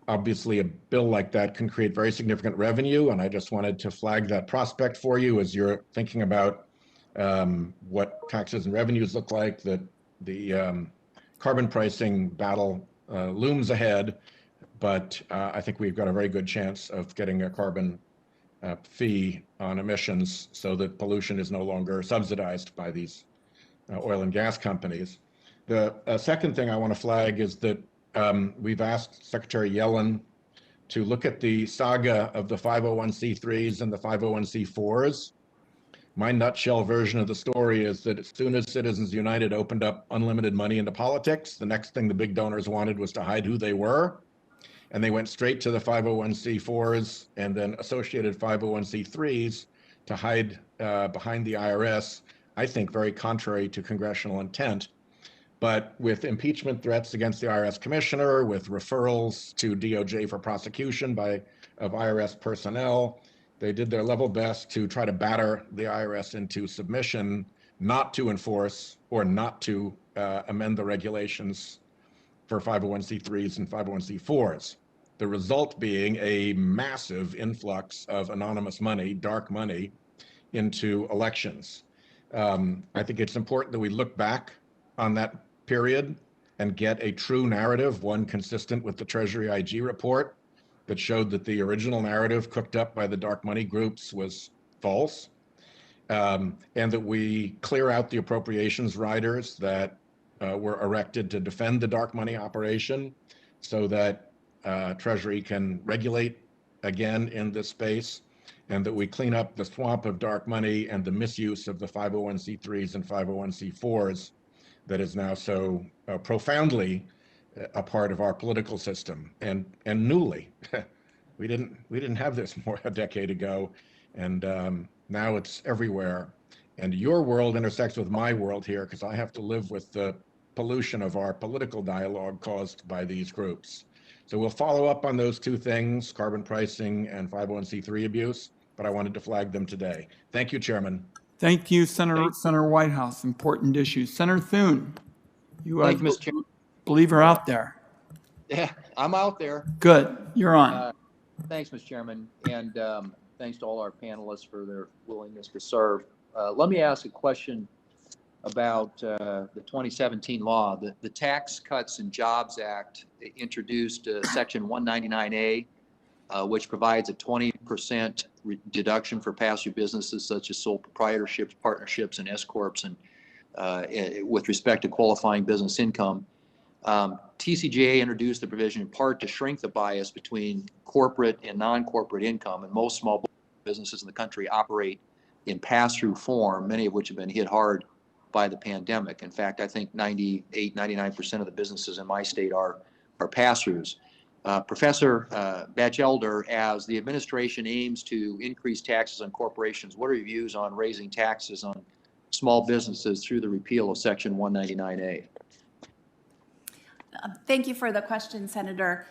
obviously a bill like that can create very significant revenue. And I just wanted to flag that prospect for you as you're thinking about what taxes and revenues look like, that the carbon pricing battle looms ahead. But I think we've got a very good chance of getting a carbon fee on emissions so that pollution is no longer subsidized by these oil and gas companies. The second thing I want to flag is that we've asked Secretary Yellen to look at the saga of the 501c3s and the 501c4s. My nutshell version of the story is that as soon as Citizens United opened up unlimited money into politics, the next thing the big donors wanted was to hide who they were. And they went straight to the 501c4s and then associated 501c3s to hide behind the IRS, I think very contrary to congressional intent. But with impeachment threats against the IRS commissioner, with referrals to DOJ for prosecution of IRS personnel, they did their level best to try to batter the IRS into submission, not to enforce or not to amend the regulations for 501c3s and 501c4s. The result being a massive influx of anonymous money, dark money, into elections. I think it's important that we look back on that period and get a true narrative, one consistent with the Treasury IG report that showed that the original narrative cooked up by the dark money groups was false, and that we clear out the appropriations riders that were erected to defend the dark money operation so that Treasury can regulate again in this space, and that we clean up the swamp of dark money and the misuse of the 501c3s and 501c4s that is now so profoundly a part of our political system, and newly. we didn't have this a decade ago, and now it's everywhere. And your world intersects with my world here because I have to live with the pollution of our political dialogue caused by these groups. So we'll follow up on those two things, carbon pricing and 501c3 abuse, but I wanted to flag them today. Thank you, Chairman. Thank you, Senator Whitehouse. Important issues. Senator Thune, you Thank you, Mr. Chairman. Believe are out there. Yeah, I'm out there. Good. You're on. Thanks, Mr. Chairman, and thanks to all our panelists for their willingness to serve. Let me ask a question about the 2017 law. The Tax Cuts and Jobs Act introduced Section 199A which provides a 20% deduction for pass-through businesses such as sole proprietorships, partnerships, and S-corps, and with respect to qualifying business income. TCJA introduced the provision in part to shrink the bias between corporate and non-corporate income, and most small businesses in the country operate in pass-through form, many of which have been hit hard by the pandemic. In fact, I think 98, 99% of the businesses in my state are pass-throughs. Professor Batchelder, as the administration aims to increase taxes on corporations, what are your views on raising taxes on small businesses through the repeal of Section 199A? Thank you for the question, Senator.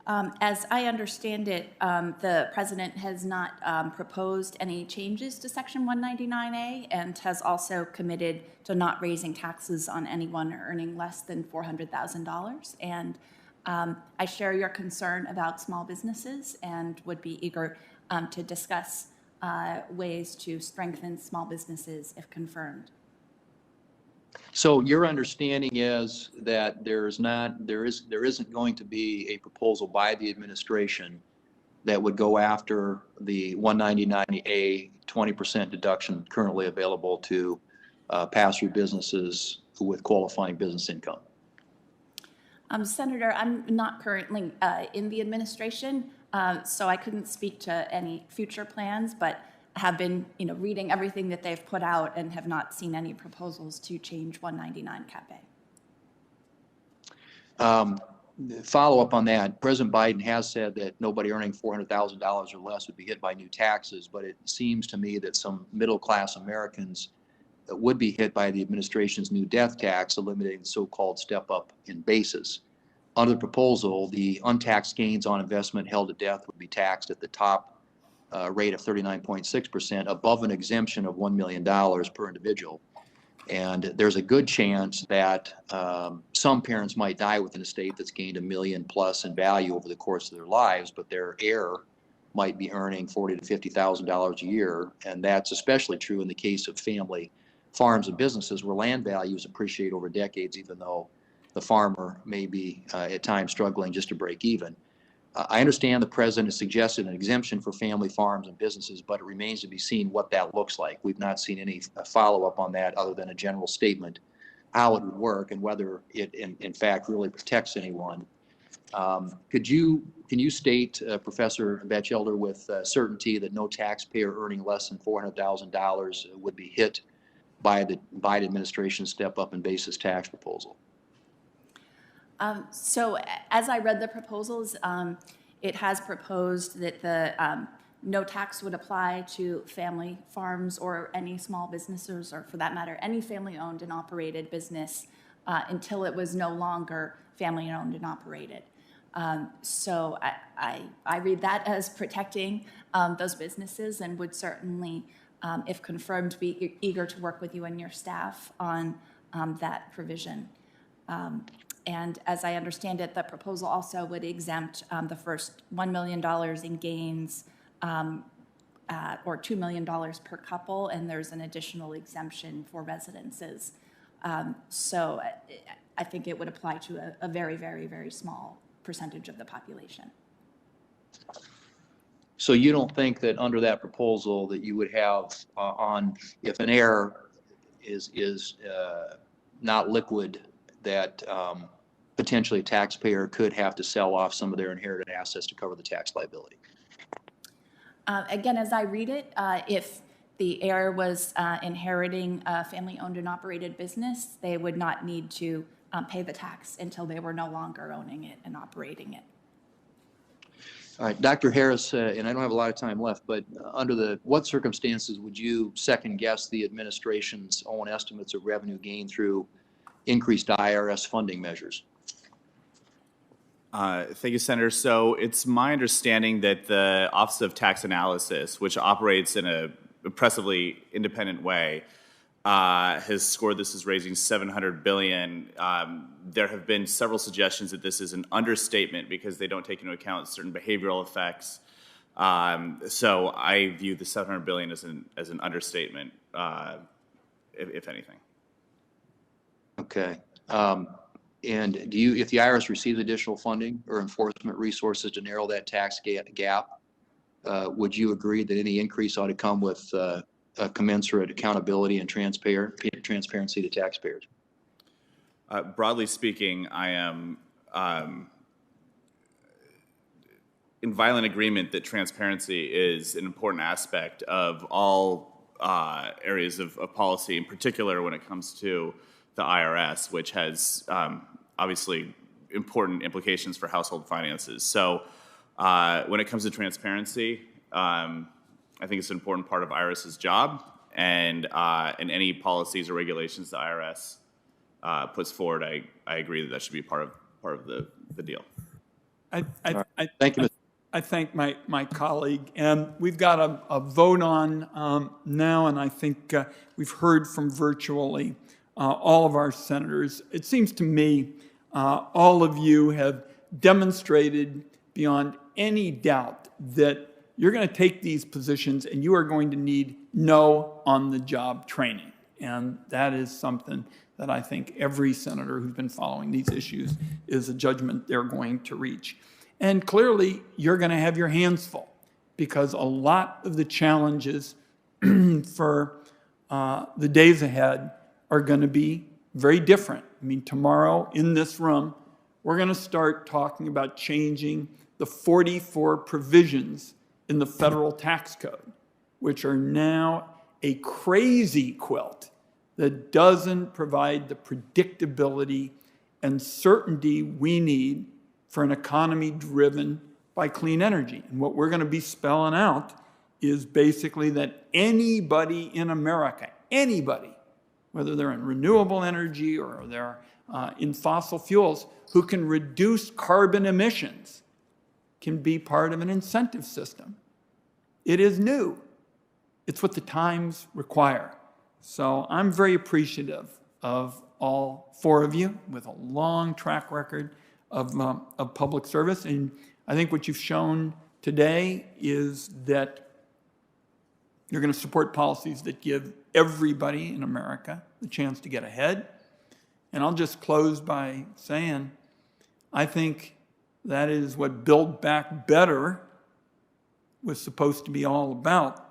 As I understand it, the President has not proposed any changes to Section 199A and has also committed to not raising taxes on anyone earning less than $400,000. And I share your concern about small businesses and would be eager to discuss ways to strengthen small businesses if confirmed. So your understanding is that there isn't going to be a proposal by the administration that would go after the 199A 20% deduction currently available to pass-through businesses with qualifying business income. Senator, I'm not currently in the administration, so I couldn't speak to any future plans, but have been, reading everything that they've put out and have not seen any proposals to change 199 Cap A. Follow up on that, President Biden has said that nobody earning $400,000 or less would be hit by new taxes, but it seems to me that some middle-class Americans would be hit by the administration's new death tax, eliminating the so-called step-up in basis. Under the proposal, the untaxed gains on investment held to death would be taxed at the top rate of 39.6% above an exemption of $1 million per individual. And there's a good chance that some parents might die with an estate that's gained $1 million plus in value over the course of their lives, but their heir might be earning $40,000 to $50,000 a year. And that's especially true in the case of family farms and businesses where land values appreciate over decades, even though the farmer may be at times struggling just to break even. I understand the President has suggested an exemption for family farms and businesses, but it remains to be seen what that looks like. We've not seen any follow-up on that other than a general statement, how it would work and whether it in fact really protects anyone. Can you state, Professor Batchelder, with certainty that no taxpayer earning less than $400,000 would be hit by the Biden administration's step-up in basis tax proposal? So as I read the proposals, it has proposed that the no tax would apply to family farms or any small businesses, or for that matter, any family-owned and operated business until it was no longer family-owned and operated. So I read that as protecting those businesses and would certainly, if confirmed, be eager to work with you and your staff on that provision. And as I understand it, the proposal also would exempt the first $1 million in gains or $2 million per couple, and there's an additional exemption for residences. So I think it would apply to a very, very, very small percentage of the population. So you don't think that under that proposal that you would have if an heir is not liquid, that potentially a taxpayer could have to sell off some of their inherited assets to cover the tax liability? Again, as I read it, if the heir was inheriting a family-owned and operated business, they would not need to pay the tax until they were no longer owning it and operating it. All right, Dr. Harris, and I don't have a lot of time left, but under what circumstances would you second guess the administration's own estimates of revenue gain through increased IRS funding measures? Thank you, Senator. So it's my understanding that the Office of Tax Analysis, which operates in an impressively independent way, has scored this as raising $700 billion. There have been several suggestions that this is an understatement because they don't take into account certain behavioral effects. So I view the $700 billion as an understatement, if anything. Okay. And do you, if the IRS receives additional funding or enforcement resources to narrow that tax gap, would you agree that any increase ought to come with a commensurate accountability and transparency to taxpayers? Broadly speaking, I am in violent agreement that transparency is an important aspect of all areas of policy, in particular when it comes to the IRS, which has obviously important implications for household finances. So when it comes to transparency, I think it's an important part of IRS's job, and any policies or regulations the IRS puts forward, I agree that should be part of the deal. Thank you, Mr. I thank my colleague, and we've got a vote on now, and I think we've heard from virtually all of our senators. It seems to me all of you have demonstrated beyond any doubt that you're going to take these positions and you are going to need no on-the-job training. And that is something that I think every senator who's been following these issues is a judgment they're going to reach. And clearly, you're going to have your hands full because a lot of the challenges for the days ahead are going to be very different. I mean, tomorrow in this room, we're going to start talking about changing the 44 provisions in the federal tax code, which are now a crazy quilt that doesn't provide the predictability and certainty we need for an economy driven by clean energy. And what we're going to be spelling out is basically that anybody in America, anybody, whether they're in renewable energy or they're in fossil fuels, who can reduce carbon emissions can be part of an incentive system. It is new. It's what the times require. So I'm very appreciative of all four of you with a long track record of public service. And I think what you've shown today is that you're going to support policies that give everybody in America the chance to get ahead. And I'll just close by saying, I think that is what Build Back Better was supposed to be all about.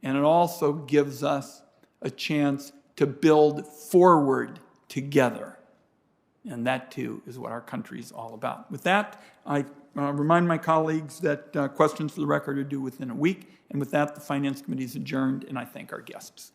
And it also gives us a chance to build forward together. And that, too, is what our country is all about. With that, I remind my colleagues that questions for the record are due within a week. And with that, the Finance Committee is adjourned, and I thank our guests.